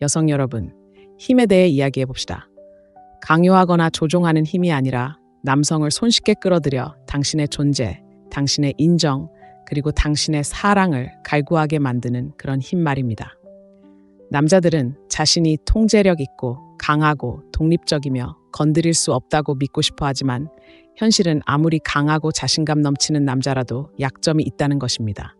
여성 여러분, 힘에 대해 이야기해 봅시다. 강요하거나 조종하는 힘이 아니라 남성을 손쉽게 끌어들여 당신의 존재, 당신의 인정, 그리고 당신의 사랑을 갈구하게 만드는 그런 힘 말입니다. 남자들은 자신이 통제력 있고 강하고 독립적이며 건드릴 수 없다고 믿고 싶어 하지만 현실은 아무리 강하고 자신감 넘치는 남자라도 약점이 있다는 것입니다.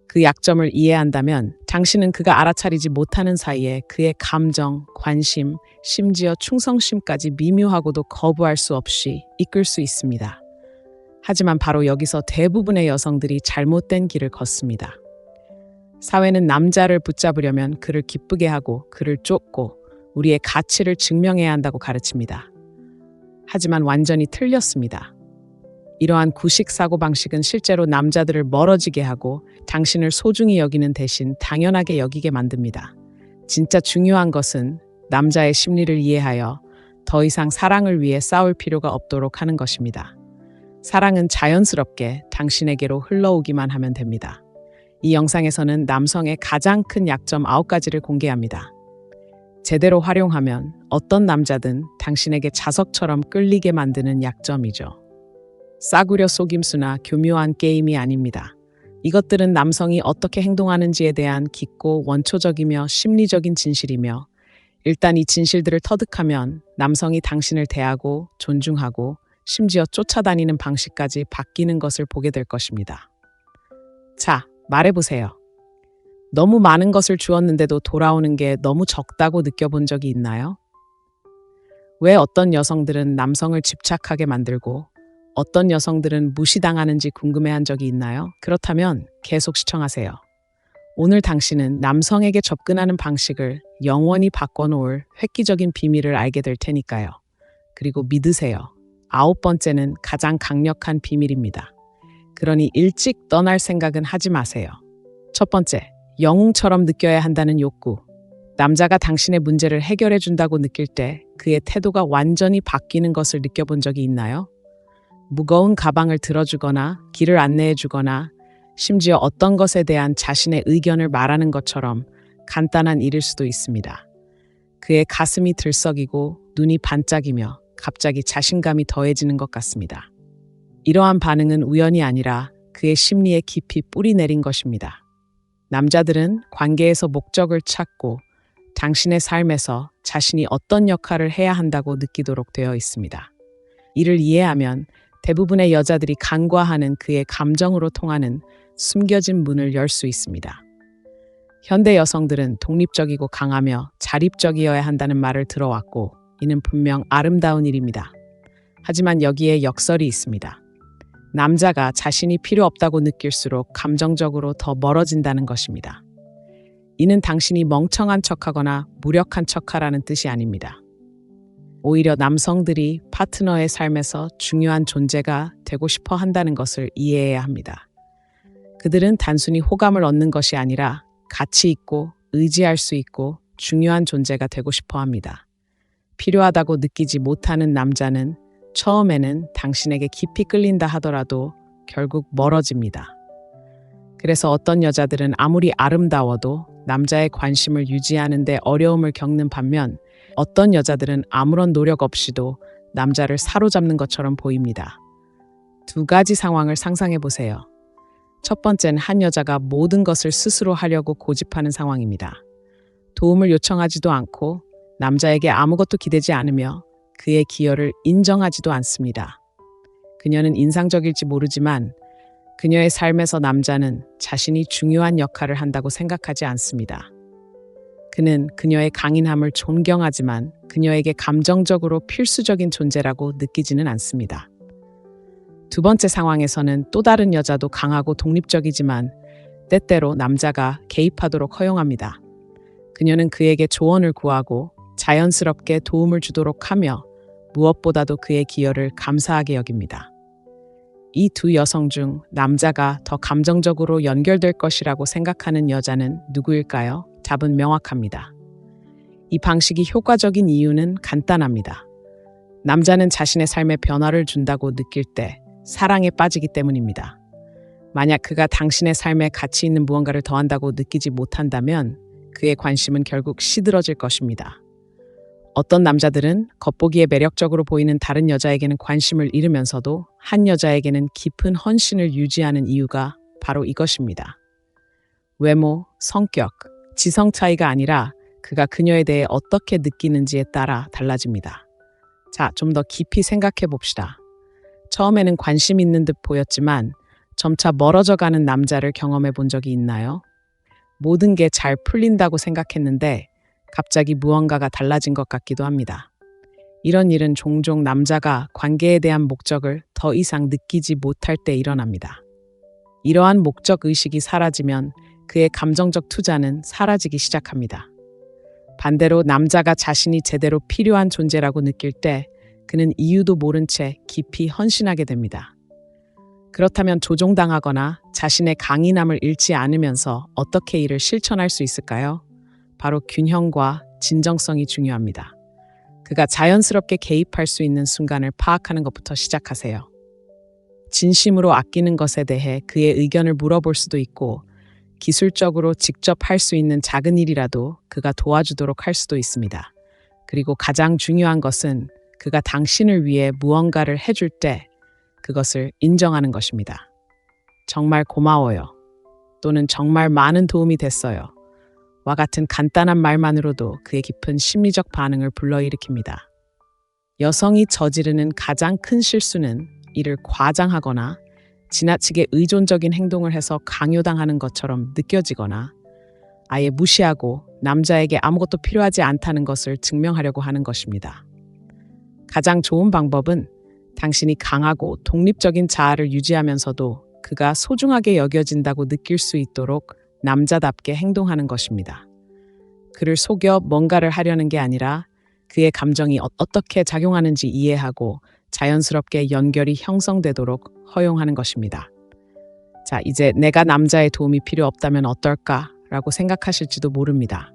그 약점을 이해한다면 당신은 그가 알아차리지 못하는 사이에 그의 감정, 관심, 심지어 충성심까지 미묘하고도 거부할 수 없이 이끌 수 있습니다. 하지만 바로 여기서 대부분의 여성들이 잘못된 길을 걷습니다. 사회는 남자를 붙잡으려면 그를 기쁘게 하고 그를 쫓고 우리의 가치를 증명해야 한다고 가르칩니다. 하지만 완전히 틀렸습니다. 이러한 구식 사고방식은 실제로 남자들을 멀어지게 하고 당신을 소중히 여기는 대신 당연하게 여기게 만듭니다. 진짜 중요한 것은 남자의 심리를 이해하여 더 이상 사랑을 위해 싸울 필요가 없도록 하는 것입니다. 사랑은 자연스럽게 당신에게로 흘러오기만 하면 됩니다. 이 영상에서는 남성의 가장 큰 약점 9가지를 공개합니다. 제대로 활용하면 어떤 남자든 당신에게 자석처럼 끌리게 만드는 약점이죠. 싸구려 속임수나 교묘한 게임이 아닙니다. 이것들은 남성이 어떻게 행동하는지에 대한 깊고 원초적이며 심리적인 진실이며 일단 이 진실들을 터득하면 남성이 당신을 대하고 존중하고 심지어 쫓아다니는 방식까지 바뀌는 것을 보게 될 것입니다. 자, 말해보세요. 너무 많은 것을 주었는데도 돌아오는 게 너무 적다고 느껴본 적이 있나요? 왜 어떤 여성들은 남성을 집착하게 만들고 어떤 여성들은 무시당하는지 궁금해한 적이 있나요? 그렇다면 계속 시청하세요. 오늘 당신은 남성에게 접근하는 방식을 영원히 바꿔놓을 획기적인 비밀을 알게 될 테니까요. 그리고 믿으세요. 9번째는 가장 강력한 비밀입니다. 그러니 일찍 떠날 생각은 하지 마세요. 첫 번째, 영웅처럼 느껴야 한다는 욕구. 남자가 당신의 문제를 해결해 준다고 느낄 때 그의 태도가 완전히 바뀌는 것을 느껴본 적이 있나요? 무거운 가방을 들어주거나 길을 안내해 주거나 심지어 어떤 것에 대한 자신의 의견을 말하는 것처럼 간단한 일일 수도 있습니다. 그의 가슴이 들썩이고 눈이 반짝이며 갑자기 자신감이 더해지는 것 같습니다. 이러한 반응은 우연이 아니라 그의 심리에 깊이 뿌리 내린 것입니다. 남자들은 관계에서 목적을 찾고 당신의 삶에서 자신이 어떤 역할을 해야 한다고 느끼도록 되어 있습니다. 이를 이해하면 대부분의 여자들이 간과하는 그의 감정으로 통하는 숨겨진 문을 열 수 있습니다. 현대 여성들은 독립적이고 강하며 자립적이어야 한다는 말을 들어왔고 이는 분명 아름다운 일입니다. 하지만 여기에 역설이 있습니다. 남자가 자신이 필요 없다고 느낄수록 감정적으로 더 멀어진다는 것입니다. 이는 당신이 멍청한 척하거나 무력한 척하라는 뜻이 아닙니다. 오히려 남성들이 파트너의 삶에서 중요한 존재가 되고 싶어 한다는 것을 이해해야 합니다. 그들은 단순히 호감을 얻는 것이 아니라 가치 있고 의지할 수 있고 중요한 존재가 되고 싶어 합니다. 필요하다고 느끼지 못하는 남자는 처음에는 당신에게 깊이 끌린다 하더라도 결국 멀어집니다. 그래서 어떤 여자들은 아무리 아름다워도 남자의 관심을 유지하는 데 어려움을 겪는 반면 어떤 여자들은 아무런 노력 없이도 남자를 사로잡는 것처럼 보입니다. 두 가지 상황을 상상해 보세요. 첫 번째는 한 여자가 모든 것을 스스로 하려고 고집하는 상황입니다. 도움을 요청하지도 않고 남자에게 아무것도 기대지 않으며 그의 기여를 인정하지도 않습니다. 그녀는 인상적일지 모르지만 그녀의 삶에서 남자는 자신이 중요한 역할을 한다고 생각하지 않습니다. 그는 그녀의 강인함을 존경하지만 그녀에게 감정적으로 필수적인 존재라고 느끼지는 않습니다. 두 번째 상황에서는 또 다른 여자도 강하고 독립적이지만 때때로 남자가 개입하도록 허용합니다. 그녀는 그에게 조언을 구하고 자연스럽게 도움을 주도록 하며 무엇보다도 그의 기여를 감사하게 여깁니다. 이 두 여성 중 남자가 더 감정적으로 연결될 것이라고 생각하는 여자는 누구일까요? 답은 명확합니다. 이 방식이 효과적인 이유는 간단합니다. 남자는 자신의 삶에 변화를 준다고 느낄 때 사랑에 빠지기 때문입니다. 만약 그가 당신의 삶에 가치 있는 무언가를 더한다고 느끼지 못한다면 그의 관심은 결국 시들어질 것입니다. 어떤 남자들은 겉보기에 매력적으로 보이는 다른 여자에게는 관심을 잃으면서도 한 여자에게는 깊은 헌신을 유지하는 이유가 바로 이것입니다. 외모, 성격, 지성 차이가 아니라 그가 그녀에 대해 어떻게 느끼는지에 따라 달라집니다. 자, 좀 더 깊이 생각해 봅시다. 처음에는 관심 있는 듯 보였지만 점차 멀어져 가는 남자를 경험해 본 적이 있나요? 모든 게 잘 풀린다고 생각했는데 갑자기 무언가가 달라진 것 같기도 합니다. 이런 일은 종종 남자가 관계에 대한 목적을 더 이상 느끼지 못할 때 일어납니다. 이러한 목적 의식이 사라지면 그의 감정적 투자는 사라지기 시작합니다. 반대로 남자가 자신이 제대로 필요한 존재라고 느낄 때 그는 이유도 모른 채 깊이 헌신하게 됩니다. 그렇다면 조종당하거나 자신의 강인함을 잃지 않으면서 어떻게 이를 실천할 수 있을까요? 바로 균형과 진정성이 중요합니다. 그가 자연스럽게 개입할 수 있는 순간을 파악하는 것부터 시작하세요. 진심으로 아끼는 것에 대해 그의 의견을 물어볼 수도 있고 기술적으로 직접 할 수 있는 작은 일이라도 그가 도와주도록 할 수도 있습니다. 그리고 가장 중요한 것은 그가 당신을 위해 무언가를 해줄 때 그것을 인정하는 것입니다. 정말 고마워요. 또는 정말 많은 도움이 됐어요. 와 같은 간단한 말만으로도 그의 깊은 심리적 반응을 불러일으킵니다. 여성이 저지르는 가장 큰 실수는 이를 과장하거나 지나치게 의존적인 행동을 해서 강요당하는 것처럼 느껴지거나 아예 무시하고 남자에게 아무것도 필요하지 않다는 것을 증명하려고 하는 것입니다. 가장 좋은 방법은 당신이 강하고 독립적인 자아를 유지하면서도 그가 소중하게 여겨진다고 느낄 수 있도록 남자답게 행동하는 것입니다. 그를 속여 뭔가를 하려는 게 아니라 그의 감정이 어떻게 작용하는지 이해하고 자연스럽게 연결이 형성되도록 허용하는 것입니다. 자, 이제 내가 남자의 도움이 필요 없다면 어떨까라고 생각하실지도 모릅니다.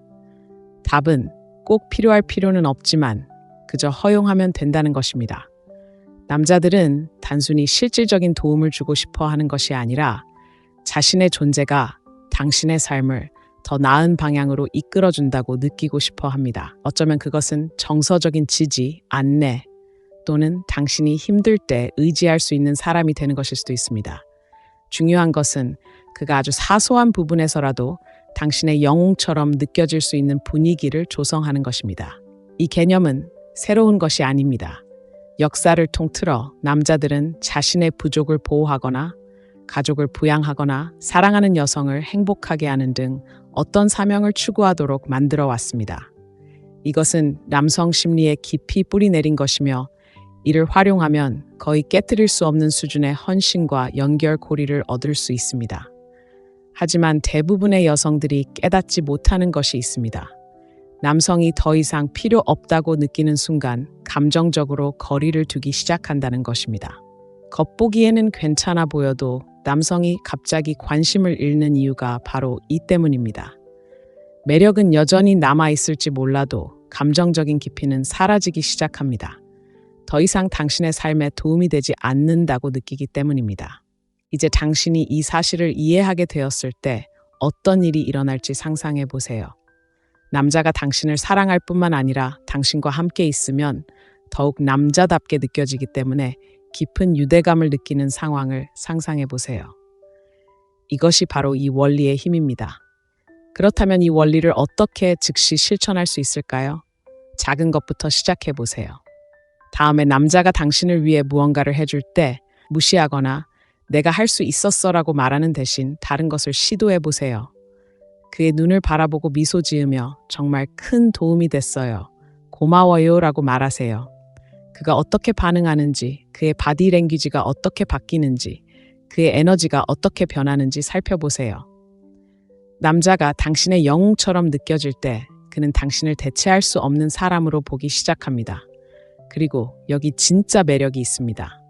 답은 꼭 필요할 필요는 없지만 그저 허용하면 된다는 것입니다. 남자들은 단순히 실질적인 도움을 주고 싶어 하는 것이 아니라 자신의 존재가 당신의 삶을 더 나은 방향으로 이끌어준다고 느끼고 싶어 합니다. 어쩌면 그것은 정서적인 지지, 안내 또는 당신이 힘들 때 의지할 수 있는 사람이 되는 것일 수도 있습니다. 중요한 것은 그가 아주 사소한 부분에서라도 당신의 영웅처럼 느껴질 수 있는 분위기를 조성하는 것입니다. 이 개념은 새로운 것이 아닙니다. 역사를 통틀어 남자들은 자신의 부족을 보호하거나 가족을 부양하거나 사랑하는 여성을 행복하게 하는 등 어떤 사명을 추구하도록 만들어 왔습니다. 이것은 남성 심리에 깊이 뿌리내린 것이며 이를 활용하면 거의 깨트릴 수 없는 수준의 헌신과 연결고리를 얻을 수 있습니다. 하지만 대부분의 여성들이 깨닫지 못하는 것이 있습니다. 남성이 더 이상 필요 없다고 느끼는 순간 감정적으로 거리를 두기 시작한다는 것입니다. 겉보기에는 괜찮아 보여도 남성이 갑자기 관심을 잃는 이유가 바로 이 때문입니다. 매력은 여전히 남아있을지 몰라도 감정적인 깊이는 사라지기 시작합니다. 더 이상 당신의 삶에 도움이 되지 않는다고 느끼기 때문입니다. 이제 당신이 이 사실을 이해하게 되었을 때 어떤 일이 일어날지 상상해 보세요. 남자가 당신을 사랑할 뿐만 아니라 당신과 함께 있으면 더욱 남자답게 느껴지기 때문에 깊은 유대감을 느끼는 상황을 상상해 보세요. 이것이 바로 이 원리의 힘입니다. 그렇다면 이 원리를 어떻게 즉시 실천할 수 있을까요? 작은 것부터 시작해 보세요. 다음에 남자가 당신을 위해 무언가를 해줄 때 무시하거나 내가 할 수 있었어라고 말하는 대신 다른 것을 시도해 보세요. 그의 눈을 바라보고 미소 지으며 정말 큰 도움이 됐어요. 고마워요 라고 말하세요. 그가 어떻게 반응하는지, 그의 바디랭귀지가 어떻게 바뀌는지, 그의 에너지가 어떻게 변하는지 살펴보세요. 남자가 당신의 영웅처럼 느껴질 때 그는 당신을 대체할 수 없는 사람으로 보기 시작합니다. 그리고 여기 진짜 매력이 있습니다.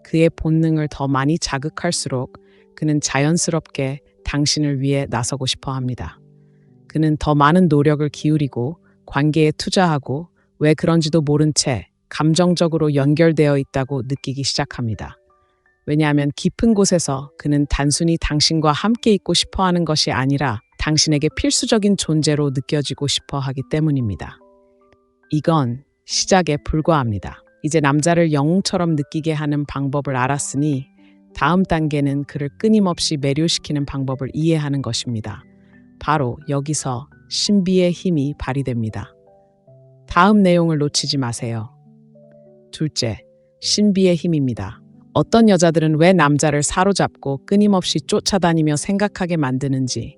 그의 본능을 더 많이 자극할수록 그는 자연스럽게 당신을 위해 나서고 싶어 합니다. 그는 더 많은 노력을 기울이고 관계에 투자하고 왜 그런지도 모른 채 감정적으로 연결되어 있다고 느끼기 시작합니다. 왜냐하면 깊은 곳에서 그는 단순히 당신과 함께 있고 싶어 하는 것이 아니라 당신에게 필수적인 존재로 느껴지고 싶어 하기 때문입니다. 이건 시작에 불과합니다. 이제 남자를 영웅처럼 느끼게 하는 방법을 알았으니 다음 단계는 그를 끊임없이 매료시키는 방법을 이해하는 것입니다. 바로 여기서 신비의 힘이 발휘됩니다. 다음 내용을 놓치지 마세요. 둘째, 신비의 힘입니다. 어떤 여자들은 왜 남자를 사로잡고 끊임없이 쫓아다니며 생각하게 만드는지,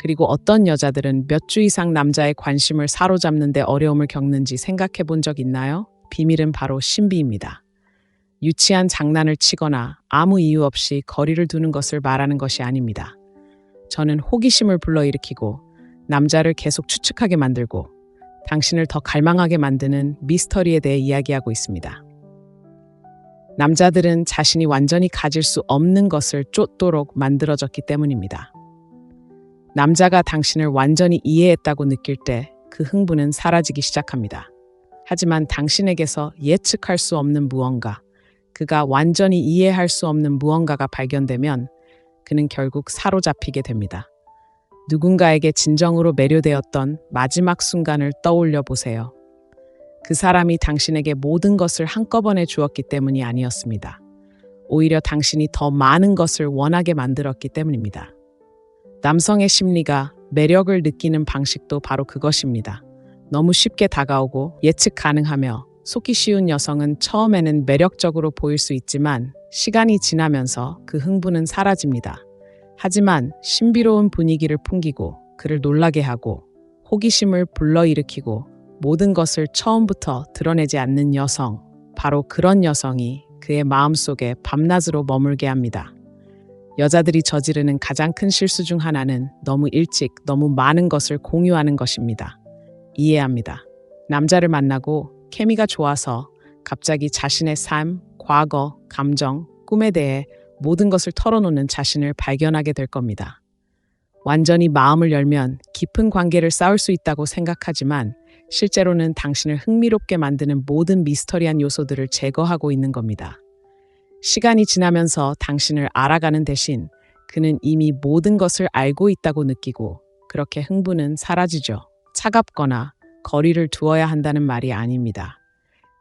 그리고 어떤 여자들은 몇 주 이상 남자의 관심을 사로잡는데 어려움을 겪는지 생각해 본 적 있나요? 비밀은 바로 신비입니다. 유치한 장난을 치거나 아무 이유 없이 거리를 두는 것을 말하는 것이 아닙니다. 저는 호기심을 불러일으키고 남자를 계속 추측하게 만들고 당신을 더 갈망하게 만드는 미스터리에 대해 이야기하고 있습니다. 남자들은 자신이 완전히 가질 수 없는 것을 쫓도록 만들어졌기 때문입니다. 남자가 당신을 완전히 이해했다고 느낄 때 그 흥분은 사라지기 시작합니다. 하지만 당신에게서 예측할 수 없는 무언가, 그가 완전히 이해할 수 없는 무언가가 발견되면 그는 결국 사로잡히게 됩니다. 누군가에게 진정으로 매료되었던 마지막 순간을 떠올려 보세요. 그 사람이 당신에게 모든 것을 한꺼번에 주었기 때문이 아니었습니다. 오히려 당신이 더 많은 것을 원하게 만들었기 때문입니다. 남성의 심리가 매력을 느끼는 방식도 바로 그것입니다. 너무 쉽게 다가오고 예측 가능하며 속기 쉬운 여성은 처음에는 매력적으로 보일 수 있지만 시간이 지나면서 그 흥분은 사라집니다. 하지만 신비로운 분위기를 풍기고 그를 놀라게 하고 호기심을 불러일으키고 모든 것을 처음부터 드러내지 않는 여성, 바로 그런 여성이 그의 마음속에 밤낮으로 머물게 합니다. 여자들이 저지르는 가장 큰 실수 중 하나는 너무 일찍 너무 많은 것을 공유하는 것입니다. 이해합니다. 남자를 만나고 케미가 좋아서 갑자기 자신의 삶, 과거, 감정, 꿈에 대해 모든 것을 털어놓는 자신을 발견하게 될 겁니다. 완전히 마음을 열면 깊은 관계를 쌓을 수 있다고 생각하지만 실제로는 당신을 흥미롭게 만드는 모든 미스터리한 요소들을 제거하고 있는 겁니다. 시간이 지나면서 당신을 알아가는 대신 그는 이미 모든 것을 알고 있다고 느끼고 그렇게 흥분은 사라지죠. 차갑거나 거리를 두어야 한다는 말이 아닙니다.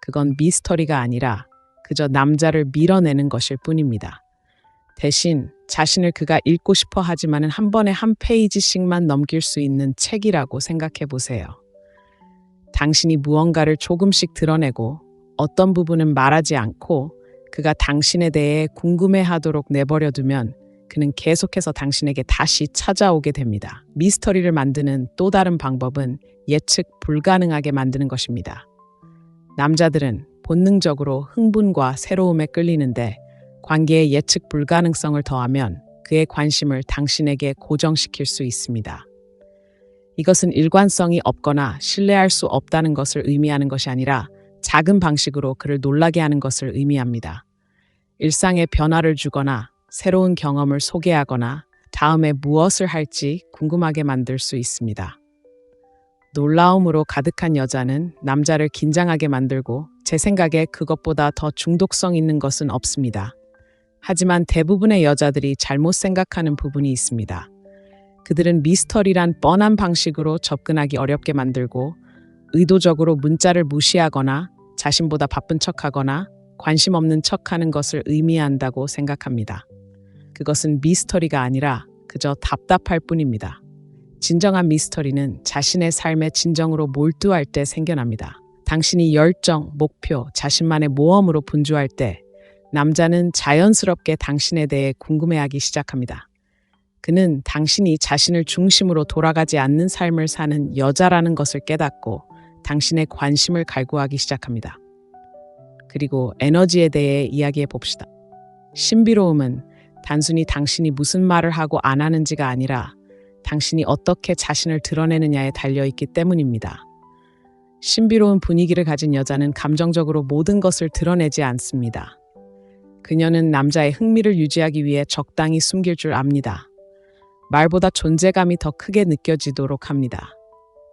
그건 미스터리가 아니라 그저 남자를 밀어내는 것일 뿐입니다. 대신 자신을 그가 읽고 싶어 하지만은 한 번에 한 페이지씩만 넘길 수 있는 책이라고 생각해 보세요. 당신이 무언가를 조금씩 드러내고 어떤 부분은 말하지 않고 그가 당신에 대해 궁금해하도록 내버려두면 그는 계속해서 당신에게 다시 찾아오게 됩니다. 미스터리를 만드는 또 다른 방법은 예측 불가능하게 만드는 것입니다. 남자들은 본능적으로 흥분과 새로움에 끌리는데 관계의 예측 불가능성을 더하면 그의 관심을 당신에게 고정시킬 수 있습니다. 이것은 일관성이 없거나 신뢰할 수 없다는 것을 의미하는 것이 아니라 작은 방식으로 그를 놀라게 하는 것을 의미합니다. 일상에 변화를 주거나 새로운 경험을 소개하거나 다음에 무엇을 할지 궁금하게 만들 수 있습니다. 놀라움으로 가득한 여자는 남자를 긴장하게 만들고 제 생각에 그것보다 더 중독성 있는 것은 없습니다. 하지만 대부분의 여자들이 잘못 생각하는 부분이 있습니다. 그들은 미스터리란 뻔한 방식으로 접근하기 어렵게 만들고 의도적으로 문자를 무시하거나 자신보다 바쁜 척하거나 관심 없는 척하는 것을 의미한다고 생각합니다. 그것은 미스터리가 아니라 그저 답답할 뿐입니다. 진정한 미스터리는 자신의 삶에 진정으로 몰두할 때 생겨납니다. 당신이 열정, 목표, 자신만의 모험으로 분주할 때 남자는 자연스럽게 당신에 대해 궁금해하기 시작합니다. 그는 당신이 자신을 중심으로 돌아가지 않는 삶을 사는 여자라는 것을 깨닫고 당신의 관심을 갈구하기 시작합니다. 그리고 에너지에 대해 이야기해 봅시다. 신비로움은 단순히 당신이 무슨 말을 하고 안 하는지가 아니라 당신이 어떻게 자신을 드러내느냐에 달려있기 때문입니다. 신비로운 분위기를 가진 여자는 감정적으로 모든 것을 드러내지 않습니다. 그녀는 남자의 흥미를 유지하기 위해 적당히 숨길 줄 압니다. 말보다 존재감이 더 크게 느껴지도록 합니다.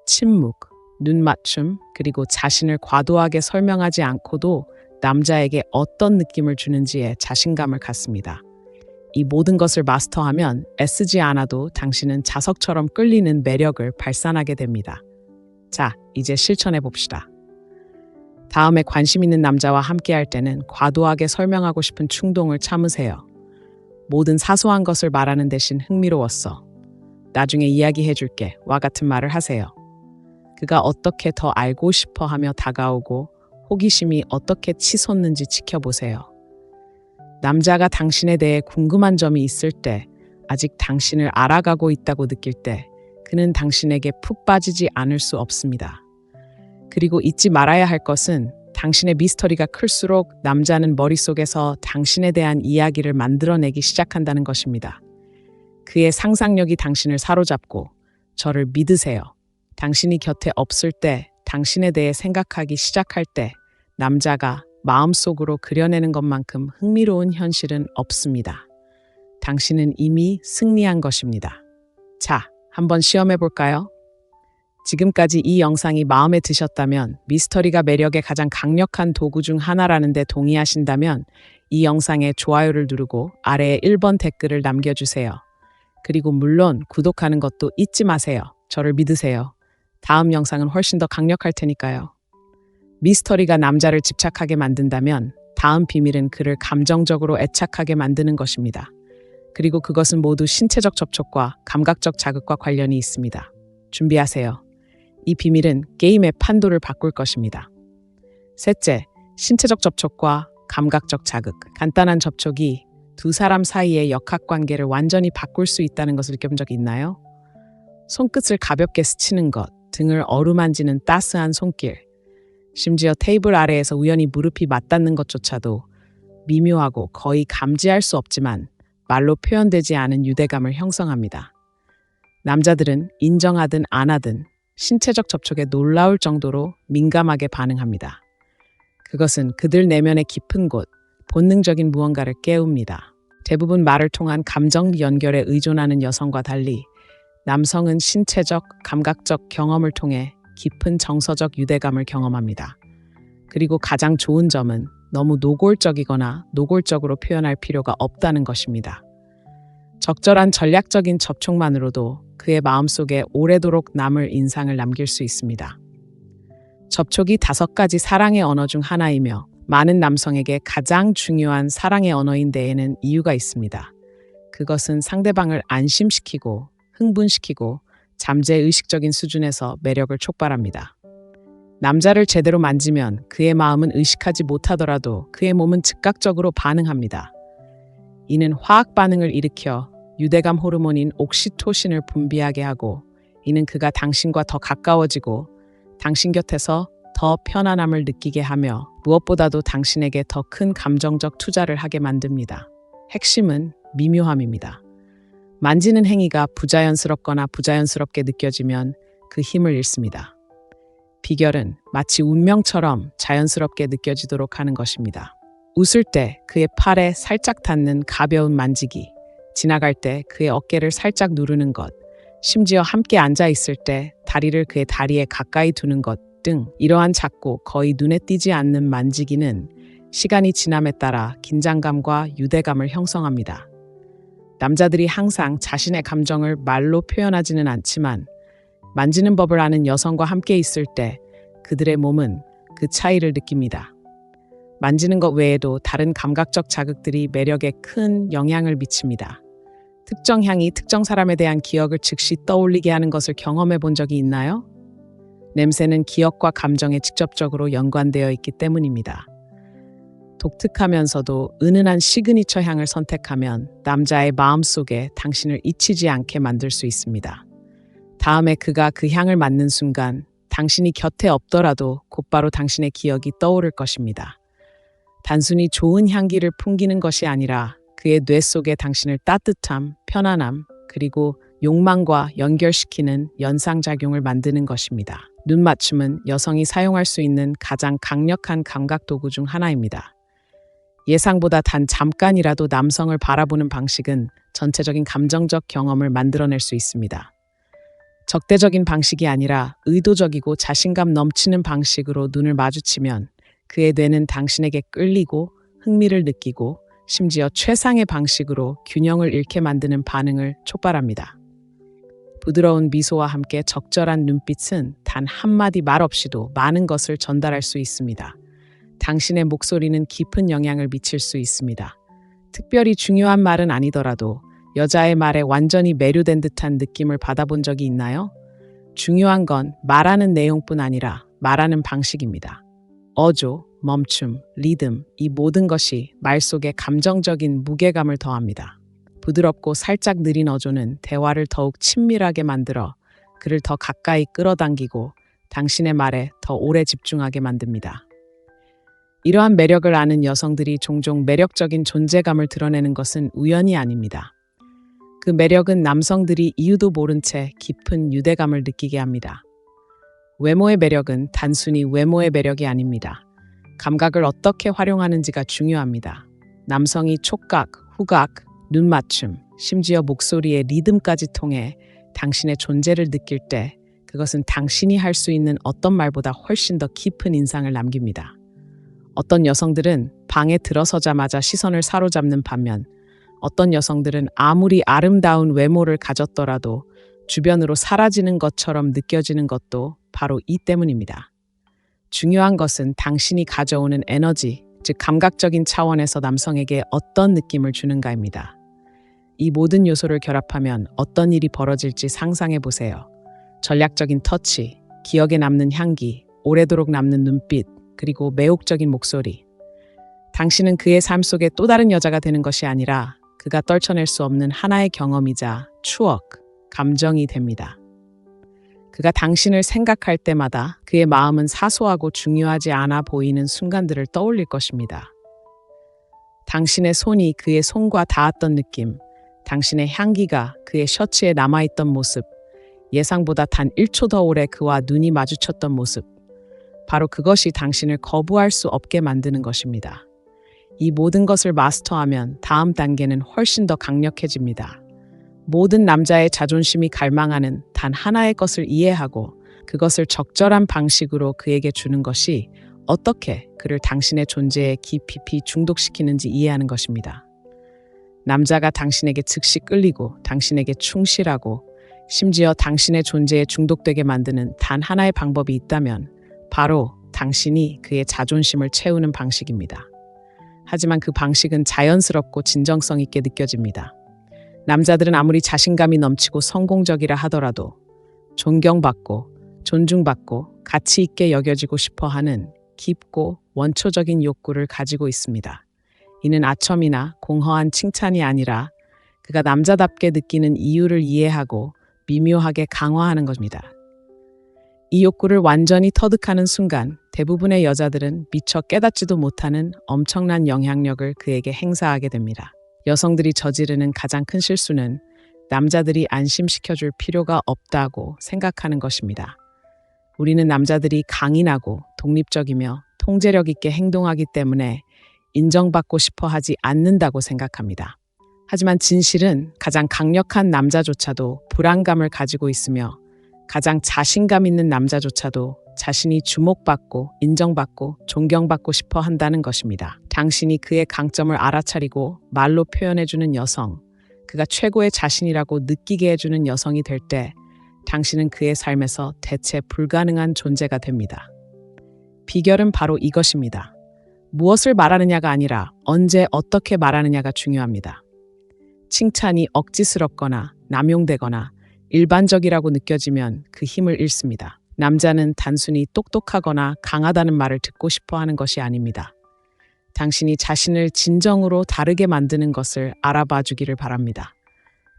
침묵, 눈 맞춤, 그리고 자신을 과도하게 설명하지 않고도 남자에게 어떤 느낌을 주는지에 자신감을 갖습니다. 이 모든 것을 마스터하면 애쓰지 않아도 당신은 자석처럼 끌리는 매력을 발산하게 됩니다. 자, 이제 실천해 봅시다. 다음에 관심 있는 남자와 함께할 때는 과도하게 설명하고 싶은 충동을 참으세요. 모든 사소한 것을 말하는 대신 흥미로웠어. 나중에 이야기해 줄게. 와 같은 말을 하세요. 그가 어떻게 더 알고 싶어 하며 다가오고 호기심이 어떻게 치솟는지 지켜보세요. 남자가 당신에 대해 궁금한 점이 있을 때, 아직 당신을 알아가고 있다고 느낄 때, 그는 당신에게 푹 빠지지 않을 수 없습니다. 그리고 잊지 말아야 할 것은 당신의 미스터리가 클수록 남자는 머릿속에서 당신에 대한 이야기를 만들어내기 시작한다는 것입니다. 그의 상상력이 당신을 사로잡고 저를 믿으세요. 당신이 곁에 없을 때, 당신에 대해 생각하기 시작할 때 남자가 마음속으로 그려내는 것만큼 흥미로운 현실은 없습니다. 당신은 이미 승리한 것입니다. 자, 한번 시험해 볼까요? 지금까지 이 영상이 마음에 드셨다면, 미스터리가 매력의 가장 강력한 도구 중 하나라는 데 동의하신다면 이 영상에 좋아요를 누르고 아래에 1번 댓글을 남겨주세요. 그리고 물론 구독하는 것도 잊지 마세요. 저를 믿으세요. 다음 영상은 훨씬 더 강력할 테니까요. 미스터리가 남자를 집착하게 만든다면 다음 비밀은 그를 감정적으로 애착하게 만드는 것입니다. 그리고 그것은 모두 신체적 접촉과 감각적 자극과 관련이 있습니다. 준비하세요. 이 비밀은 게임의 판도를 바꿀 것입니다. 셋째, 신체적 접촉과 감각적 자극. 간단한 접촉이 두 사람 사이의 역학관계를 완전히 바꿀 수 있다는 것을 느껴본 적 있나요? 손끝을 가볍게 스치는 것, 등을 어루만지는 따스한 손길, 심지어 테이블 아래에서 우연히 무릎이 맞닿는 것조차도 미묘하고 거의 감지할 수 없지만 말로 표현되지 않은 유대감을 형성합니다. 남자들은 인정하든 안 하든 신체적 접촉에 놀라울 정도로 민감하게 반응합니다. 그것은 그들 내면의 깊은 곳, 본능적인 무언가를 깨웁니다. 대부분 말을 통한 감정 연결에 의존하는 여성과 달리 남성은 신체적, 감각적 경험을 통해 깊은 정서적 유대감을 경험합니다. 그리고 가장 좋은 점은 너무 노골적이거나 노골적으로 표현할 필요가 없다는 것입니다. 적절한 전략적인 접촉만으로도 그의 마음속에 오래도록 남을 인상을 남길 수 있습니다. 접촉이 5가지 사랑의 언어 중 하나이며 많은 남성에게 가장 중요한 사랑의 언어인 데에는 이유가 있습니다. 그것은 상대방을 안심시키고 흥분시키고 잠재의식적인 수준에서 매력을 촉발합니다. 남자를 제대로 만지면 그의 마음은 의식하지 못하더라도 그의 몸은 즉각적으로 반응합니다. 이는 화학 반응을 일으켜 유대감 호르몬인 옥시토신을 분비하게 하고, 이는 그가 당신과 더 가까워지고 당신 곁에서 더 편안함을 느끼게 하며 무엇보다도 당신에게 더 큰 감정적 투자를 하게 만듭니다. 핵심은 미묘함입니다. 만지는 행위가 부자연스럽거나 부자연스럽게 느껴지면 그 힘을 잃습니다. 비결은 마치 운명처럼 자연스럽게 느껴지도록 하는 것입니다. 웃을 때 그의 팔에 살짝 닿는 가벼운 만지기, 지나갈 때 그의 어깨를 살짝 누르는 것, 심지어 함께 앉아 있을 때 다리를 그의 다리에 가까이 두는 것 등 이러한 작고 거의 눈에 띄지 않는 만지기는 시간이 지남에 따라 긴장감과 유대감을 형성합니다. 남자들이 항상 자신의 감정을 말로 표현하지는 않지만 만지는 법을 아는 여성과 함께 있을 때 그들의 몸은 그 차이를 느낍니다. 만지는 것 외에도 다른 감각적 자극들이 매력에 큰 영향을 미칩니다. 특정 향이 특정 사람에 대한 기억을 즉시 떠올리게 하는 것을 경험해 본 적이 있나요? 냄새는 기억과 감정에 직접적으로 연관되어 있기 때문입니다. 독특하면서도 은은한 시그니처 향을 선택하면 남자의 마음속에 당신을 잊히지 않게 만들 수 있습니다. 다음에 그가 그 향을 맡는 순간 당신이 곁에 없더라도 곧바로 당신의 기억이 떠오를 것입니다. 단순히 좋은 향기를 풍기는 것이 아니라 그의 뇌 속에 당신을 따뜻함, 편안함, 그리고 욕망과 연결시키는 연상작용을 만드는 것입니다. 눈맞춤은 여성이 사용할 수 있는 가장 강력한 감각 도구 중 하나입니다. 예상보다 단 잠깐이라도 남성을 바라보는 방식은 전체적인 감정적 경험을 만들어낼 수 있습니다. 적대적인 방식이 아니라 의도적이고 자신감 넘치는 방식으로 눈을 마주치면 그의 뇌는 당신에게 끌리고 흥미를 느끼고 심지어 최상의 방식으로 균형을 잃게 만드는 반응을 촉발합니다. 부드러운 미소와 함께 적절한 눈빛은 단 한마디 말 없이도 많은 것을 전달할 수 있습니다. 당신의 목소리는 깊은 영향을 미칠 수 있습니다. 특별히 중요한 말은 아니더라도 여자의 말에 완전히 매료된 듯한 느낌을 받아본 적이 있나요? 중요한 건 말하는 내용뿐 아니라 말하는 방식입니다. 어조, 멈춤, 리듬, 이 모든 것이 말 속에 감정적인 무게감을 더합니다. 부드럽고 살짝 느린 어조는 대화를 더욱 친밀하게 만들어 그를 더 가까이 끌어당기고 당신의 말에 더 오래 집중하게 만듭니다. 이러한 매력을 아는 여성들이 종종 매력적인 존재감을 드러내는 것은 우연이 아닙니다. 그 매력은 남성들이 이유도 모른 채 깊은 유대감을 느끼게 합니다. 외모의 매력은 단순히 외모의 매력이 아닙니다. 감각을 어떻게 활용하는지가 중요합니다. 남성이 촉각, 후각, 눈 맞춤, 심지어 목소리의 리듬까지 통해 당신의 존재를 느낄 때 그것은 당신이 할 수 있는 어떤 말보다 훨씬 더 깊은 인상을 남깁니다. 어떤 여성들은 방에 들어서자마자 시선을 사로잡는 반면 어떤 여성들은 아무리 아름다운 외모를 가졌더라도 주변으로 사라지는 것처럼 느껴지는 것도 바로 이 때문입니다. 중요한 것은 당신이 가져오는 에너지, 즉 감각적인 차원에서 남성에게 어떤 느낌을 주는가입니다. 이 모든 요소를 결합하면 어떤 일이 벌어질지 상상해 보세요. 전략적인 터치, 기억에 남는 향기, 오래도록 남는 눈빛, 그리고 매혹적인 목소리. 당신은 그의 삶 속에 또 다른 여자가 되는 것이 아니라 그가 떨쳐낼 수 없는 하나의 경험이자 추억, 감정이 됩니다. 그가 당신을 생각할 때마다 그의 마음은 사소하고 중요하지 않아 보이는 순간들을 떠올릴 것입니다. 당신의 손이 그의 손과 닿았던 느낌, 당신의 향기가 그의 셔츠에 남아있던 모습, 예상보다 단 1초 더 오래 그와 눈이 마주쳤던 모습, 바로 그것이 당신을 거부할 수 없게 만드는 것입니다. 이 모든 것을 마스터하면 다음 단계는 훨씬 더 강력해집니다. 모든 남자의 자존심이 갈망하는 단 하나의 것을 이해하고 그것을 적절한 방식으로 그에게 주는 것이 어떻게 그를 당신의 존재에 깊이 중독시키는지 이해하는 것입니다. 남자가 당신에게 즉시 끌리고 당신에게 충실하고 심지어 당신의 존재에 중독되게 만드는 단 하나의 방법이 있다면 바로 당신이 그의 자존심을 채우는 방식입니다. 하지만 그 방식은 자연스럽고 진정성 있게 느껴집니다. 남자들은 아무리 자신감이 넘치고 성공적이라 하더라도 존경받고 존중받고 가치 있게 여겨지고 싶어 하는 깊고 원초적인 욕구를 가지고 있습니다. 이는 아첨이나 공허한 칭찬이 아니라 그가 남자답게 느끼는 이유를 이해하고 미묘하게 강화하는 것입니다. 이 욕구를 완전히 터득하는 순간 대부분의 여자들은 미처 깨닫지도 못하는 엄청난 영향력을 그에게 행사하게 됩니다. 여성들이 저지르는 가장 큰 실수는 남자들이 안심시켜줄 필요가 없다고 생각하는 것입니다. 우리는 남자들이 강인하고 독립적이며 통제력 있게 행동하기 때문에 인정받고 싶어 하지 않는다고 생각합니다. 하지만 진실은 가장 강력한 남자조차도 불안감을 가지고 있으며 가장 자신감 있는 남자조차도 자신이 주목받고 인정받고 존경받고 싶어 한다는 것입니다. 당신이 그의 강점을 알아차리고 말로 표현해주는 여성, 그가 최고의 자신이라고 느끼게 해주는 여성이 될 때 당신은 그의 삶에서 대체 불가능한 존재가 됩니다. 비결은 바로 이것입니다. 무엇을 말하느냐가 아니라 언제 어떻게 말하느냐가 중요합니다. 칭찬이 억지스럽거나 남용되거나 일반적이라고 느껴지면 그 힘을 잃습니다. 남자는 단순히 똑똑하거나 강하다는 말을 듣고 싶어 하는 것이 아닙니다. 당신이 자신을 진정으로 다르게 만드는 것을 알아봐 주기를 바랍니다.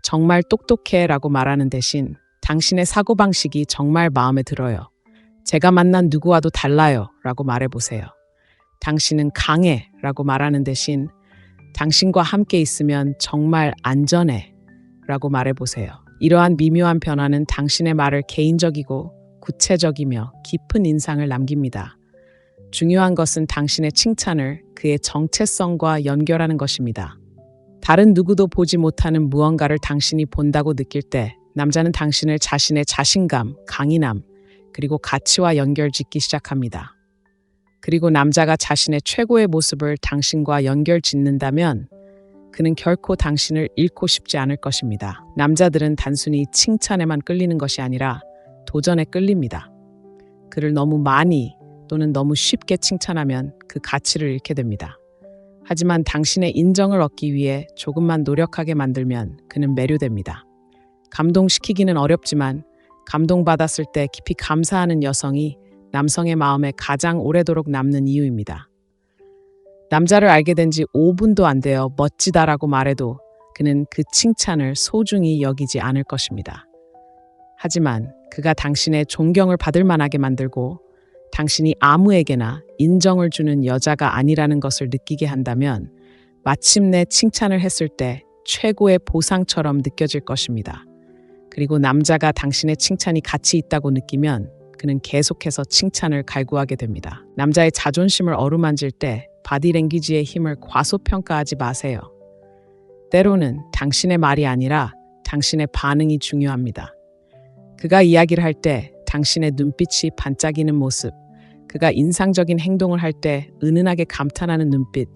정말 똑똑해 라고 말하는 대신 당신의 사고방식이 정말 마음에 들어요. 제가 만난 누구와도 달라요 라고 말해보세요. 당신은 강해 라고 말하는 대신 당신과 함께 있으면 정말 안전해 라고 말해보세요. 이러한 미묘한 변화는 당신의 말을 개인적이고 구체적이며 깊은 인상을 남깁니다. 중요한 것은 당신의 칭찬을 그의 정체성과 연결하는 것입니다. 다른 누구도 보지 못하는 무언가를 당신이 본다고 느낄 때 남자는 당신을 자신의 자신감, 강인함, 그리고 가치와 연결짓기 시작합니다. 그리고 남자가 자신의 최고의 모습을 당신과 연결짓는다면 그는 결코 당신을 잃고 싶지 않을 것입니다. 남자들은 단순히 칭찬에만 끌리는 것이 아니라 도전에 끌립니다. 그를 너무 많이 또는 너무 쉽게 칭찬하면 그 가치를 잃게 됩니다. 하지만 당신의 인정을 얻기 위해 조금만 노력하게 만들면 그는 매료됩니다. 감동시키기는 어렵지만 감동받았을 때 깊이 감사하는 여성이 남성의 마음에 가장 오래도록 남는 이유입니다. 남자를 알게 된 지 5분도 안 되어 멋지다라고 말해도 그는 그 칭찬을 소중히 여기지 않을 것입니다. 하지만 그가 당신의 존경을 받을 만하게 만들고 당신이 아무에게나 인정을 주는 여자가 아니라는 것을 느끼게 한다면 마침내 칭찬을 했을 때 최고의 보상처럼 느껴질 것입니다. 그리고 남자가 당신의 칭찬이 가치 있다고 느끼면 그는 계속해서 칭찬을 갈구하게 됩니다. 남자의 자존심을 어루만질 때 바디랭귀지의 힘을 과소평가하지 마세요. 때로는 당신의 말이 아니라 당신의 반응이 중요합니다. 그가 이야기를 할 때 당신의 눈빛이 반짝이는 모습, 그가 인상적인 행동을 할 때 은은하게 감탄하는 눈빛,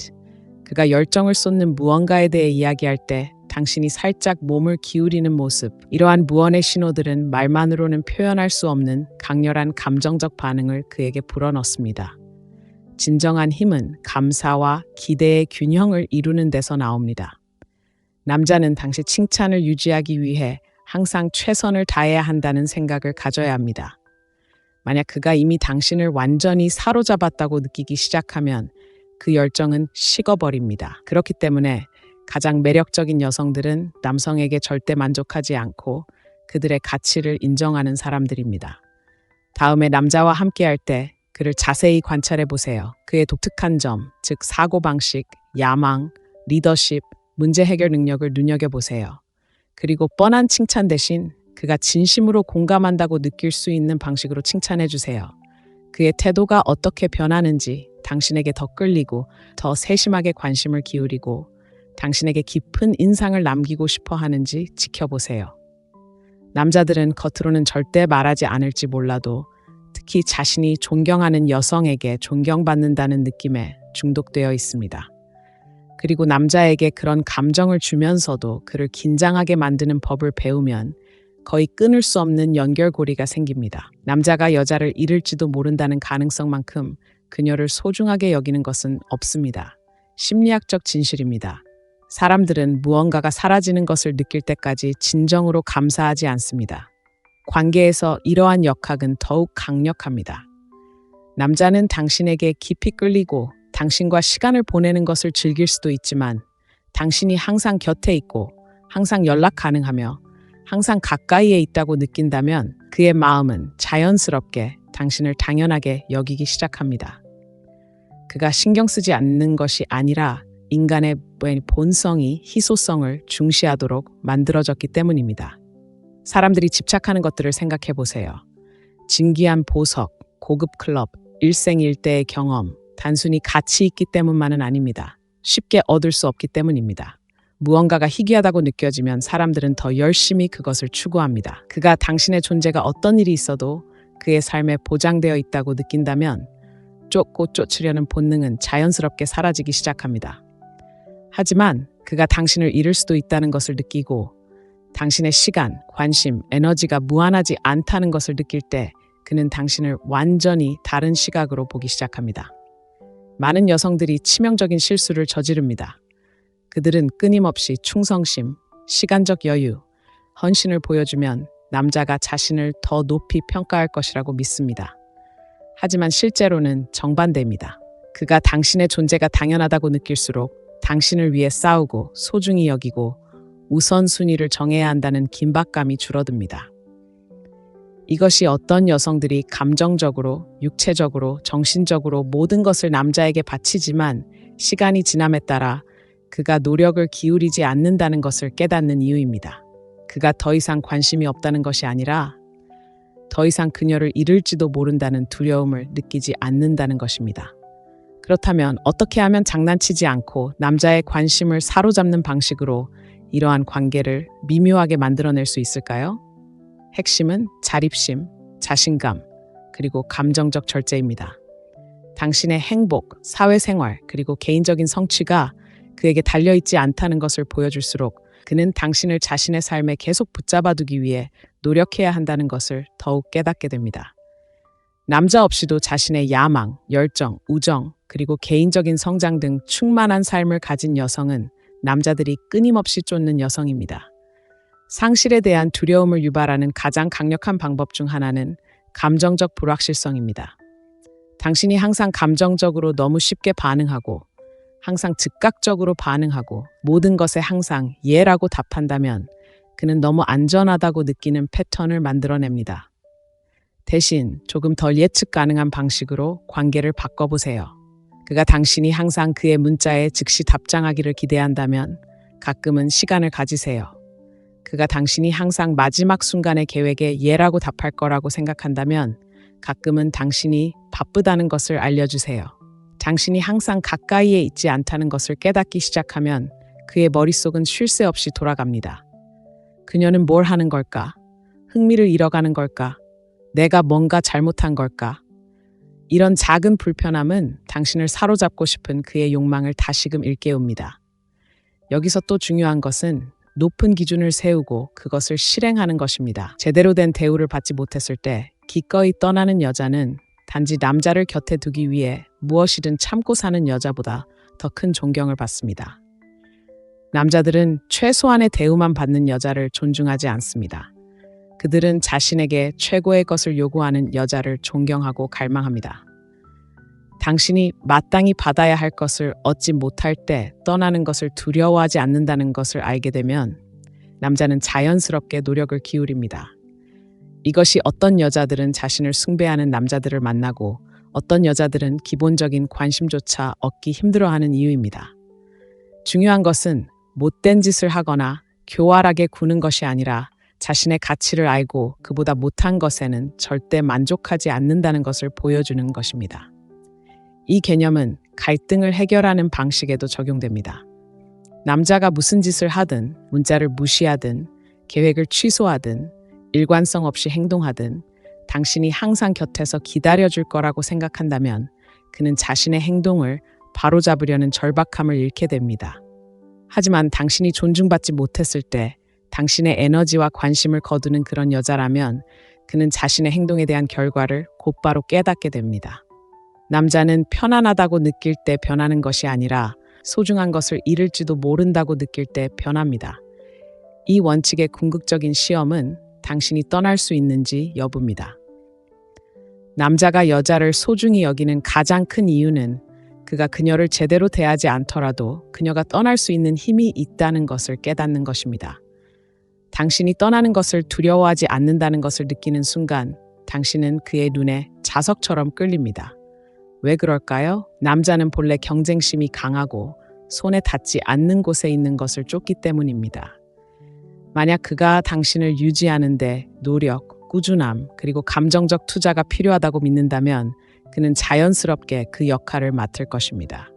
그가 열정을 쏟는 무언가에 대해 이야기할 때 당신이 살짝 몸을 기울이는 모습, 이러한 무언의 신호들은 말만으로는 표현할 수 없는 강렬한 감정적 반응을 그에게 불어넣습니다. 진정한 힘은 감사와 기대의 균형을 이루는 데서 나옵니다. 남자는 당시 칭찬을 유지하기 위해 항상 최선을 다해야 한다는 생각을 가져야 합니다. 만약 그가 이미 당신을 완전히 사로잡았다고 느끼기 시작하면 그 열정은 식어버립니다. 그렇기 때문에 가장 매력적인 여성들은 남성에게 절대 만족하지 않고 그들의 가치를 인정하는 사람들입니다. 다음에 남자와 함께할 때 그를 자세히 관찰해 보세요. 그의 독특한 점, 즉 사고방식, 야망, 리더십, 문제 해결 능력을 눈여겨보세요. 그리고 뻔한 칭찬 대신 그가 진심으로 공감한다고 느낄 수 있는 방식으로 칭찬해 주세요. 그의 태도가 어떻게 변하는지 당신에게 더 끌리고 더 세심하게 관심을 기울이고 당신에게 깊은 인상을 남기고 싶어 하는지 지켜보세요. 남자들은 겉으로는 절대 말하지 않을지 몰라도 특히 자신이 존경하는 여성에게 존경받는다는 느낌에 중독되어 있습니다. 그리고 남자에게 그런 감정을 주면서도 그를 긴장하게 만드는 법을 배우면 거의 끊을 수 없는 연결고리가 생깁니다. 남자가 여자를 잃을지도 모른다는 가능성만큼 그녀를 소중하게 여기는 것은 없습니다. 심리학적 진실입니다. 사람들은 무언가가 사라지는 것을 느낄 때까지 진정으로 감사하지 않습니다. 관계에서 이러한 역학은 더욱 강력합니다. 남자는 당신에게 깊이 끌리고 당신과 시간을 보내는 것을 즐길 수도 있지만 당신이 항상 곁에 있고 항상 연락 가능하며 항상 가까이에 있다고 느낀다면 그의 마음은 자연스럽게 당신을 당연하게 여기기 시작합니다. 그가 신경 쓰지 않는 것이 아니라 인간의 본성이 희소성을 중시하도록 만들어졌기 때문입니다. 사람들이 집착하는 것들을 생각해 보세요. 진귀한 보석, 고급 클럽, 일생일대의 경험, 단순히 가치 있기 때문만은 아닙니다. 쉽게 얻을 수 없기 때문입니다. 무언가가 희귀하다고 느껴지면 사람들은 더 열심히 그것을 추구합니다. 그가 당신의 존재가 어떤 일이 있어도 그의 삶에 보장되어 있다고 느낀다면 쫓고 쫓으려는 본능은 자연스럽게 사라지기 시작합니다. 하지만 그가 당신을 잃을 수도 있다는 것을 느끼고 당신의 시간, 관심, 에너지가 무한하지 않다는 것을 느낄 때 그는 당신을 완전히 다른 시각으로 보기 시작합니다. 많은 여성들이 치명적인 실수를 저지릅니다. 그들은 끊임없이 충성심, 시간적 여유, 헌신을 보여주면 남자가 자신을 더 높이 평가할 것이라고 믿습니다. 하지만 실제로는 정반대입니다. 그가 당신의 존재가 당연하다고 느낄수록 당신을 위해 싸우고 소중히 여기고 우선순위를 정해야 한다는 긴박감이 줄어듭니다. 이것이 어떤 여성들이 감정적으로, 육체적으로, 정신적으로 모든 것을 남자에게 바치지만 시간이 지남에 따라 그가 노력을 기울이지 않는다는 것을 깨닫는 이유입니다. 그가 더 이상 관심이 없다는 것이 아니라 더 이상 그녀를 잃을지도 모른다는 두려움을 느끼지 않는다는 것입니다. 그렇다면 어떻게 하면 장난치지 않고 남자의 관심을 사로잡는 방식으로 이러한 관계를 미묘하게 만들어낼 수 있을까요? 핵심은 자립심, 자신감, 그리고 감정적 절제입니다. 당신의 행복, 사회생활, 그리고 개인적인 성취가 그에게 달려있지 않다는 것을 보여줄수록 그는 당신을 자신의 삶에 계속 붙잡아두기 위해 노력해야 한다는 것을 더욱 깨닫게 됩니다. 남자 없이도 자신의 야망, 열정, 우정, 그리고 개인적인 성장 등 충만한 삶을 가진 여성은 남자들이 끊임없이 쫓는 여성입니다. 상실에 대한 두려움을 유발하는 가장 강력한 방법 중 하나는 감정적 불확실성입니다. 당신이 항상 감정적으로 너무 쉽게 반응하고 항상 즉각적으로 반응하고 모든 것에 항상 예라고 답한다면 그는 너무 안전하다고 느끼는 패턴을 만들어냅니다. 대신 조금 덜 예측 가능한 방식으로 관계를 바꿔보세요. 그가 당신이 항상 그의 문자에 즉시 답장하기를 기대한다면 가끔은 시간을 가지세요. 그가 당신이 항상 마지막 순간의 계획에 예라고 답할 거라고 생각한다면 가끔은 당신이 바쁘다는 것을 알려주세요. 당신이 항상 가까이에 있지 않다는 것을 깨닫기 시작하면 그의 머릿속은 쉴 새 없이 돌아갑니다. 그녀는 뭘 하는 걸까? 흥미를 잃어가는 걸까? 내가 뭔가 잘못한 걸까? 이런 작은 불편함은 당신을 사로잡고 싶은 그의 욕망을 다시금 일깨웁니다. 여기서 또 중요한 것은 높은 기준을 세우고 그것을 실행하는 것입니다. 제대로 된 대우를 받지 못했을 때 기꺼이 떠나는 여자는 단지 남자를 곁에 두기 위해 무엇이든 참고 사는 여자보다 더 큰 존경을 받습니다. 남자들은 최소한의 대우만 받는 여자를 존중하지 않습니다. 그들은 자신에게 최고의 것을 요구하는 여자를 존경하고 갈망합니다. 당신이 마땅히 받아야 할 것을 얻지 못할 때 떠나는 것을 두려워하지 않는다는 것을 알게 되면 남자는 자연스럽게 노력을 기울입니다. 이것이 어떤 여자들은 자신을 숭배하는 남자들을 만나고 어떤 여자들은 기본적인 관심조차 얻기 힘들어하는 이유입니다. 중요한 것은 못된 짓을 하거나 교활하게 구는 것이 아니라 자신의 가치를 알고 그보다 못한 것에는 절대 만족하지 않는다는 것을 보여주는 것입니다. 이 개념은 갈등을 해결하는 방식에도 적용됩니다. 남자가 무슨 짓을 하든, 문자를 무시하든, 계획을 취소하든, 일관성 없이 행동하든, 당신이 항상 곁에서 기다려줄 거라고 생각한다면 그는 자신의 행동을 바로잡으려는 절박함을 잃게 됩니다. 하지만 당신이 존중받지 못했을 때 당신의 에너지와 관심을 거두는 그런 여자라면 그는 자신의 행동에 대한 결과를 곧바로 깨닫게 됩니다. 남자는 편안하다고 느낄 때 변하는 것이 아니라 소중한 것을 잃을지도 모른다고 느낄 때 변합니다. 이 원칙의 궁극적인 시험은 당신이 떠날 수 있는지 여부입니다. 남자가 여자를 소중히 여기는 가장 큰 이유는 그가 그녀를 제대로 대하지 않더라도 그녀가 떠날 수 있는 힘이 있다는 것을 깨닫는 것입니다. 당신이 떠나는 것을 두려워하지 않는다는 것을 느끼는 순간 당신은 그의 눈에 자석처럼 끌립니다. 왜 그럴까요? 남자는 본래 경쟁심이 강하고 손에 닿지 않는 곳에 있는 것을 쫓기 때문입니다. 만약 그가 당신을 유지하는데 노력, 꾸준함, 그리고 감정적 투자가 필요하다고 믿는다면 그는 자연스럽게 그 역할을 맡을 것입니다.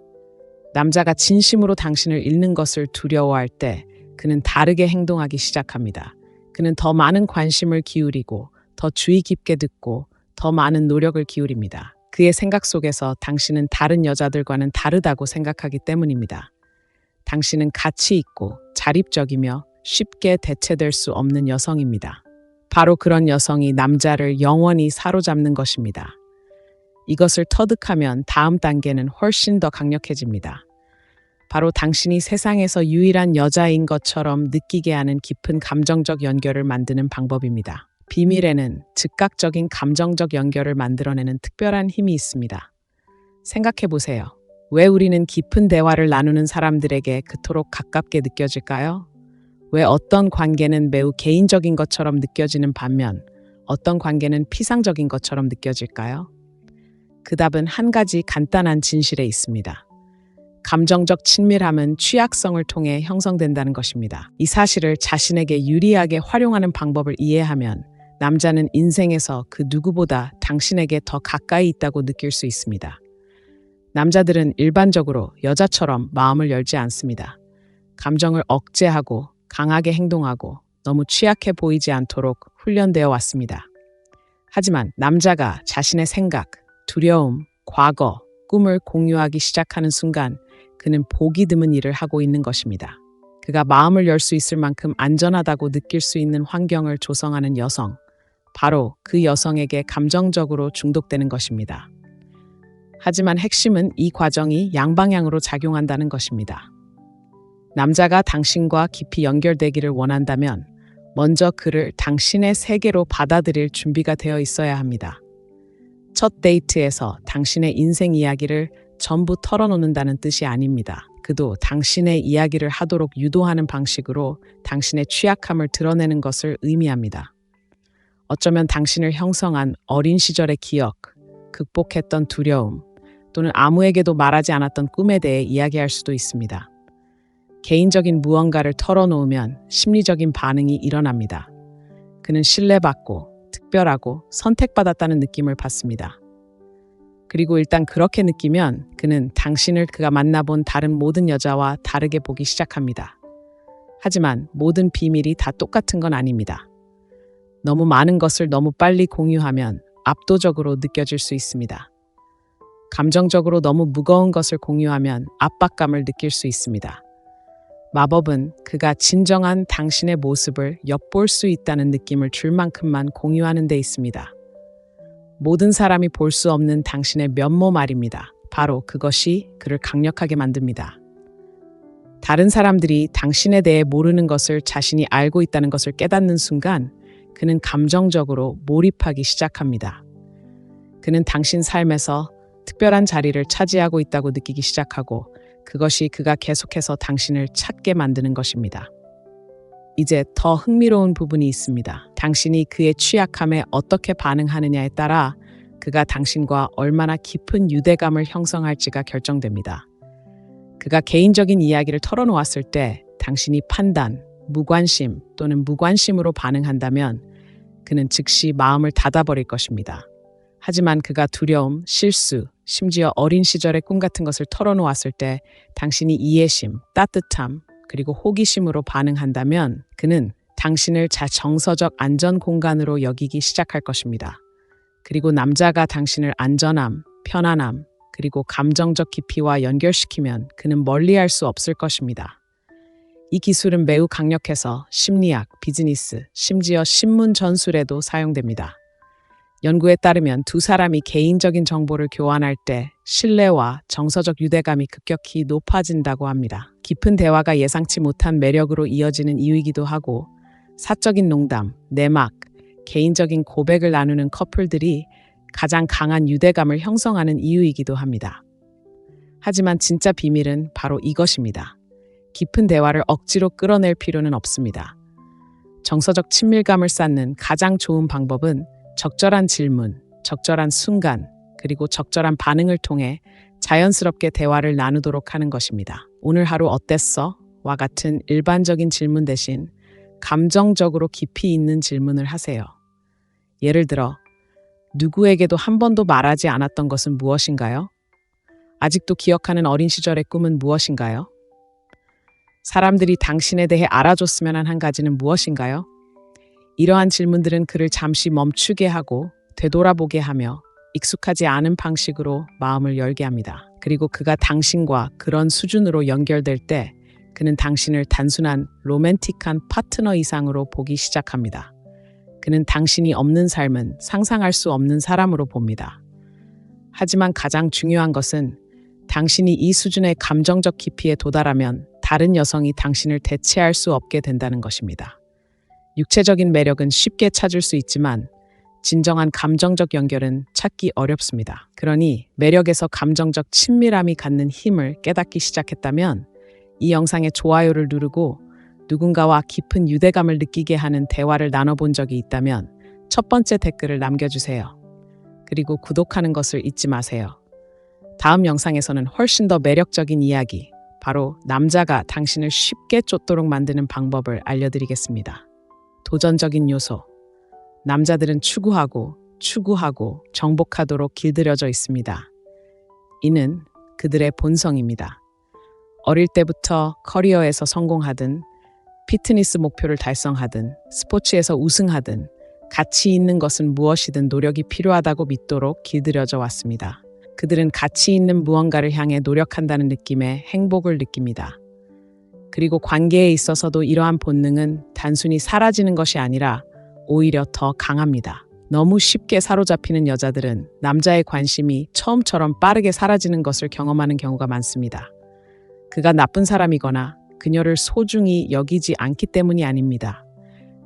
남자가 진심으로 당신을 잃는 것을 두려워할 때 그는 다르게 행동하기 시작합니다. 그는 더 많은 관심을 기울이고 더 주의 깊게 듣고 더 많은 노력을 기울입니다. 그의 생각 속에서 당신은 다른 여자들과는 다르다고 생각하기 때문입니다. 당신은 가치 있고 자립적이며 쉽게 대체될 수 없는 여성입니다. 바로 그런 여성이 남자를 영원히 사로잡는 것입니다. 이것을 터득하면 다음 단계는 훨씬 더 강력해집니다. 바로 당신이 세상에서 유일한 여자인 것처럼 느끼게 하는 깊은 감정적 연결을 만드는 방법입니다. 비밀에는 즉각적인 감정적 연결을 만들어내는 특별한 힘이 있습니다. 생각해 보세요. 왜 우리는 깊은 대화를 나누는 사람들에게 그토록 가깝게 느껴질까요? 왜 어떤 관계는 매우 개인적인 것처럼 느껴지는 반면 어떤 관계는 피상적인 것처럼 느껴질까요? 그 답은 한 가지 간단한 진실에 있습니다. 감정적 친밀함은 취약성을 통해 형성된다는 것입니다. 이 사실을 자신에게 유리하게 활용하는 방법을 이해하면 남자는 인생에서 그 누구보다 당신에게 더 가까이 있다고 느낄 수 있습니다. 남자들은 일반적으로 여자처럼 마음을 열지 않습니다. 감정을 억제하고 강하게 행동하고 너무 취약해 보이지 않도록 훈련되어 왔습니다. 하지만 남자가 자신의 생각, 두려움, 과거, 꿈을 공유하기 시작하는 순간 그는 보기 드문 일을 하고 있는 것입니다. 그가 마음을 열 수 있을 만큼 안전하다고 느낄 수 있는 환경을 조성하는 여성, 바로 그 여성에게 감정적으로 중독되는 것입니다. 하지만 핵심은 이 과정이 양방향으로 작용한다는 것입니다. 남자가 당신과 깊이 연결되기를 원한다면 먼저 그를 당신의 세계로 받아들일 준비가 되어 있어야 합니다. 첫 데이트에서 당신의 인생 이야기를 전부 털어놓는다는 뜻이 아닙니다. 그도 당신의 이야기를 하도록 유도하는 방식으로 당신의 취약함을 드러내는 것을 의미합니다. 어쩌면 당신을 형성한 어린 시절의 기억, 극복했던 두려움, 또는 아무에게도 말하지 않았던 꿈에 대해 이야기할 수도 있습니다. 개인적인 무언가를 털어놓으면 심리적인 반응이 일어납니다. 그는 신뢰받고 특별하고 선택받았다는 느낌을 받습니다. 그리고 일단 그렇게 느끼면 그는 당신을 그가 만나본 다른 모든 여자와 다르게 보기 시작합니다. 하지만 모든 비밀이 다 똑같은 건 아닙니다. 너무 많은 것을 너무 빨리 공유하면 압도적으로 느껴질 수 있습니다. 감정적으로 너무 무거운 것을 공유하면 압박감을 느낄 수 있습니다. 마법은 그가 진정한 당신의 모습을 엿볼 수 있다는 느낌을 줄 만큼만 공유하는 데 있습니다. 모든 사람이 볼 수 없는 당신의 면모 말입니다. 바로 그것이 그를 강력하게 만듭니다. 다른 사람들이 당신에 대해 모르는 것을 자신이 알고 있다는 것을 깨닫는 순간 그는 감정적으로 몰입하기 시작합니다. 그는 당신 삶에서 특별한 자리를 차지하고 있다고 느끼기 시작하고 그것이 그가 계속해서 당신을 찾게 만드는 것입니다. 이제 더 흥미로운 부분이 있습니다. 당신이 그의 취약함에 어떻게 반응하느냐에 따라 그가 당신과 얼마나 깊은 유대감을 형성할지가 결정됩니다. 그가 개인적인 이야기를 털어놓았을 때 당신이 판단, 무관심 또는 무관심으로 반응한다면 그는 즉시 마음을 닫아버릴 것입니다. 하지만 그가 두려움, 실수, 심지어 어린 시절의 꿈 같은 것을 털어놓았을 때 당신이 이해심, 따뜻함, 그리고 호기심으로 반응한다면 그는 당신을 정서적 안전 공간으로 여기기 시작할 것입니다. 그리고 남자가 당신을 안전함, 편안함, 그리고 감정적 깊이와 연결시키면 그는 멀리할 수 없을 것입니다. 이 기술은 매우 강력해서 심리학, 비즈니스, 심지어 신문 전술에도 사용됩니다. 연구에 따르면 두 사람이 개인적인 정보를 교환할 때 신뢰와 정서적 유대감이 급격히 높아진다고 합니다. 깊은 대화가 예상치 못한 매력으로 이어지는 이유이기도 하고 사적인 농담, 내막, 개인적인 고백을 나누는 커플들이 가장 강한 유대감을 형성하는 이유이기도 합니다. 하지만 진짜 비밀은 바로 이것입니다. 깊은 대화를 억지로 끌어낼 필요는 없습니다. 정서적 친밀감을 쌓는 가장 좋은 방법은 적절한 질문, 적절한 순간, 그리고 적절한 반응을 통해 자연스럽게 대화를 나누도록 하는 것입니다. 오늘 하루 어땠어? 와 같은 일반적인 질문 대신 감정적으로 깊이 있는 질문을 하세요. 예를 들어, 누구에게도 한 번도 말하지 않았던 것은 무엇인가요? 아직도 기억하는 어린 시절의 꿈은 무엇인가요? 사람들이 당신에 대해 알아줬으면 한 가지는 무엇인가요? 이러한 질문들은 그를 잠시 멈추게 하고 되돌아보게 하며 익숙하지 않은 방식으로 마음을 열게 합니다. 그리고 그가 당신과 그런 수준으로 연결될 때 그는 당신을 단순한 로맨틱한 파트너 이상으로 보기 시작합니다. 그는 당신이 없는 삶은 상상할 수 없는 사람으로 봅니다. 하지만 가장 중요한 것은 당신이 이 수준의 감정적 깊이에 도달하면 다른 여성이 당신을 대체할 수 없게 된다는 것입니다. 육체적인 매력은 쉽게 찾을 수 있지만 진정한 감정적 연결은 찾기 어렵습니다. 그러니 매력에서 감정적 친밀함이 갖는 힘을 깨닫기 시작했다면 이 영상에 좋아요를 누르고 누군가와 깊은 유대감을 느끼게 하는 대화를 나눠본 적이 있다면 첫 번째 댓글을 남겨주세요. 그리고 구독하는 것을 잊지 마세요. 다음 영상에서는 훨씬 더 매력적인 이야기, 바로 남자가 당신을 쉽게 쫓도록 만드는 방법을 알려드리겠습니다. 도전적인 요소. 남자들은 추구하고 정복하도록 길들여져 있습니다. 이는 그들의 본성입니다. 어릴 때부터 커리어에서 성공하든, 피트니스 목표를 달성하든, 스포츠에서 우승하든, 가치 있는 것은 무엇이든 노력이 필요하다고 믿도록 길들여져 왔습니다. 그들은 가치 있는 무언가를 향해 노력한다는 느낌에 행복을 느낍니다. 그리고 관계에 있어서도 이러한 본능은 단순히 사라지는 것이 아니라 오히려 더 강합니다. 너무 쉽게 사로잡히는 여자들은 남자의 관심이 처음처럼 빠르게 사라지는 것을 경험하는 경우가 많습니다. 그가 나쁜 사람이거나 그녀를 소중히 여기지 않기 때문이 아닙니다.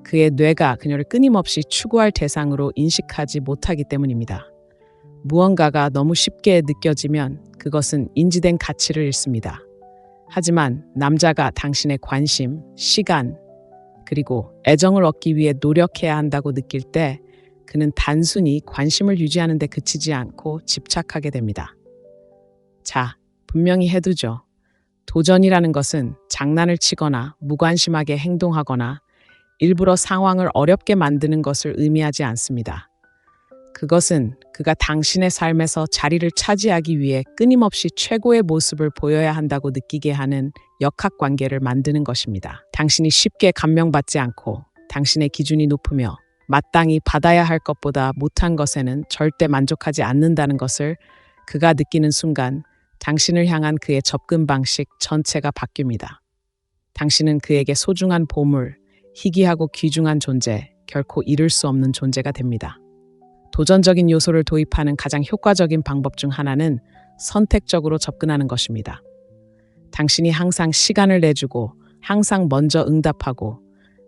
그의 뇌가 그녀를 끊임없이 추구할 대상으로 인식하지 못하기 때문입니다. 무언가가 너무 쉽게 느껴지면 그것은 인지된 가치를 잃습니다. 하지만 남자가 당신의 관심, 시간, 그리고 애정을 얻기 위해 노력해야 한다고 느낄 때 그는 단순히 관심을 유지하는 데 그치지 않고 집착하게 됩니다. 자, 분명히 해두죠. 도전이라는 것은 장난을 치거나 무관심하게 행동하거나 일부러 상황을 어렵게 만드는 것을 의미하지 않습니다. 그것은 그가 당신의 삶에서 자리를 차지하기 위해 끊임없이 최고의 모습을 보여야 한다고 느끼게 하는 역학관계를 만드는 것입니다. 당신이 쉽게 감명받지 않고 당신의 기준이 높으며 마땅히 받아야 할 것보다 못한 것에는 절대 만족하지 않는다는 것을 그가 느끼는 순간 당신을 향한 그의 접근 방식 전체가 바뀝니다. 당신은 그에게 소중한 보물, 희귀하고 귀중한 존재, 결코 잃을 수 없는 존재가 됩니다. 도전적인 요소를 도입하는 가장 효과적인 방법 중 하나는 선택적으로 접근하는 것입니다. 당신이 항상 시간을 내주고 항상 먼저 응답하고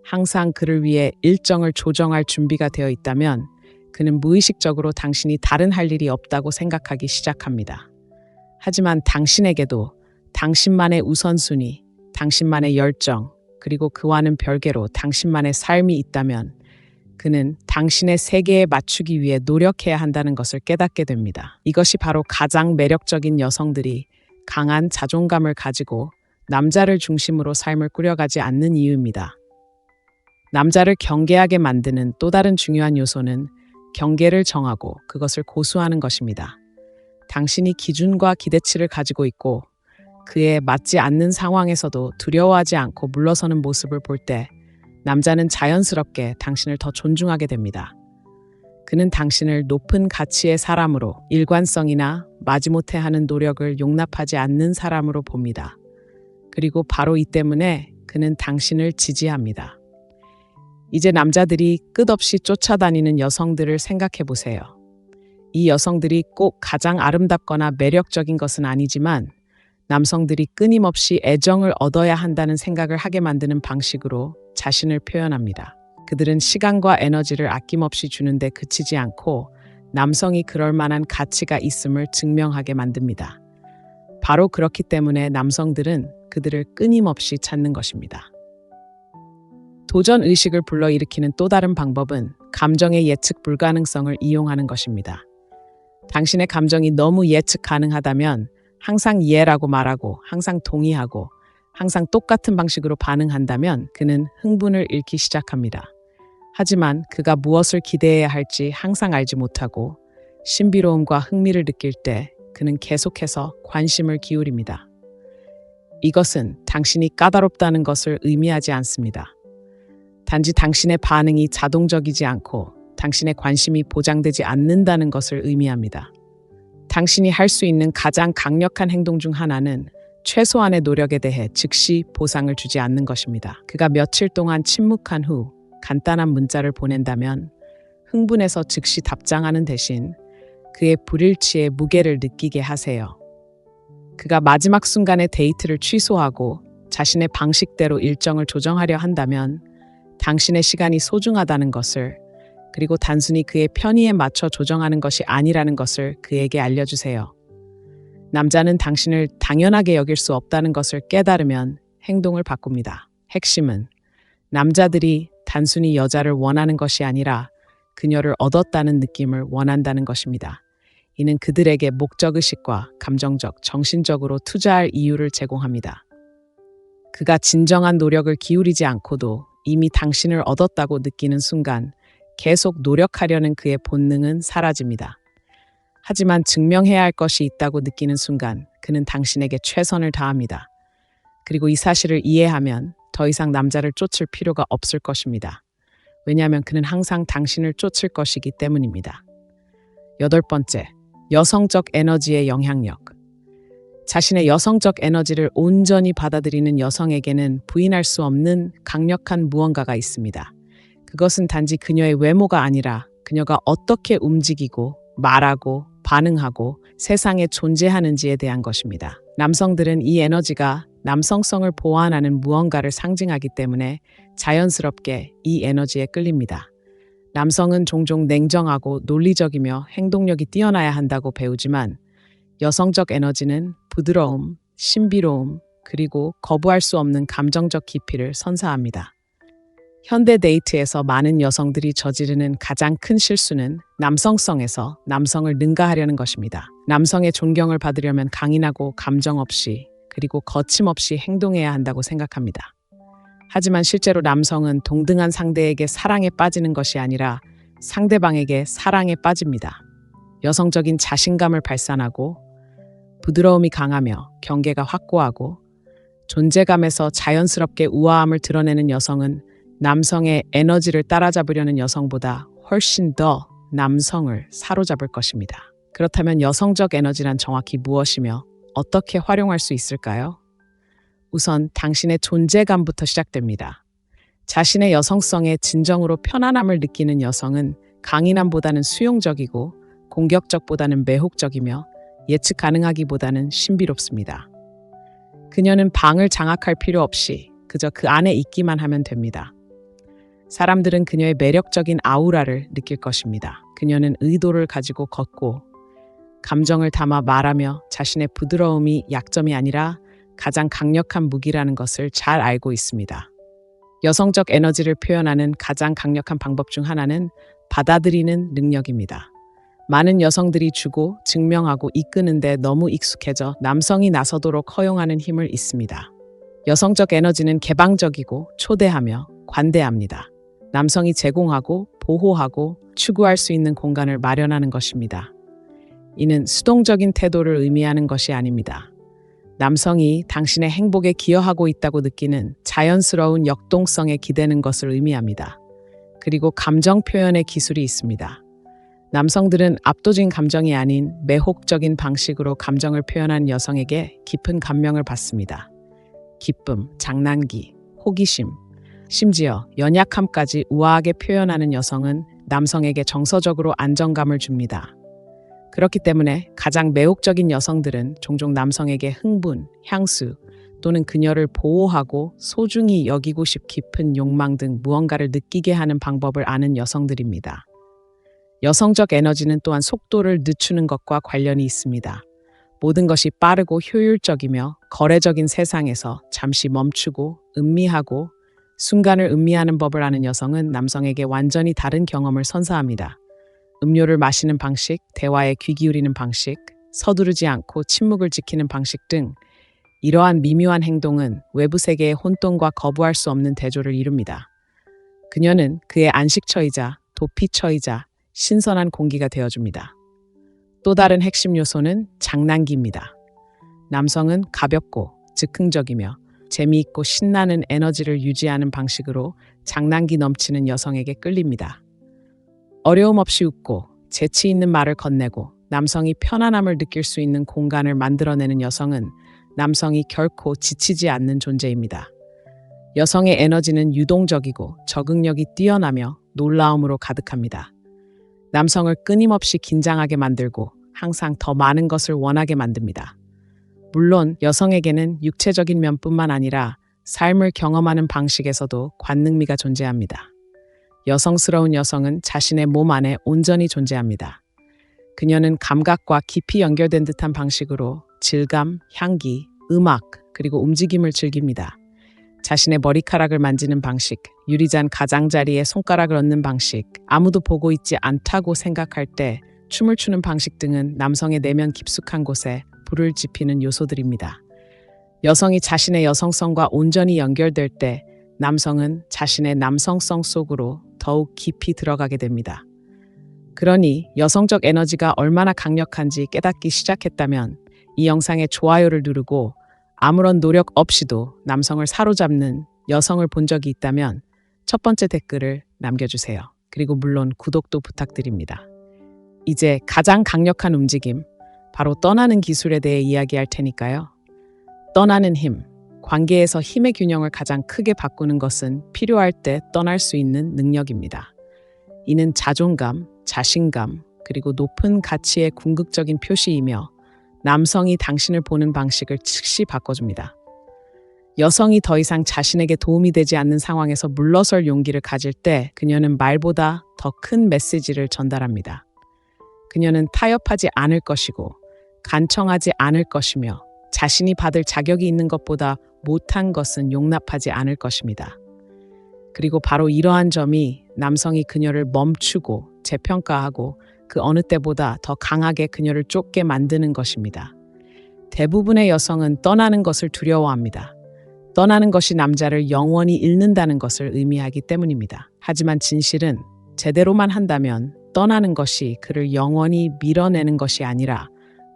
항상 그를 위해 일정을 조정할 준비가 되어 있다면 그는 무의식적으로 당신이 다른 할 일이 없다고 생각하기 시작합니다. 하지만 당신에게도 당신만의 우선순위, 당신만의 열정, 그리고 그와는 별개로 당신만의 삶이 있다면 그는 당신의 세계에 맞추기 위해 노력해야 한다는 것을 깨닫게 됩니다. 이것이 바로 가장 매력적인 여성들이 강한 자존감을 가지고 남자를 중심으로 삶을 꾸려가지 않는 이유입니다. 남자를 경계하게 만드는 또 다른 중요한 요소는 경계를 정하고 그것을 고수하는 것입니다. 당신이 기준과 기대치를 가지고 있고 그에 맞지 않는 상황에서도 두려워하지 않고 물러서는 모습을 볼 때 남자는 자연스럽게 당신을 더 존중하게 됩니다. 그는 당신을 높은 가치의 사람으로 일관성이나 마지못해 하는 노력을 용납하지 않는 사람으로 봅니다. 그리고 바로 이 때문에 그는 당신을 지지합니다. 이제 남자들이 끝없이 쫓아다니는 여성들을 생각해 보세요. 이 여성들이 꼭 가장 아름답거나 매력적인 것은 아니지만 남성들이 끊임없이 애정을 얻어야 한다는 생각을 하게 만드는 방식으로 자신을 표현합니다. 그들은 시간과 에너지를 아낌없이 주는데 그치지 않고 남성이 그럴 만한 가치가 있음을 증명하게 만듭니다. 바로 그렇기 때문에 남성들은 그들을 끊임없이 찾는 것입니다. 도전 의식을 불러일으키는 또 다른 방법은 감정의 예측 불가능성을 이용하는 것입니다. 당신의 감정이 너무 예측 가능하다면 항상 예라고 말하고 항상 동의하고 항상 똑같은 방식으로 반응한다면 그는 흥분을 잃기 시작합니다. 하지만 그가 무엇을 기대해야 할지 항상 알지 못하고 신비로움과 흥미를 느낄 때 그는 계속해서 관심을 기울입니다. 이것은 당신이 까다롭다는 것을 의미하지 않습니다. 단지 당신의 반응이 자동적이지 않고 당신의 관심이 보장되지 않는다는 것을 의미합니다. 당신이 할 수 있는 가장 강력한 행동 중 하나는 최소한의 노력에 대해 즉시 보상을 주지 않는 것입니다. 그가 며칠 동안 침묵한 후 간단한 문자를 보낸다면 흥분해서 즉시 답장하는 대신 그의 불일치의 무게를 느끼게 하세요. 그가 마지막 순간에 데이트를 취소하고 자신의 방식대로 일정을 조정하려 한다면 당신의 시간이 소중하다는 것을, 그리고 단순히 그의 편의에 맞춰 조정하는 것이 아니라는 것을 그에게 알려주세요. 남자는 당신을 당연하게 여길 수 없다는 것을 깨달으면 행동을 바꿉니다. 핵심은 남자들이 단순히 여자를 원하는 것이 아니라 그녀를 얻었다는 느낌을 원한다는 것입니다. 이는 그들에게 목적의식과 감정적, 정신적으로 투자할 이유를 제공합니다. 그가 진정한 노력을 기울이지 않고도 이미 당신을 얻었다고 느끼는 순간 계속 노력하려는 그의 본능은 사라집니다. 하지만 증명해야 할 것이 있다고 느끼는 순간 그는 당신에게 최선을 다합니다. 그리고 이 사실을 이해하면 더 이상 남자를 쫓을 필요가 없을 것입니다. 왜냐하면 그는 항상 당신을 쫓을 것이기 때문입니다. 8번째, 여성적 에너지의 영향력. 자신의 여성적 에너지를 온전히 받아들이는 여성에게는 부인할 수 없는 강력한 무언가가 있습니다. 그것은 단지 그녀의 외모가 아니라 그녀가 어떻게 움직이고 말하고 반응하고 세상에 존재하는지에 대한 것입니다. 남성들은 이 에너지가 남성성을 보완하는 무언가를 상징하기 때문에 자연스럽게 이 에너지에 끌립니다. 남성은 종종 냉정하고 논리적이며 행동력이 뛰어나야 한다고 배우지만 여성적 에너지는 부드러움, 신비로움, 그리고 거부할 수 없는 감정적 깊이를 선사합니다. 현대 데이트에서 많은 여성들이 저지르는 가장 큰 실수는 남성성에서 남성을 능가하려는 것입니다. 남성의 존경을 받으려면 강인하고 감정 없이 그리고 거침없이 행동해야 한다고 생각합니다. 하지만 실제로 남성은 동등한 상대에게 사랑에 빠지는 것이 아니라 상대방에게 사랑에 빠집니다. 여성적인 자신감을 발산하고 부드러움이 강하며 경계가 확고하고 존재감에서 자연스럽게 우아함을 드러내는 여성은 남성의 에너지를 따라잡으려는 여성보다 훨씬 더 남성을 사로잡을 것입니다. 그렇다면 여성적 에너지란 정확히 무엇이며 어떻게 활용할 수 있을까요? 우선 당신의 존재감부터 시작됩니다. 자신의 여성성에 진정으로 편안함을 느끼는 여성은 강인함보다는 수용적이고 공격적보다는 매혹적이며 예측 가능하기보다는 신비롭습니다. 그녀는 방을 장악할 필요 없이 그저 그 안에 있기만 하면 됩니다. 사람들은 그녀의 매력적인 아우라를 느낄 것입니다. 그녀는 의도를 가지고 걷고 감정을 담아 말하며 자신의 부드러움이 약점이 아니라 가장 강력한 무기라는 것을 잘 알고 있습니다. 여성적 에너지를 표현하는 가장 강력한 방법 중 하나는 받아들이는 능력입니다. 많은 여성들이 주고 증명하고 이끄는데 너무 익숙해져 남성이 나서도록 허용하는 힘을 잊습니다. 여성적 에너지는 개방적이고 초대하며 관대합니다. 남성이 제공하고 보호하고 추구할 수 있는 공간을 마련하는 것입니다. 이는 수동적인 태도를 의미하는 것이 아닙니다. 남성이 당신의 행복에 기여하고 있다고 느끼는 자연스러운 역동성에 기대는 것을 의미합니다. 그리고 감정 표현의 기술이 있습니다. 남성들은 압도적인 감정이 아닌 매혹적인 방식으로 감정을 표현한 여성에게 깊은 감명을 받습니다. 기쁨, 장난기, 호기심, 심지어 연약함까지 우아하게 표현하는 여성은 남성에게 정서적으로 안정감을 줍니다. 그렇기 때문에 가장 매혹적인 여성들은 종종 남성에게 흥분, 향수 또는 그녀를 보호하고 소중히 여기고 깊은 욕망 등 무언가를 느끼게 하는 방법을 아는 여성들입니다. 여성적 에너지는 또한 속도를 늦추는 것과 관련이 있습니다. 모든 것이 빠르고 효율적이며 거래적인 세상에서 잠시 멈추고 음미하고 순간을 음미하는 법을 아는 여성은 남성에게 완전히 다른 경험을 선사합니다. 음료를 마시는 방식, 대화에 귀 기울이는 방식, 서두르지 않고 침묵을 지키는 방식 등 이러한 미묘한 행동은 외부 세계의 혼돈과 거부할 수 없는 대조를 이룹니다. 그녀는 그의 안식처이자 도피처이자 신선한 공기가 되어줍니다. 또 다른 핵심 요소는 장난기입니다. 남성은 가볍고 즉흥적이며 재미있고 신나는 에너지를 유지하는 방식으로 장난기 넘치는 여성에게 끌립니다. 어려움 없이 웃고 재치 있는 말을 건네고 남성이 편안함을 느낄 수 있는 공간을 만들어내는 여성은 남성이 결코 지치지 않는 존재입니다. 여성의 에너지는 유동적이고 적응력이 뛰어나며 놀라움으로 가득합니다. 남성을 끊임없이 긴장하게 만들고 항상 더 많은 것을 원하게 만듭니다. 물론 여성에게는 육체적인 면뿐만 아니라 삶을 경험하는 방식에서도 관능미가 존재합니다. 여성스러운 여성은 자신의 몸 안에 온전히 존재합니다. 그녀는 감각과 깊이 연결된 듯한 방식으로 질감, 향기, 음악, 그리고 움직임을 즐깁니다. 자신의 머리카락을 만지는 방식, 유리잔 가장자리에 손가락을 얹는 방식, 아무도 보고 있지 않다고 생각할 때 춤을 추는 방식 등은 남성의 내면 깊숙한 곳에 불을 지피는 요소들입니다. 여성이 자신의 여성성과 온전히 연결될 때 남성은 자신의 남성성 속으로 더욱 깊이 들어가게 됩니다. 그러니 여성적 에너지가 얼마나 강력한지 깨닫기 시작했다면 이 영상에 좋아요를 누르고 아무런 노력 없이도 남성을 사로잡는 여성을 본 적이 있다면 첫 번째 댓글을 남겨주세요. 그리고 물론 구독도 부탁드립니다. 이제 가장 강력한 움직임, 바로 떠나는 기술에 대해 이야기할 테니까요. 떠나는 힘, 관계에서 힘의 균형을 가장 크게 바꾸는 것은 필요할 때 떠날 수 있는 능력입니다. 이는 자존감, 자신감, 그리고 높은 가치의 궁극적인 표시이며 남성이 당신을 보는 방식을 즉시 바꿔줍니다. 여성이 더 이상 자신에게 도움이 되지 않는 상황에서 물러설 용기를 가질 때 그녀는 말보다 더 큰 메시지를 전달합니다. 그녀는 타협하지 않을 것이고 간청하지 않을 것이며 자신이 받을 자격이 있는 것보다 못한 것은 용납하지 않을 것입니다. 그리고 바로 이러한 점이 남성이 그녀를 멈추고 재평가하고 그 어느 때보다 더 강하게 그녀를 쫓게 만드는 것입니다. 대부분의 여성은 떠나는 것을 두려워합니다. 떠나는 것이 남자를 영원히 잃는다는 것을 의미하기 때문입니다. 하지만 진실은 제대로만 한다면 떠나는 것이 그를 영원히 밀어내는 것이 아니라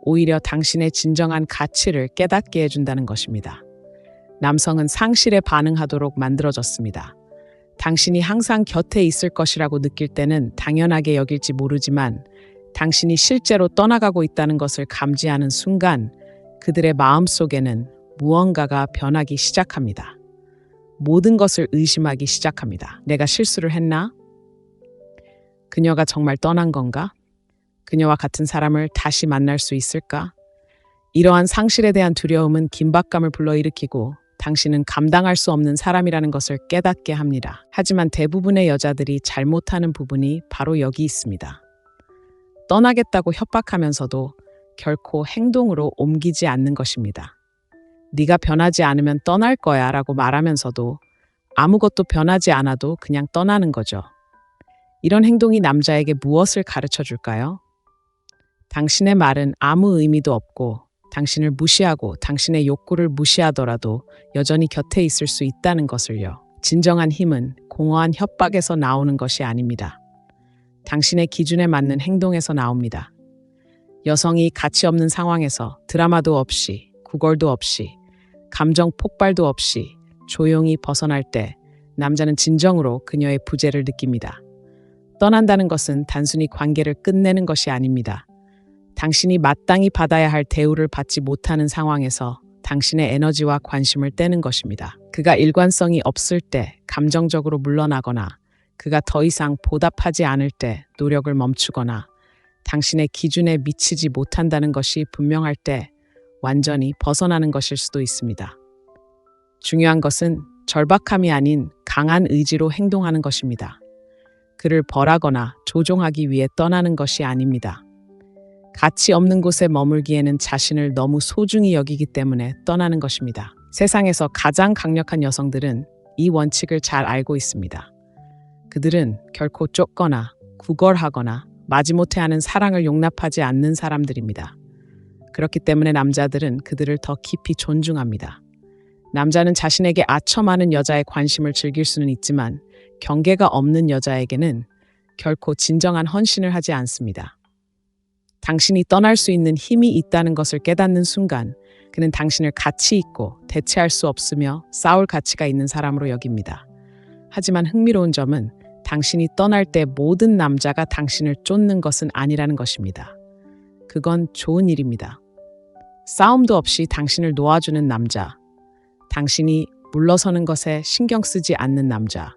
오히려 당신의 진정한 가치를 깨닫게 해준다는 것입니다. 남성은 상실에 반응하도록 만들어졌습니다. 당신이 항상 곁에 있을 것이라고 느낄 때는 당연하게 여길지 모르지만 당신이 실제로 떠나가고 있다는 것을 감지하는 순간 그들의 마음속에는 무언가가 변하기 시작합니다. 모든 것을 의심하기 시작합니다. 내가 실수를 했나? 그녀가 정말 떠난 건가? 그녀와 같은 사람을 다시 만날 수 있을까? 이러한 상실에 대한 두려움은 긴박감을 불러일으키고 당신은 감당할 수 없는 사람이라는 것을 깨닫게 합니다. 하지만 대부분의 여자들이 잘못하는 부분이 바로 여기 있습니다. 떠나겠다고 협박하면서도 결코 행동으로 옮기지 않는 것입니다. 네가 변하지 않으면 떠날 거야 라고 말하면서도 아무것도 변하지 않아도 그냥 떠나는 거죠. 이런 행동이 남자에게 무엇을 가르쳐 줄까요? 당신의 말은 아무 의미도 없고 당신을 무시하고 당신의 욕구를 무시하더라도 여전히 곁에 있을 수 있다는 것을요. 진정한 힘은 공허한 협박에서 나오는 것이 아닙니다. 당신의 기준에 맞는 행동에서 나옵니다. 여성이 가치 없는 상황에서 드라마도 없이, 구걸도 없이, 감정 폭발도 없이 조용히 벗어날 때 남자는 진정으로 그녀의 부재를 느낍니다. 떠난다는 것은 단순히 관계를 끝내는 것이 아닙니다. 당신이 마땅히 받아야 할 대우를 받지 못하는 상황에서 당신의 에너지와 관심을 떼는 것입니다. 그가 일관성이 없을 때 감정적으로 물러나거나 그가 더 이상 보답하지 않을 때 노력을 멈추거나 당신의 기준에 미치지 못한다는 것이 분명할 때 완전히 벗어나는 것일 수도 있습니다. 중요한 것은 절박함이 아닌 강한 의지로 행동하는 것입니다. 그를 벌하거나 조종하기 위해 떠나는 것이 아닙니다. 가치 없는 곳에 머물기에는 자신을 너무 소중히 여기기 때문에 떠나는 것입니다. 세상에서 가장 강력한 여성들은 이 원칙을 잘 알고 있습니다. 그들은 결코 쫓거나 구걸하거나 마지못해 하는 사랑을 용납하지 않는 사람들입니다. 그렇기 때문에 남자들은 그들을 더 깊이 존중합니다. 남자는 자신에게 아첨 많은 여자의 관심을 즐길 수는 있지만 경계가 없는 여자에게는 결코 진정한 헌신을 하지 않습니다. 당신이 떠날 수 있는 힘이 있다는 것을 깨닫는 순간 그는 당신을 가치 있고 대체할 수 없으며 싸울 가치가 있는 사람으로 여깁니다. 하지만 흥미로운 점은 당신이 떠날 때 모든 남자가 당신을 쫓는 것은 아니라는 것입니다. 그건 좋은 일입니다. 싸움도 없이 당신을 놓아주는 남자, 당신이 물러서는 것에 신경 쓰지 않는 남자,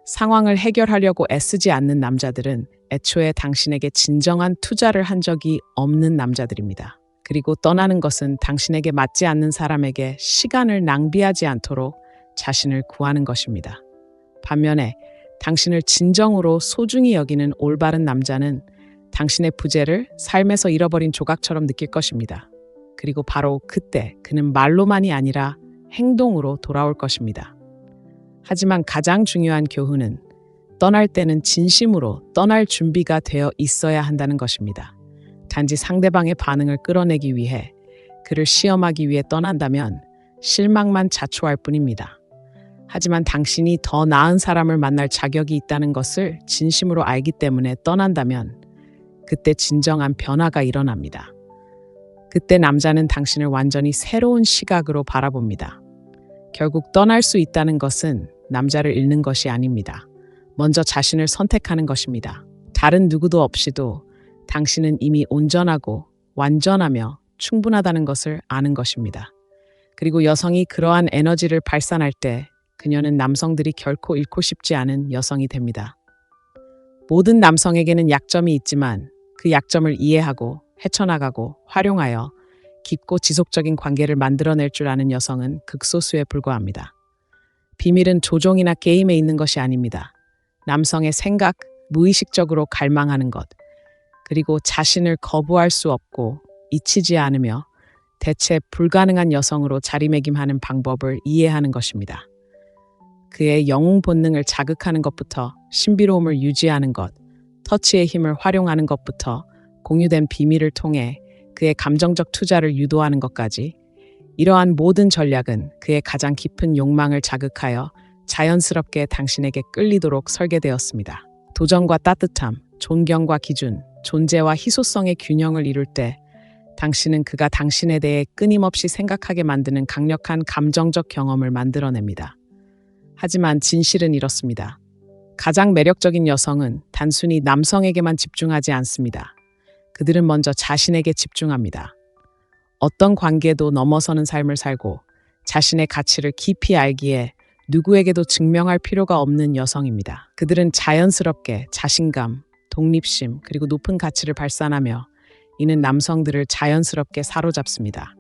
상황을 해결하려고 애쓰지 않는 남자들은 애초에 당신에게 진정한 투자를 한 적이 없는 남자들입니다. 그리고 떠나는 것은 당신에게 맞지 않는 사람에게 시간을 낭비하지 않도록 자신을 구하는 것입니다. 반면에 당신을 진정으로 소중히 여기는 올바른 남자는 당신의 부재를 삶에서 잃어버린 조각처럼 느낄 것입니다. 그리고 바로 그때 그는 말로만이 아니라 행동으로 돌아올 것입니다. 하지만 가장 중요한 교훈은 떠날 때는 진심으로 떠날 준비가 되어 있어야 한다는 것입니다. 단지 상대방의 반응을 끌어내기 위해 그를 시험하기 위해 떠난다면 실망만 자초할 뿐입니다. 하지만 당신이 더 나은 사람을 만날 자격이 있다는 것을 진심으로 알기 때문에 떠난다면 그때 진정한 변화가 일어납니다. 그때 남자는 당신을 완전히 새로운 시각으로 바라봅니다. 결국 떠날 수 있다는 것은 남자를 잃는 것이 아닙니다. 먼저 자신을 선택하는 것입니다. 다른 누구도 없이도 당신은 이미 온전하고 완전하며 충분하다는 것을 아는 것입니다. 그리고 여성이 그러한 에너지를 발산할 때 그녀는 남성들이 결코 잃고 싶지 않은 여성이 됩니다. 모든 남성에게는 약점이 있지만 그 약점을 이해하고 헤쳐나가고 활용하여 깊고 지속적인 관계를 만들어낼 줄 아는 여성은 극소수에 불과합니다. 비밀은 조종이나 게임에 있는 것이 아닙니다. 남성의 생각, 무의식적으로 갈망하는 것, 그리고 자신을 거부할 수 없고 잊히지 않으며 대체 불가능한 여성으로 자리매김하는 방법을 이해하는 것입니다. 그의 영웅 본능을 자극하는 것부터 신비로움을 유지하는 것, 터치의 힘을 활용하는 것부터 공유된 비밀을 통해 그의 감정적 투자를 유도하는 것까지, 이러한 모든 전략은 그의 가장 깊은 욕망을 자극하여 자연스럽게 당신에게 끌리도록 설계되었습니다. 도전과 따뜻함, 존경과 기준, 존재와 희소성의 균형을 이룰 때 당신은 그가 당신에 대해 끊임없이 생각하게 만드는 강력한 감정적 경험을 만들어냅니다. 하지만 진실은 이렇습니다. 가장 매력적인 여성은 단순히 남성에게만 집중하지 않습니다. 그들은 먼저 자신에게 집중합니다. 어떤 관계도 넘어서는 삶을 살고 자신의 가치를 깊이 알기에 누구에게도 증명할 필요가 없는 여성입니다. 그들은 자연스럽게 자신감, 독립심, 그리고 높은 가치를 발산하며 이는 남성들을 자연스럽게 사로잡습니다.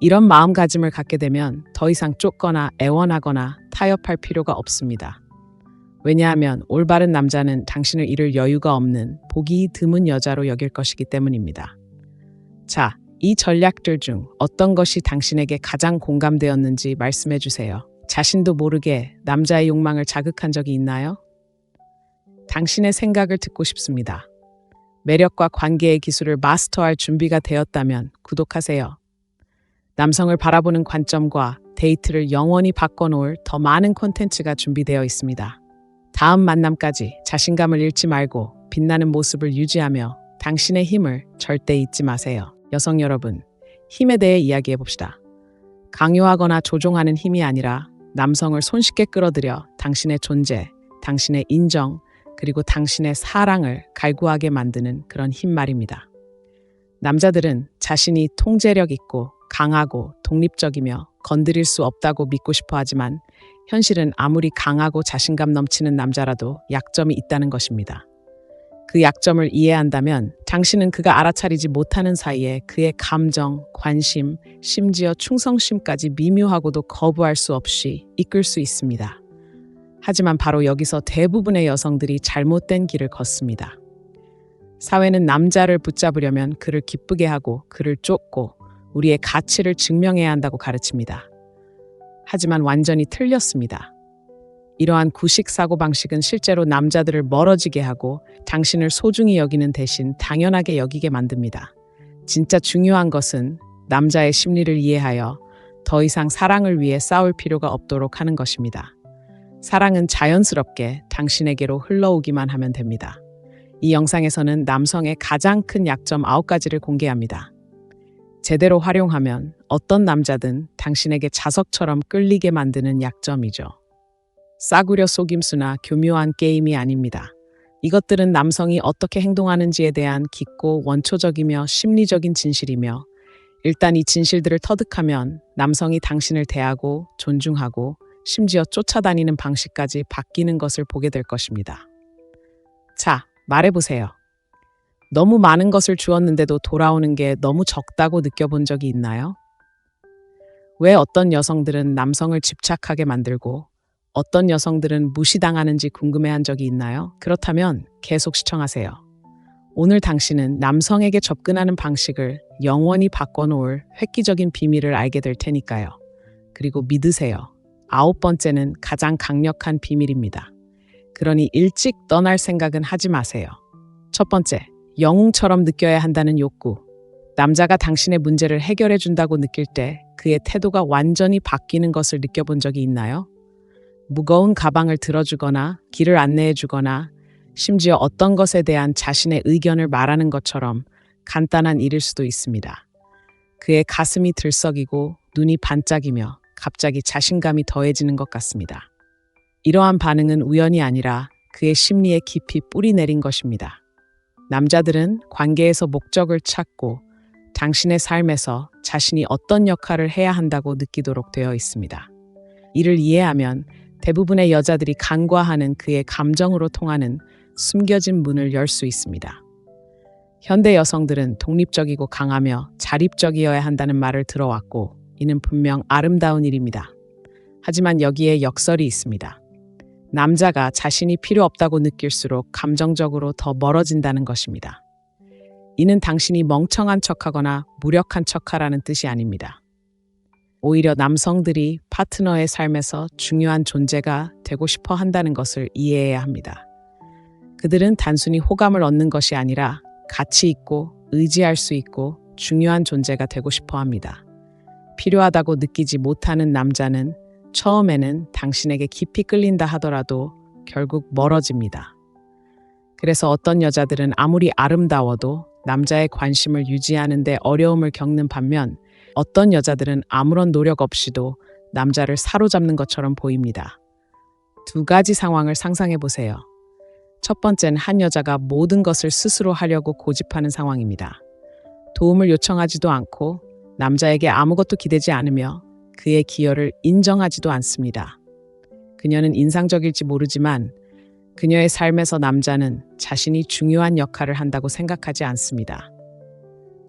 이런 마음가짐을 갖게 되면 더 이상 쫓거나 애원하거나 타협할 필요가 없습니다. 왜냐하면 올바른 남자는 당신을 잃을 여유가 없는 보기 드문 여자로 여길 것이기 때문입니다. 자, 이 전략들 중 어떤 것이 당신에게 가장 공감되었는지 말씀해 주세요. 자신도 모르게 남자의 욕망을 자극한 적이 있나요? 당신의 생각을 듣고 싶습니다. 매력과 관계의 기술을 마스터할 준비가 되었다면 구독하세요. 남성을 바라보는 관점과 데이트를 영원히 바꿔놓을 더 많은 콘텐츠가 준비되어 있습니다. 다음 만남까지 자신감을 잃지 말고 빛나는 모습을 유지하며 당신의 힘을 절대 잊지 마세요. 여성 여러분, 힘에 대해 이야기해 봅시다. 강요하거나 조종하는 힘이 아니라 남성을 손쉽게 끌어들여 당신의 존재, 당신의 인정, 그리고 당신의 사랑을 갈구하게 만드는 그런 힘 말입니다. 남자들은 자신이 통제력 있고 강하고 독립적이며 건드릴 수 없다고 믿고 싶어 하지만 현실은 아무리 강하고 자신감 넘치는 남자라도 약점이 있다는 것입니다. 그 약점을 이해한다면 당신은 그가 알아차리지 못하는 사이에 그의 감정, 관심, 심지어 충성심까지 미묘하고도 거부할 수 없이 이끌 수 있습니다. 하지만 바로 여기서 대부분의 여성들이 잘못된 길을 걷습니다. 사회는 남자를 붙잡으려면 그를 기쁘게 하고 그를 쫓고 우리의 가치를 증명해야 한다고 가르칩니다. 하지만 완전히 틀렸습니다. 이러한 구식 사고방식은 실제로 남자들을 멀어지게 하고 당신을 소중히 여기는 대신 당연하게 여기게 만듭니다. 진짜 중요한 것은 남자의 심리를 이해하여 더 이상 사랑을 위해 싸울 필요가 없도록 하는 것입니다. 사랑은 자연스럽게 당신에게로 흘러오기만 하면 됩니다. 이 영상에서는 남성의 가장 큰 약점 9가지를 공개합니다. 제대로 활용하면 어떤 남자든 당신에게 자석처럼 끌리게 만드는 약점이죠. 싸구려 속임수나 교묘한 게임이 아닙니다. 이것들은 남성이 어떻게 행동하는지에 대한 깊고 원초적이며 심리적인 진실이며, 일단 이 진실들을 터득하면 남성이 당신을 대하고 존중하고 심지어 쫓아다니는 방식까지 바뀌는 것을 보게 될 것입니다. 자, 말해보세요. 너무 많은 것을 주었는데도 돌아오는 게 너무 적다고 느껴본 적이 있나요? 왜 어떤 여성들은 남성을 집착하게 만들고 어떤 여성들은 무시당하는지 궁금해한 적이 있나요? 그렇다면 계속 시청하세요. 오늘 당신은 남성에게 접근하는 방식을 영원히 바꿔놓을 획기적인 비밀을 알게 될 테니까요. 그리고 믿으세요. 9번째는 가장 강력한 비밀입니다. 그러니 일찍 떠날 생각은 하지 마세요. 첫 번째, 영웅처럼 느껴야 한다는 욕구. 남자가 당신의 문제를 해결해 준다고 느낄 때 그의 태도가 완전히 바뀌는 것을 느껴본 적이 있나요? 무거운 가방을 들어주거나 길을 안내해 주거나 심지어 어떤 것에 대한 자신의 의견을 말하는 것처럼 간단한 일일 수도 있습니다. 그의 가슴이 들썩이고 눈이 반짝이며 갑자기 자신감이 더해지는 것 같습니다. 이러한 반응은 우연이 아니라 그의 심리에 깊이 뿌리 내린 것입니다. 남자들은 관계에서 목적을 찾고 당신의 삶에서 자신이 어떤 역할을 해야 한다고 느끼도록 되어 있습니다. 이를 이해하면 대부분의 여자들이 간과하는 그의 감정으로 통하는 숨겨진 문을 열 수 있습니다. 현대 여성들은 독립적이고 강하며 자립적이어야 한다는 말을 들어왔고, 이는 분명 아름다운 일입니다. 하지만 여기에 역설이 있습니다. 남자가 자신이 필요 없다고 느낄수록 감정적으로 더 멀어진다는 것입니다. 이는 당신이 멍청한 척하거나 무력한 척하라는 뜻이 아닙니다. 오히려 남성들이 파트너의 삶에서 중요한 존재가 되고 싶어 한다는 것을 이해해야 합니다. 그들은 단순히 호감을 얻는 것이 아니라 가치 있고 의지할 수 있고 중요한 존재가 되고 싶어 합니다. 필요하다고 느끼지 못하는 남자는 처음에는 당신에게 깊이 끌린다 하더라도 결국 멀어집니다. 그래서 어떤 여자들은 아무리 아름다워도 남자의 관심을 유지하는 데 어려움을 겪는 반면, 어떤 여자들은 아무런 노력 없이도 남자를 사로잡는 것처럼 보입니다. 두 가지 상황을 상상해 보세요. 첫 번째는 한 여자가 모든 것을 스스로 하려고 고집하는 상황입니다. 도움을 요청하지도 않고 남자에게 아무것도 기대지 않으며 그의 기여를 인정하지도 않습니다. 그녀는 인상적일지 모르지만 그녀의 삶에서 남자는 자신이 중요한 역할을 한다고 생각하지 않습니다.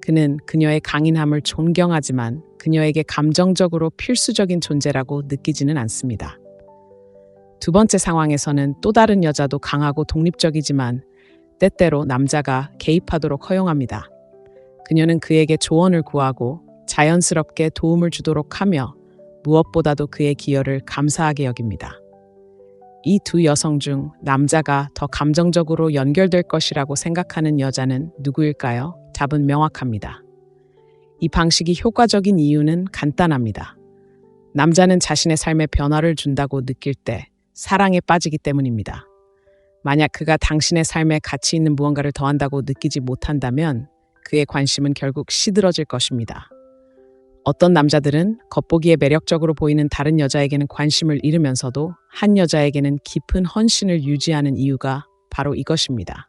그는 그녀의 강인함을 존경하지만 그녀에게 감정적으로 필수적인 존재라고 느끼지는 않습니다. 두 번째 상황에서는 또 다른 여자도 강하고 독립적이지만 때때로 남자가 개입하도록 허용합니다. 그녀는 그에게 조언을 구하고 자연스럽게 도움을 주도록 하며 무엇보다도 그의 기여를 감사하게 여깁니다. 이 두 여성 중 남자가 더 감정적으로 연결될 것이라고 생각하는 여자는 누구일까요? 답은 명확합니다. 이 방식이 효과적인 이유는 간단합니다. 남자는 자신의 삶에 변화를 준다고 느낄 때 사랑에 빠지기 때문입니다. 만약 그가 당신의 삶에 가치 있는 무언가를 더한다고 느끼지 못한다면 그의 관심은 결국 시들어질 것입니다. 어떤 남자들은 겉보기에 매력적으로 보이는 다른 여자에게는 관심을 잃으면서도 한 여자에게는 깊은 헌신을 유지하는 이유가 바로 이것입니다.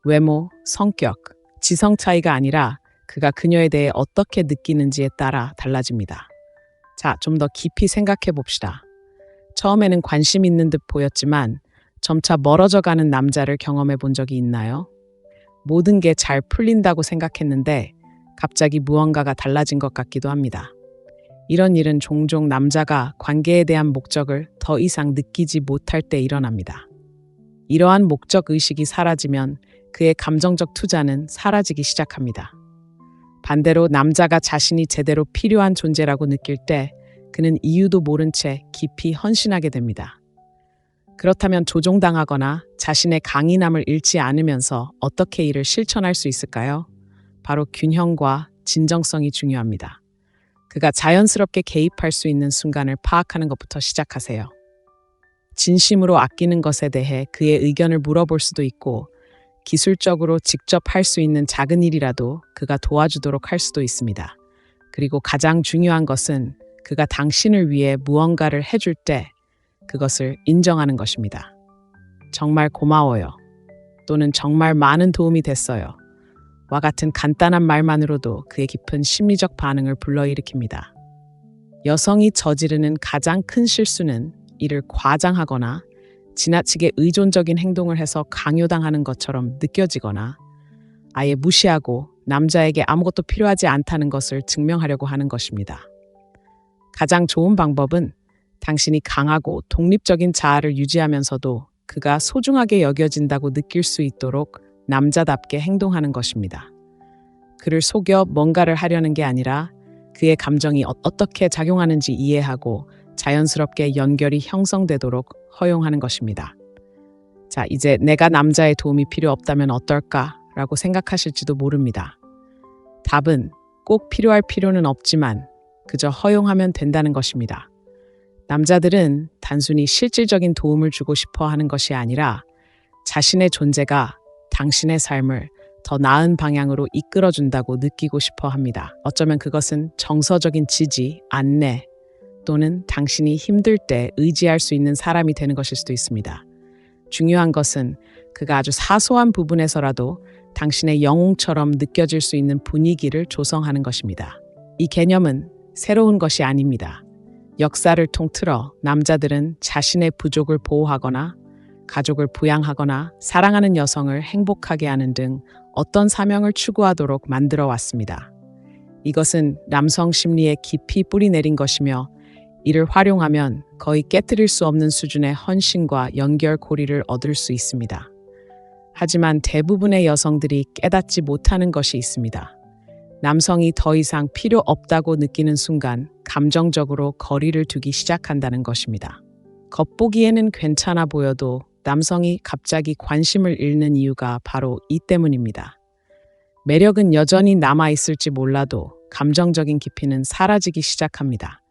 외모, 성격, 지성 차이가 아니라 그가 그녀에 대해 어떻게 느끼는지에 따라 달라집니다. 자, 좀 더 깊이 생각해 봅시다. 처음에는 관심 있는 듯 보였지만 점차 멀어져가는 남자를 경험해 본 적이 있나요? 모든 게 잘 풀린다고 생각했는데 갑자기 무언가가 달라진 것 같기도 합니다. 이런 일은 종종 남자가 관계에 대한 목적을 더 이상 느끼지 못할 때 일어납니다. 이러한 목적 의식이 사라지면 그의 감정적 투자는 사라지기 시작합니다. 반대로 남자가 자신이 제대로 필요한 존재라고 느낄 때 그는 이유도 모른 채 깊이 헌신하게 됩니다. 그렇다면 조종당하거나 자신의 강인함을 잃지 않으면서 어떻게 이를 실천할 수 있을까요? 바로 균형과 진정성이 중요합니다. 그가 자연스럽게 개입할 수 있는 순간을 파악하는 것부터 시작하세요. 진심으로 아끼는 것에 대해 그의 의견을 물어볼 수도 있고, 기술적으로 직접 할 수 있는 작은 일이라도 그가 도와주도록 할 수도 있습니다. 그리고 가장 중요한 것은 그가 당신을 위해 무언가를 해줄 때 그것을 인정하는 것입니다. 정말 고마워요. 또는 정말 많은 도움이 됐어요. 와 같은 간단한 말만으로도 그의 깊은 심리적 반응을 불러일으킵니다. 여성이 저지르는 가장 큰 실수는 이를 과장하거나 지나치게 의존적인 행동을 해서 강요당하는 것처럼 느껴지거나 아예 무시하고 남자에게 아무것도 필요하지 않다는 것을 증명하려고 하는 것입니다. 가장 좋은 방법은 당신이 강하고 독립적인 자아를 유지하면서도 그가 소중하게 여겨진다고 느낄 수 있도록 남자답게 행동하는 것입니다. 그를 속여 뭔가를 하려는 게 아니라 그의 감정이 어떻게 작용하는지 이해하고 자연스럽게 연결이 형성되도록 허용하는 것입니다. 자, 이제 내가 남자의 도움이 필요 없다면 어떨까라고 생각하실지도 모릅니다. 답은 꼭 필요할 필요는 없지만 그저 허용하면 된다는 것입니다. 남자들은 단순히 실질적인 도움을 주고 싶어 하는 것이 아니라 자신의 존재가 당신의 삶을 더 나은 방향으로 이끌어준다고 느끼고 싶어 합니다. 어쩌면 그것은 정서적인 지지, 안내, 또는 당신이 힘들 때 의지할 수 있는 사람이 되는 것일 수도 있습니다. 중요한 것은 그가 아주 사소한 부분에서라도 당신의 영웅처럼 느껴질 수 있는 분위기를 조성하는 것입니다. 이 개념은 새로운 것이 아닙니다. 역사를 통틀어 남자들은 자신의 부족을 보호하거나 가족을 부양하거나 사랑하는 여성을 행복하게 하는 등 어떤 사명을 추구하도록 만들어 왔습니다. 이것은 남성 심리에 깊이 뿌리내린 것이며 이를 활용하면 거의 깨트릴 수 없는 수준의 헌신과 연결고리를 얻을 수 있습니다. 하지만 대부분의 여성들이 깨닫지 못하는 것이 있습니다. 남성이 더 이상 필요 없다고 느끼는 순간 감정적으로 거리를 두기 시작한다는 것입니다. 겉보기에는 괜찮아 보여도 남성이 갑자기 관심을 잃는 이유가 바로 이 때문입니다. 매력은 여전히 남아있을지 몰라도 감정적인 깊이는 사라지기 시작합니다.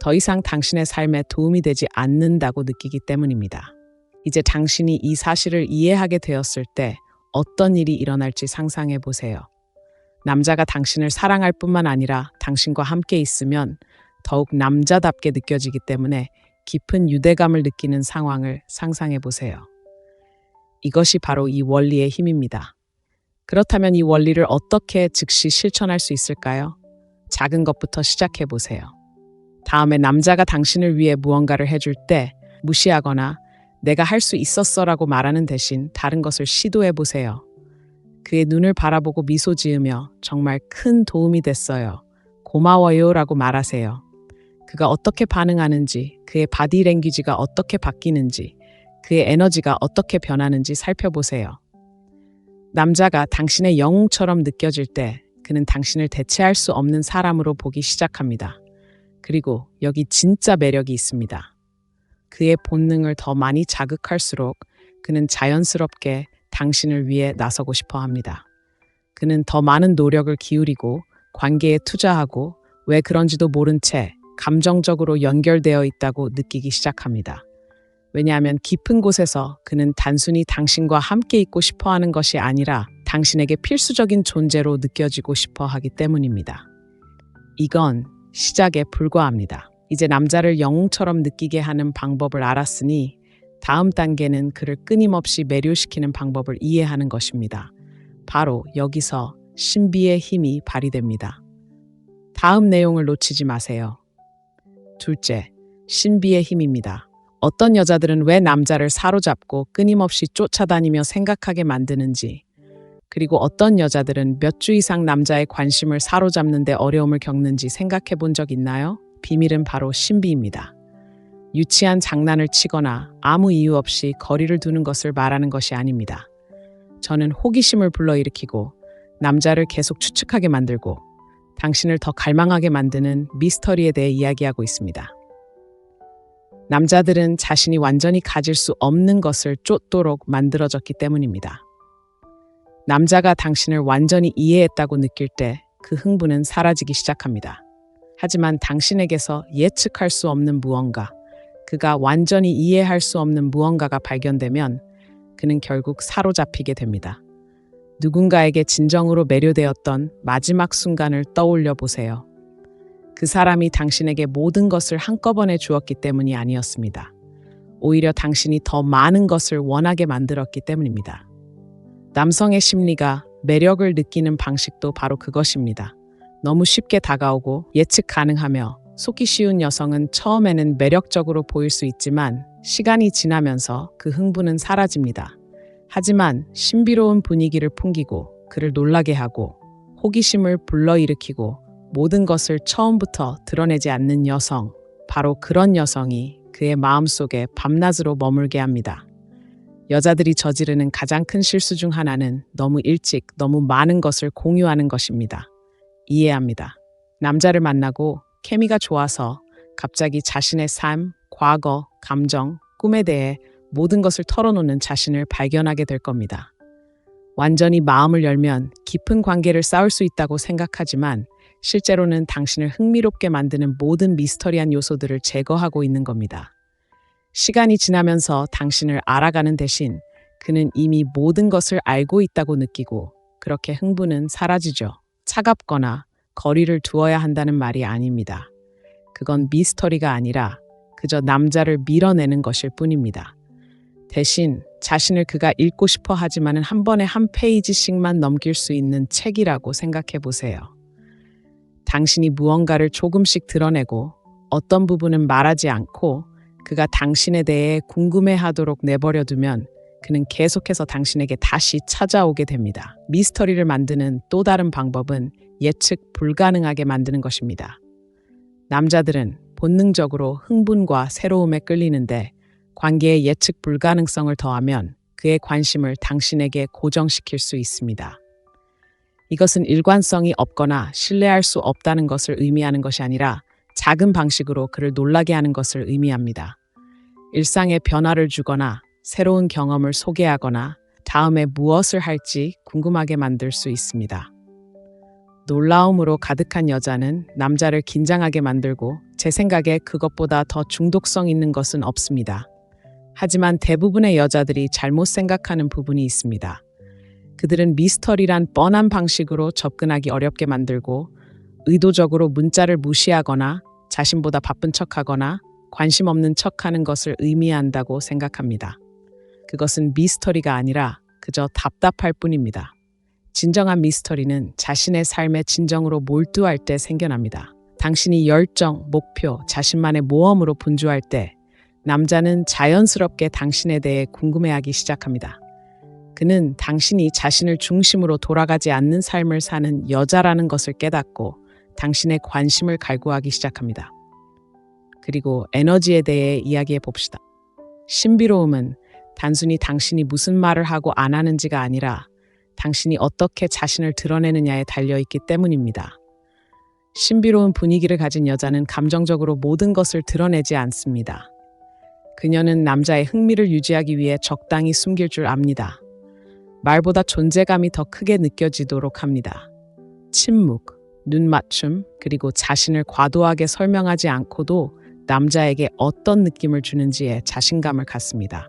더 이상 당신의 삶에 도움이 되지 않는다고 느끼기 때문입니다. 이제 당신이 이 사실을 이해하게 되었을 때 어떤 일이 일어날지 상상해 보세요. 남자가 당신을 사랑할 뿐만 아니라 당신과 함께 있으면 더욱 남자답게 느껴지기 때문에 깊은 유대감을 느끼는 상황을 상상해 보세요. 이것이 바로 이 원리의 힘입니다. 그렇다면 이 원리를 어떻게 즉시 실천할 수 있을까요? 작은 것부터 시작해 보세요. 다음에 남자가 당신을 위해 무언가를 해줄 때 무시하거나 내가 할 수 있었어라고 말하는 대신 다른 것을 시도해 보세요. 그의 눈을 바라보고 미소 지으며 정말 큰 도움이 됐어요. 고마워요라고 말하세요. 그가 어떻게 반응하는지, 그의 바디 랭귀지가 어떻게 바뀌는지, 그의 에너지가 어떻게 변하는지 살펴보세요. 남자가 당신의 영웅처럼 느껴질 때 그는 당신을 대체할 수 없는 사람으로 보기 시작합니다. 그리고 여기 진짜 매력이 있습니다. 그의 본능을 더 많이 자극할수록 그는 자연스럽게 당신을 위해 나서고 싶어 합니다. 그는 더 많은 노력을 기울이고 관계에 투자하고 왜 그런지도 모른 채 감정적으로 연결되어 있다고 느끼기 시작합니다. 왜냐하면 깊은 곳에서 그는 단순히 당신과 함께 있고 싶어 하는 것이 아니라 당신에게 필수적인 존재로 느껴지고 싶어 하기 때문입니다. 이건 시작에 불과합니다. 이제 남자를 영웅처럼 느끼게 하는 방법을 알았으니 다음 단계는 그를 끊임없이 매료시키는 방법을 이해하는 것입니다. 바로 여기서 신비의 힘이 발휘됩니다. 다음 내용을 놓치지 마세요. 둘째, 신비의 힘입니다. 어떤 여자들은 왜 남자를 사로잡고 끊임없이 쫓아다니며 생각하게 만드는지, 그리고 어떤 여자들은 몇 주 이상 남자의 관심을 사로잡는 데 어려움을 겪는지 생각해 본 적 있나요? 비밀은 바로 신비입니다. 유치한 장난을 치거나 아무 이유 없이 거리를 두는 것을 말하는 것이 아닙니다. 저는 호기심을 불러일으키고 남자를 계속 추측하게 만들고 당신을 더 갈망하게 만드는 미스터리에 대해 이야기하고 있습니다. 남자들은 자신이 완전히 가질 수 없는 것을 쫓도록 만들어졌기 때문입니다. 남자가 당신을 완전히 이해했다고 느낄 때 그 흥분은 사라지기 시작합니다. 하지만 당신에게서 예측할 수 없는 무언가, 그가 완전히 이해할 수 없는 무언가가 발견되면 그는 결국 사로잡히게 됩니다. 누군가에게 진정으로 매료되었던 마지막 순간을 떠올려 보세요. 그 사람이 당신에게 모든 것을 한꺼번에 주었기 때문이 아니었습니다. 오히려 당신이 더 많은 것을 원하게 만들었기 때문입니다. 남성의 심리가 매력을 느끼는 방식도 바로 그것입니다. 너무 쉽게 다가오고 예측 가능하며 속기 쉬운 여성은 처음에는 매력적으로 보일 수 있지만 시간이 지나면서 그 흥분은 사라집니다. 하지만 신비로운 분위기를 풍기고 그를 놀라게 하고 호기심을 불러일으키고 모든 것을 처음부터 드러내지 않는 여성, 바로 그런 여성이 그의 마음속에 밤낮으로 머물게 합니다. 여자들이 저지르는 가장 큰 실수 중 하나는 너무 일찍 너무 많은 것을 공유하는 것입니다. 이해합니다. 남자를 만나고 케미가 좋아서 갑자기 자신의 삶, 과거, 감정, 꿈에 대해 모든 것을 털어놓는 자신을 발견하게 될 겁니다. 완전히 마음을 열면 깊은 관계를 쌓을 수 있다고 생각하지만 실제로는 당신을 흥미롭게 만드는 모든 미스터리한 요소들을 제거하고 있는 겁니다. 시간이 지나면서 당신을 알아가는 대신 그는 이미 모든 것을 알고 있다고 느끼고 그렇게 흥분은 사라지죠. 차갑거나 거리를 두어야 한다는 말이 아닙니다. 그건 미스터리가 아니라 그저 남자를 밀어내는 것일 뿐입니다. 대신 자신을 그가 읽고 싶어 하지만은 한 번에 한 페이지씩만 넘길 수 있는 책이라고 생각해 보세요. 당신이 무언가를 조금씩 드러내고 어떤 부분은 말하지 않고 그가 당신에 대해 궁금해하도록 내버려 두면 그는 계속해서 당신에게 다시 찾아오게 됩니다. 미스터리를 만드는 또 다른 방법은 예측 불가능하게 만드는 것입니다. 남자들은 본능적으로 흥분과 새로움에 끌리는데 관계의 예측 불가능성을 더하면 그의 관심을 당신에게 고정시킬 수 있습니다. 이것은 일관성이 없거나 신뢰할 수 없다는 것을 의미하는 것이 아니라 작은 방식으로 그를 놀라게 하는 것을 의미합니다. 일상에 변화를 주거나 새로운 경험을 소개하거나 다음에 무엇을 할지 궁금하게 만들 수 있습니다. 놀라움으로 가득한 여자는 남자를 긴장하게 만들고 제 생각에 그것보다 더 중독성 있는 것은 없습니다. 하지만 대부분의 여자들이 잘못 생각하는 부분이 있습니다. 그들은 미스터리란 뻔한 방식으로 접근하기 어렵게 만들고 의도적으로 문자를 무시하거나 자신보다 바쁜 척하거나 관심 없는 척하는 것을 의미한다고 생각합니다. 그것은 미스터리가 아니라 그저 답답할 뿐입니다. 진정한 미스터리는 자신의 삶에 진정으로 몰두할 때 생겨납니다. 당신이 열정, 목표, 자신만의 모험으로 분주할 때 남자는 자연스럽게 당신에 대해 궁금해하기 시작합니다. 그는 당신이 자신을 중심으로 돌아가지 않는 삶을 사는 여자라는 것을 깨닫고 당신의 관심을 갈구하기 시작합니다. 그리고 에너지에 대해 이야기해 봅시다. 신비로움은 단순히 당신이 무슨 말을 하고 안 하는지가 아니라 당신이 어떻게 자신을 드러내느냐에 달려있기 때문입니다. 신비로운 분위기를 가진 여자는 감정적으로 모든 것을 드러내지 않습니다. 그녀는 남자의 흥미를 유지하기 위해 적당히 숨길 줄 압니다. 말보다 존재감이 더 크게 느껴지도록 합니다. 침묵, 눈맞춤, 그리고 자신을 과도하게 설명하지 않고도 남자에게 어떤 느낌을 주는지에 자신감을 갖습니다.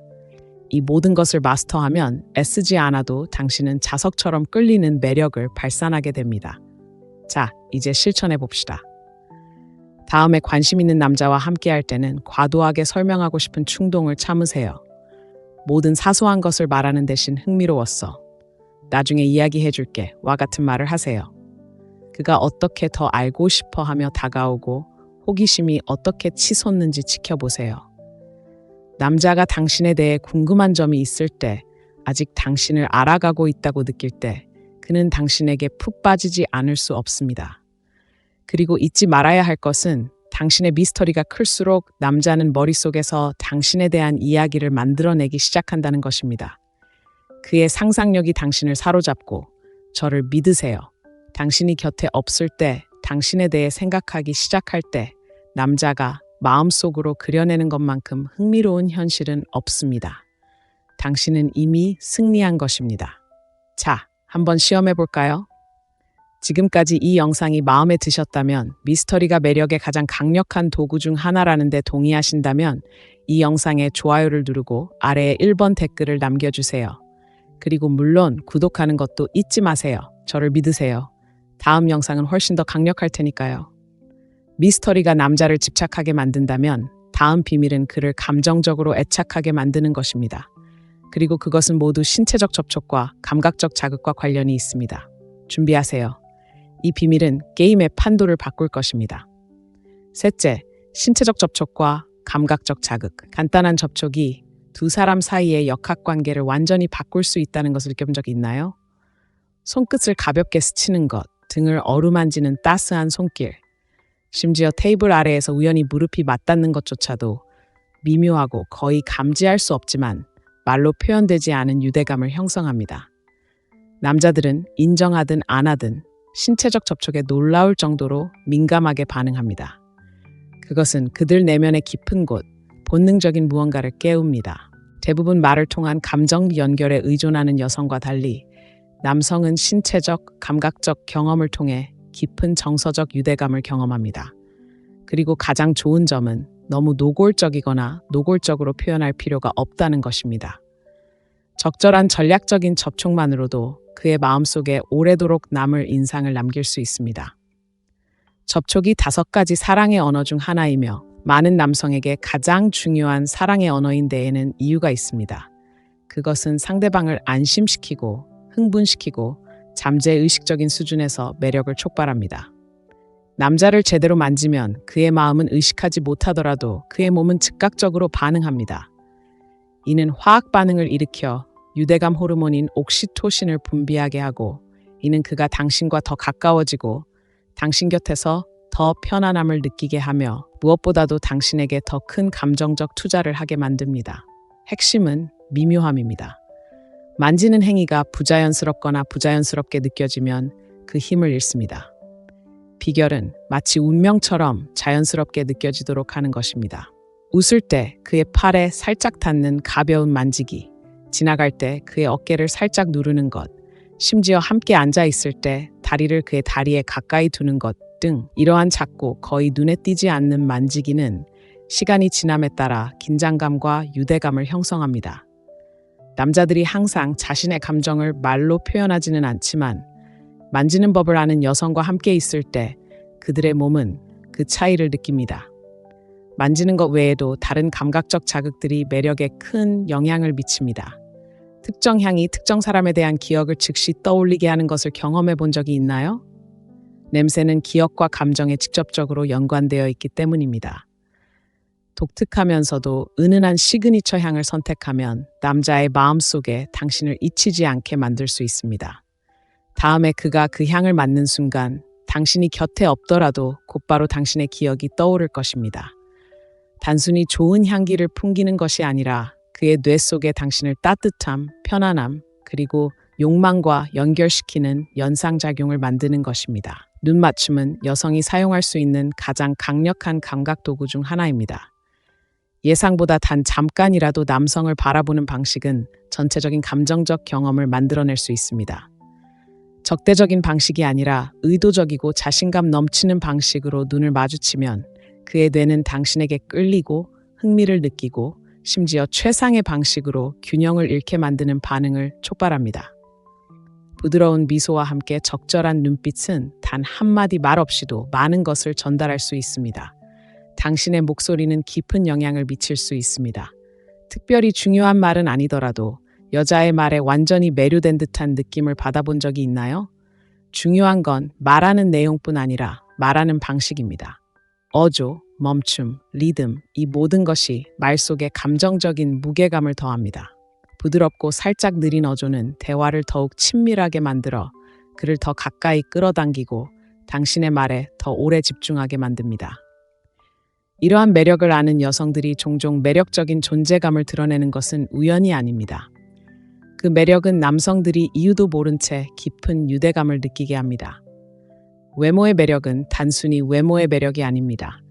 이 모든 것을 마스터하면 애쓰지 않아도 당신은 자석처럼 끌리는 매력을 발산하게 됩니다. 자, 이제 실천해 봅시다. 다음에 관심 있는 남자와 함께할 때는 과도하게 설명하고 싶은 충동을 참으세요. 모든 사소한 것을 말하는 대신 흥미로웠어. 나중에 이야기해 줄게. 와 같은 말을 하세요. 그가 어떻게 더 알고 싶어 하며 다가오고 호기심이 어떻게 치솟는지 지켜보세요. 남자가 당신에 대해 궁금한 점이 있을 때, 아직 당신을 알아가고 있다고 느낄 때, 그는 당신에게 푹 빠지지 않을 수 없습니다. 그리고 잊지 말아야 할 것은 당신의 미스터리가 클수록 남자는 머릿속에서 당신에 대한 이야기를 만들어내기 시작한다는 것입니다. 그의 상상력이 당신을 사로잡고 저를 믿으세요. 당신이 곁에 없을 때, 당신에 대해 생각하기 시작할 때 남자가 마음속으로 그려내는 것만큼 흥미로운 현실은 없습니다. 당신은 이미 승리한 것입니다. 자, 한번 시험해 볼까요? 지금까지 이 영상이 마음에 드셨다면, 미스터리가 매력의 가장 강력한 도구 중 하나라는 데 동의하신다면 이 영상에 좋아요를 누르고 아래에 1번 댓글을 남겨주세요. 그리고 물론 구독하는 것도 잊지 마세요. 저를 믿으세요. 다음 영상은 훨씬 더 강력할 테니까요. 미스터리가 남자를 집착하게 만든다면 다음 비밀은 그를 감정적으로 애착하게 만드는 것입니다. 그리고 그것은 모두 신체적 접촉과 감각적 자극과 관련이 있습니다. 준비하세요. 이 비밀은 게임의 판도를 바꿀 것입니다. 셋째, 신체적 접촉과 감각적 자극. 간단한 접촉이 두 사람 사이의 역학관계를 완전히 바꿀 수 있다는 것을 느껴본 적이 있나요? 손끝을 가볍게 스치는 것, 등을 어루만지는 따스한 손길, 심지어 테이블 아래에서 우연히 무릎이 맞닿는 것조차도 미묘하고 거의 감지할 수 없지만 말로 표현되지 않은 유대감을 형성합니다. 남자들은 인정하든 안 하든 신체적 접촉에 놀라울 정도로 민감하게 반응합니다. 그것은 그들 내면의 깊은 곳, 본능적인 무언가를 깨웁니다. 대부분 말을 통한 감정 연결에 의존하는 여성과 달리 남성은 신체적, 감각적 경험을 통해 깊은 정서적 유대감을 경험합니다. 그리고 가장 좋은 점은 너무 노골적이거나 노골적으로 표현할 필요가 없다는 것입니다. 적절한 전략적인 접촉만으로도 그의 마음속에 오래도록 남을 인상을 남길 수 있습니다. 접촉이 5가지 사랑의 언어 중 하나이며 많은 남성에게 가장 중요한 사랑의 언어인 데에는 이유가 있습니다. 그것은 상대방을 안심시키고 흥분시키고 잠재의식적인 수준에서 매력을 촉발합니다. 남자를 제대로 만지면 그의 마음은 의식하지 못하더라도 그의 몸은 즉각적으로 반응합니다. 이는 화학 반응을 일으켜 유대감 호르몬인 옥시토신을 분비하게 하고, 이는 그가 당신과 더 가까워지고 당신 곁에서 더 편안함을 느끼게 하며 무엇보다도 당신에게 더 큰 감정적 투자를 하게 만듭니다. 핵심은 미묘함입니다. 만지는 행위가 부자연스럽거나 부자연스럽게 느껴지면 그 힘을 잃습니다. 비결은 마치 운명처럼 자연스럽게 느껴지도록 하는 것입니다. 웃을 때 그의 팔에 살짝 닿는 가벼운 만지기, 지나갈 때 그의 어깨를 살짝 누르는 것, 심지어 함께 앉아 있을 때 다리를 그의 다리에 가까이 두는 것 등 이러한 작고 거의 눈에 띄지 않는 만지기는 시간이 지남에 따라 긴장감과 유대감을 형성합니다. 남자들이 항상 자신의 감정을 말로 표현하지는 않지만 만지는 법을 아는 여성과 함께 있을 때 그들의 몸은 그 차이를 느낍니다. 만지는 것 외에도 다른 감각적 자극들이 매력에 큰 영향을 미칩니다. 특정 향이 특정 사람에 대한 기억을 즉시 떠올리게 하는 것을 경험해 본 적이 있나요? 냄새는 기억과 감정에 직접적으로 연관되어 있기 때문입니다. 독특하면서도 은은한 시그니처 향을 선택하면 남자의 마음속에 당신을 잊히지 않게 만들 수 있습니다. 다음에 그가 그 향을 맡는 순간 당신이 곁에 없더라도 곧바로 당신의 기억이 떠오를 것입니다. 단순히 좋은 향기를 풍기는 것이 아니라 그의 뇌 속에 당신을 따뜻함, 편안함, 그리고 욕망과 연결시키는 연상작용을 만드는 것입니다. 눈맞춤은 여성이 사용할 수 있는 가장 강력한 감각 도구 중 하나입니다. 예상보다 단 잠깐이라도 남성을 바라보는 방식은 전체적인 감정적 경험을 만들어낼 수 있습니다. 적대적인 방식이 아니라 의도적이고 자신감 넘치는 방식으로 눈을 마주치면 그의 뇌는 당신에게 끌리고 흥미를 느끼고 심지어 최상의 방식으로 균형을 잃게 만드는 반응을 촉발합니다. 부드러운 미소와 함께 적절한 눈빛은 단 한마디 말 없이도 많은 것을 전달할 수 있습니다. 당신의 목소리는 깊은 영향을 미칠 수 있습니다. 특별히 중요한 말은 아니더라도 여자의 말에 완전히 매료된 듯한 느낌을 받아본 적이 있나요? 중요한 건 말하는 내용뿐 아니라 말하는 방식입니다. 어조, 멈춤, 리듬, 이 모든 것이 말 속에 감정적인 무게감을 더합니다. 부드럽고 살짝 느린 어조는 대화를 더욱 친밀하게 만들어 그를 더 가까이 끌어당기고 당신의 말에 더 오래 집중하게 만듭니다. 이러한 매력을 아는 여성들이 종종 매력적인 존재감을 드러내는 것은 우연이 아닙니다. 그 매력은 남성들이 이유도 모른 채 깊은 유대감을 느끼게 합니다. 외모의 매력은 단순히 외모의 매력이 아닙니다.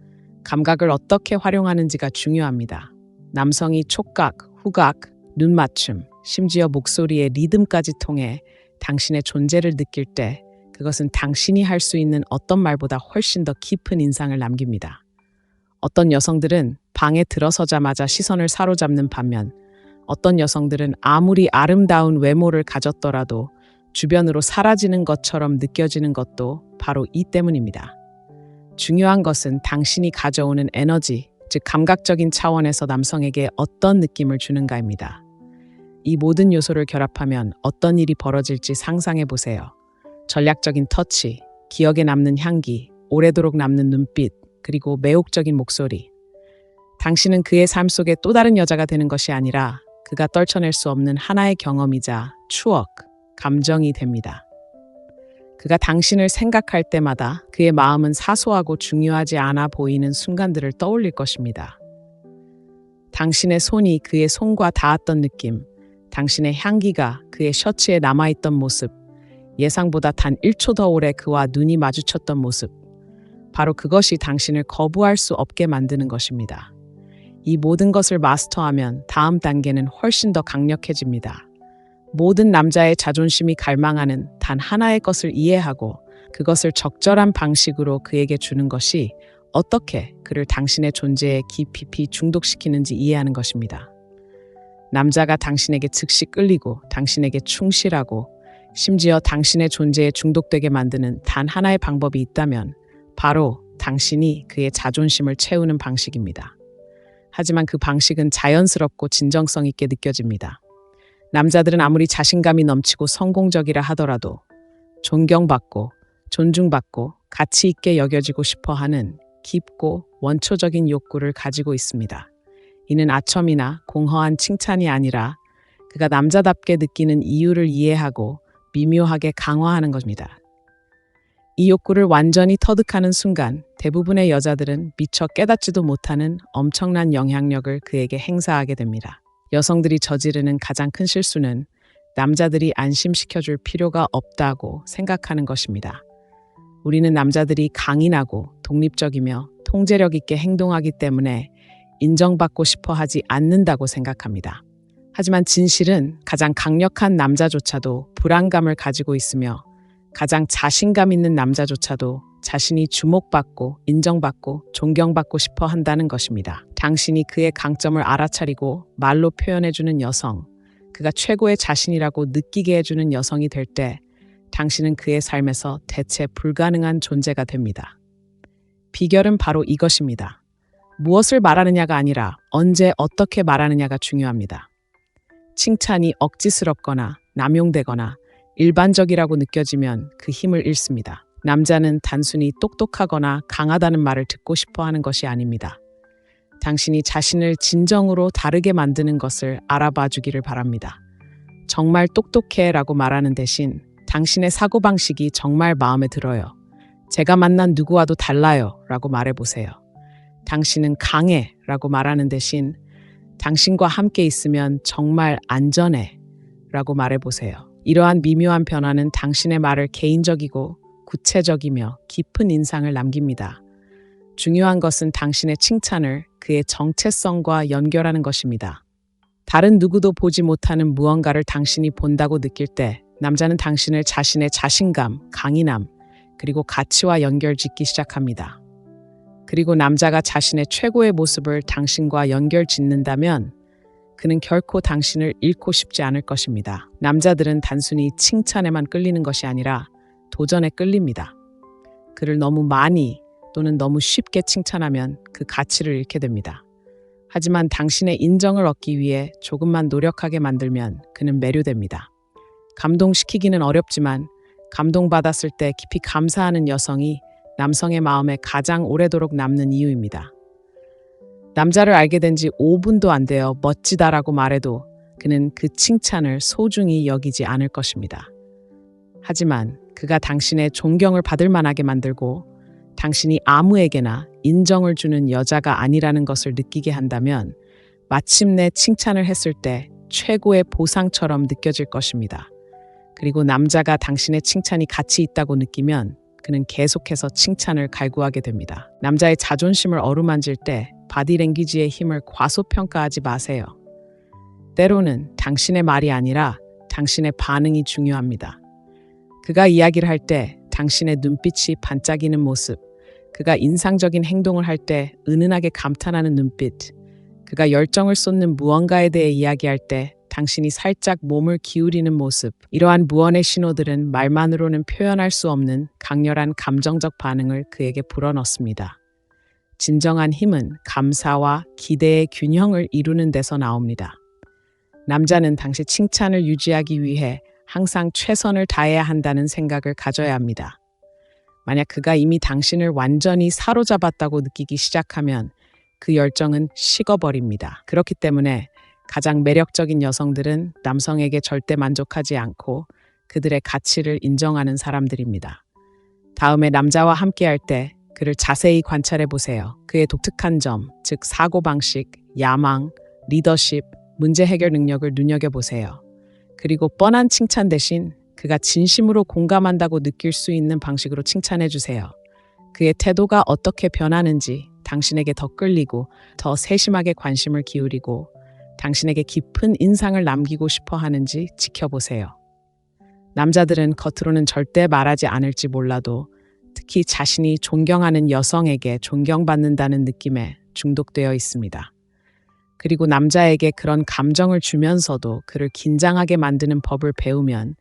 감각을 어떻게 활용하는지가 중요합니다. 남성이 촉각, 후각, 눈맞춤, 심지어 목소리의 리듬까지 통해 당신의 존재를 느낄 때 그것은 당신이 할 수 있는 어떤 말보다 훨씬 더 깊은 인상을 남깁니다. 어떤 여성들은 방에 들어서자마자 시선을 사로잡는 반면 어떤 여성들은 아무리 아름다운 외모를 가졌더라도 주변으로 사라지는 것처럼 느껴지는 것도 바로 이 때문입니다. 중요한 것은 당신이 가져오는 에너지, 즉 감각적인 차원에서 남성에게 어떤 느낌을 주는가입니다. 이 모든 요소를 결합하면 어떤 일이 벌어질지 상상해 보세요. 전략적인 터치, 기억에 남는 향기, 오래도록 남는 눈빛, 그리고 매혹적인 목소리. 당신은 그의 삶 속에 또 다른 여자가 되는 것이 아니라 그가 떨쳐낼 수 없는 하나의 경험이자 추억, 감정이 됩니다. 그가 당신을 생각할 때마다 그의 마음은 사소하고 중요하지 않아 보이는 순간들을 떠올릴 것입니다. 당신의 손이 그의 손과 닿았던 느낌, 당신의 향기가 그의 셔츠에 남아있던 모습, 예상보다 단 1초 더 오래 그와 눈이 마주쳤던 모습, 바로 그것이 당신을 거부할 수 없게 만드는 것입니다. 이 모든 것을 마스터하면 다음 단계는 훨씬 더 강력해집니다. 모든 남자의 자존심이 갈망하는 단 하나의 것을 이해하고 그것을 적절한 방식으로 그에게 주는 것이 어떻게 그를 당신의 존재에 깊이 중독시키는지 이해하는 것입니다. 남자가 당신에게 즉시 끌리고 당신에게 충실하고 심지어 당신의 존재에 중독되게 만드는 단 하나의 방법이 있다면 바로 당신이 그의 자존심을 채우는 방식입니다. 하지만 그 방식은 자연스럽고 진정성 있게 느껴집니다. 남자들은 아무리 자신감이 넘치고 성공적이라 하더라도 존경받고 존중받고 가치 있게 여겨지고 싶어 하는 깊고 원초적인 욕구를 가지고 있습니다. 이는 아첨이나 공허한 칭찬이 아니라 그가 남자답게 느끼는 이유를 이해하고 미묘하게 강화하는 것입니다. 이 욕구를 완전히 터득하는 순간 대부분의 여자들은 미처 깨닫지도 못하는 엄청난 영향력을 그에게 행사하게 됩니다. 여성들이 저지르는 가장 큰 실수는 남자들이 안심시켜줄 필요가 없다고 생각하는 것입니다. 우리는 남자들이 강인하고 독립적이며 통제력 있게 행동하기 때문에 인정받고 싶어 하지 않는다고 생각합니다. 하지만 진실은 가장 강력한 남자조차도 불안감을 가지고 있으며 가장 자신감 있는 남자조차도 자신이 주목받고 인정받고 존경받고 싶어 한다는 것입니다. 당신이 그의 강점을 알아차리고 말로 표현해주는 여성, 그가 최고의 자신이라고 느끼게 해주는 여성이 될 때 당신은 그의 삶에서 대체 불가능한 존재가 됩니다. 비결은 바로 이것입니다. 무엇을 말하느냐가 아니라 언제 어떻게 말하느냐가 중요합니다. 칭찬이 억지스럽거나 남용되거나 일반적이라고 느껴지면 그 힘을 잃습니다. 남자는 단순히 똑똑하거나 강하다는 말을 듣고 싶어 하는 것이 아닙니다. 당신이 자신을 진정으로 다르게 만드는 것을 알아봐 주기를 바랍니다. 정말 똑똑해 라고 말하는 대신 당신의 사고방식이 정말 마음에 들어요. 제가 만난 누구와도 달라요 라고 말해보세요. 당신은 강해 라고 말하는 대신 당신과 함께 있으면 정말 안전해 라고 말해보세요. 이러한 미묘한 변화는 당신의 말을 개인적이고 구체적이며 깊은 인상을 남깁니다. 중요한 것은 당신의 칭찬을 그의 정체성과 연결하는 것입니다. 다른 누구도 보지 못하는 무언가를 당신이 본다고 느낄 때 남자는 당신을 자신의 자신감, 강인함, 그리고 가치와 연결짓기 시작합니다. 그리고 남자가 자신의 최고의 모습을 당신과 연결짓는다면 그는 결코 당신을 잃고 싶지 않을 것입니다. 남자들은 단순히 칭찬에만 끌리는 것이 아니라 도전에 끌립니다. 그를 너무 많이 또는 너무 쉽게 칭찬하면 그 가치를 잃게 됩니다. 하지만 당신의 인정을 얻기 위해 조금만 노력하게 만들면 그는 매료됩니다. 감동시키기는 어렵지만 감동받았을 때 깊이 감사하는 여성이 남성의 마음에 가장 오래도록 남는 이유입니다. 남자를 알게 된 지 5분도 안 되어 멋지다라고 말해도 그는 그 칭찬을 소중히 여기지 않을 것입니다. 하지만 그가 당신의 존경을 받을 만하게 만들고 당신이 아무에게나 인정을 주는 여자가 아니라는 것을 느끼게 한다면 마침내 칭찬을 했을 때 최고의 보상처럼 느껴질 것입니다. 그리고 남자가 당신의 칭찬이 가치 있다고 느끼면 그는 계속해서 칭찬을 갈구하게 됩니다. 남자의 자존심을 어루만질 때 바디랭귀지의 힘을 과소평가하지 마세요. 때로는 당신의 말이 아니라 당신의 반응이 중요합니다. 그가 이야기를 할 때 당신의 눈빛이 반짝이는 모습, 그가 인상적인 행동을 할 때 은은하게 감탄하는 눈빛, 그가 열정을 쏟는 무언가에 대해 이야기할 때 당신이 살짝 몸을 기울이는 모습, 이러한 무언의 신호들은 말만으로는 표현할 수 없는 강렬한 감정적 반응을 그에게 불어넣습니다. 진정한 힘은 감사와 기대의 균형을 이루는 데서 나옵니다. 남자는 당시 칭찬을 유지하기 위해 항상 최선을 다해야 한다는 생각을 가져야 합니다. 만약 그가 이미 당신을 완전히 사로잡았다고 느끼기 시작하면 그 열정은 식어버립니다. 그렇기 때문에 가장 매력적인 여성들은 남성에게 절대 만족하지 않고 그들의 가치를 인정하는 사람들입니다. 다음에 남자와 함께할 때 그를 자세히 관찰해 보세요. 그의 독특한 점, 즉 사고방식, 야망, 리더십, 문제 해결 능력을 눈여겨보세요. 그리고 뻔한 칭찬 대신 그가 진심으로 공감한다고 느낄 수 있는 방식으로 칭찬해 주세요. 그의 태도가 어떻게 변하는지 당신에게 더 끌리고 더 세심하게 관심을 기울이고 당신에게 깊은 인상을 남기고 싶어 하는지 지켜보세요. 남자들은 겉으로는 절대 말하지 않을지 몰라도 특히 자신이 존경하는 여성에게 존경받는다는 느낌에 중독되어 있습니다. 그리고 남자에게 그런 감정을 주면서도 그를 긴장하게 만드는 법을 배우면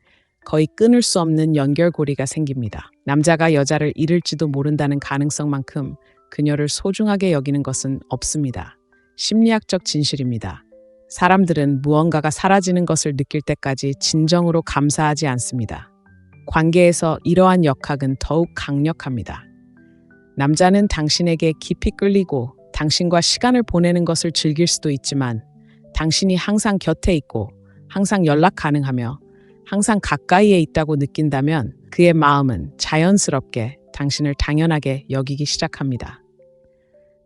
거의 끊을 수 없는 연결고리가 생깁니다. 남자가 여자를 잃을지도 모른다는 가능성만큼 그녀를 소중하게 여기는 것은 없습니다. 심리학적 진실입니다. 사람들은 무언가가 사라지는 것을 느낄 때까지 진정으로 감사하지 않습니다. 관계에서 이러한 역학은 더욱 강력합니다. 남자는 당신에게 깊이 끌리고 당신과 시간을 보내는 것을 즐길 수도 있지만 당신이 항상 곁에 있고 항상 연락 가능하며 항상 가까이에 있다고 느낀다면 그의 마음은 자연스럽게 당신을 당연하게 여기기 시작합니다.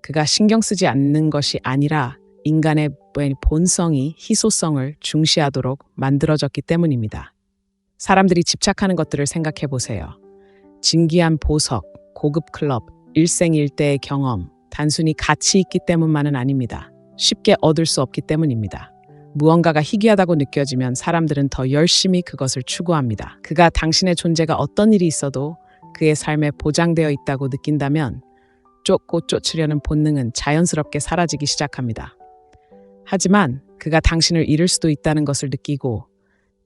그가 신경 쓰지 않는 것이 아니라 인간의 본성이 희소성을 중시하도록 만들어졌기 때문입니다. 사람들이 집착하는 것들을 생각해 보세요. 진귀한 보석, 고급 클럽, 일생일대의 경험, 단순히 가치 있기 때문만은 아닙니다. 쉽게 얻을 수 없기 때문입니다. 무언가가 희귀하다고 느껴지면 사람들은 더 열심히 그것을 추구합니다. 그가 당신의 존재가 어떤 일이 있어도 그의 삶에 보장되어 있다고 느낀다면 쫓고 쫓으려는 본능은 자연스럽게 사라지기 시작합니다. 하지만 그가 당신을 잃을 수도 있다는 것을 느끼고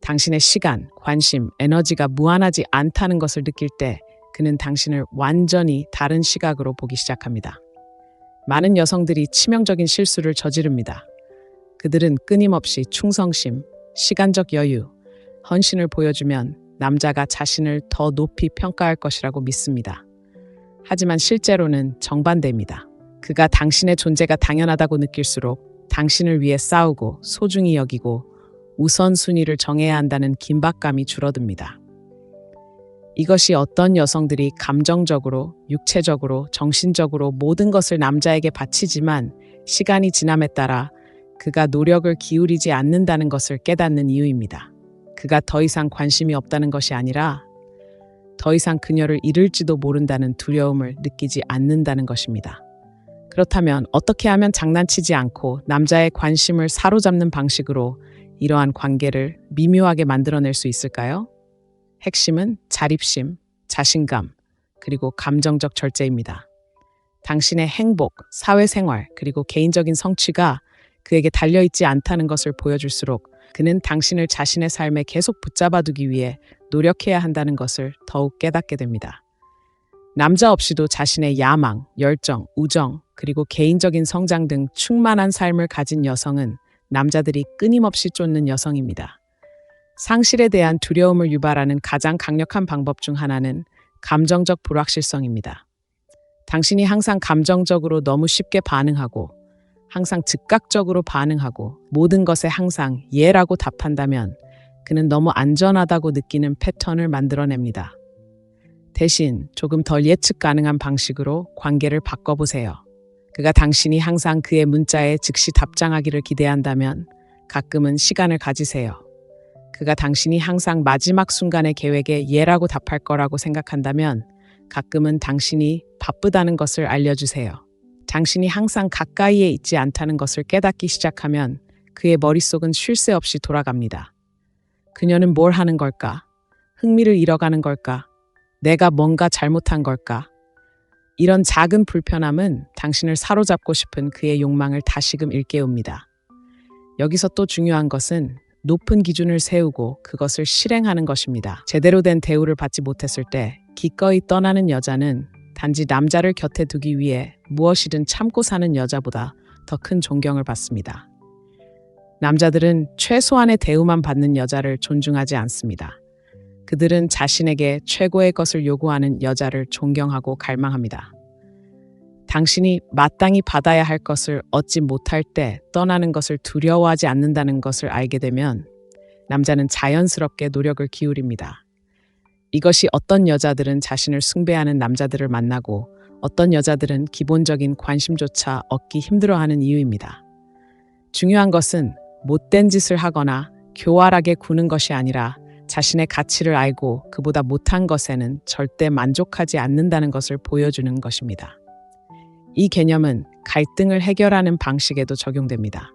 당신의 시간, 관심, 에너지가 무한하지 않다는 것을 느낄 때 그는 당신을 완전히 다른 시각으로 보기 시작합니다. 많은 여성들이 치명적인 실수를 저지릅니다. 그들은 끊임없이 충성심, 시간적 여유, 헌신을 보여주면 남자가 자신을 더 높이 평가할 것이라고 믿습니다. 하지만 실제로는 정반대입니다. 그가 당신의 존재가 당연하다고 느낄수록 당신을 위해 싸우고 소중히 여기고 우선순위를 정해야 한다는 긴박감이 줄어듭니다. 이것이 어떤 여성들이 감정적으로, 육체적으로, 정신적으로 모든 것을 남자에게 바치지만 시간이 지남에 따라 그가 노력을 기울이지 않는다는 것을 깨닫는 이유입니다. 그가 더 이상 관심이 없다는 것이 아니라 더 이상 그녀를 잃을지도 모른다는 두려움을 느끼지 않는다는 것입니다. 그렇다면 어떻게 하면 장난치지 않고 남자의 관심을 사로잡는 방식으로 이러한 관계를 미묘하게 만들어낼 수 있을까요? 핵심은 자립심, 자신감, 그리고 감정적 절제입니다. 당신의 행복, 사회생활, 그리고 개인적인 성취가 그에게 달려있지 않다는 것을 보여줄수록 그는 당신을 자신의 삶에 계속 붙잡아두기 위해 노력해야 한다는 것을 더욱 깨닫게 됩니다. 남자 없이도 자신의 야망, 열정, 우정, 그리고 개인적인 성장 등 충만한 삶을 가진 여성은 남자들이 끊임없이 쫓는 여성입니다. 상실에 대한 두려움을 유발하는 가장 강력한 방법 중 하나는 감정적 불확실성입니다. 당신이 항상 감정적으로 너무 쉽게 반응하고 항상 즉각적으로 반응하고 모든 것에 항상 예라고 답한다면 그는 너무 안전하다고 느끼는 패턴을 만들어냅니다. 대신 조금 덜 예측 가능한 방식으로 관계를 바꿔보세요. 그가 당신이 항상 그의 문자에 즉시 답장하기를 기대한다면 가끔은 시간을 가지세요. 그가 당신이 항상 마지막 순간의 계획에 예라고 답할 거라고 생각한다면 가끔은 당신이 바쁘다는 것을 알려주세요. 당신이 항상 가까이에 있지 않다는 것을 깨닫기 시작하면 그의 머릿속은 쉴 새 없이 돌아갑니다. 그녀는 뭘 하는 걸까? 흥미를 잃어가는 걸까? 내가 뭔가 잘못한 걸까? 이런 작은 불편함은 당신을 사로잡고 싶은 그의 욕망을 다시금 일깨웁니다. 여기서 또 중요한 것은 높은 기준을 세우고 그것을 실행하는 것입니다. 제대로 된 대우를 받지 못했을 때 기꺼이 떠나는 여자는 단지 남자를 곁에 두기 위해 무엇이든 참고 사는 여자보다 더 큰 존경을 받습니다. 남자들은 최소한의 대우만 받는 여자를 존중하지 않습니다. 그들은 자신에게 최고의 것을 요구하는 여자를 존경하고 갈망합니다. 당신이 마땅히 받아야 할 것을 얻지 못할 때 떠나는 것을 두려워하지 않는다는 것을 알게 되면 남자는 자연스럽게 노력을 기울입니다. 이것이 어떤 여자들은 자신을 숭배하는 남자들을 만나고 어떤 여자들은 기본적인 관심조차 얻기 힘들어하는 이유입니다. 중요한 것은 못된 짓을 하거나 교활하게 구는 것이 아니라 자신의 가치를 알고 그보다 못한 것에는 절대 만족하지 않는다는 것을 보여주는 것입니다. 이 개념은 갈등을 해결하는 방식에도 적용됩니다.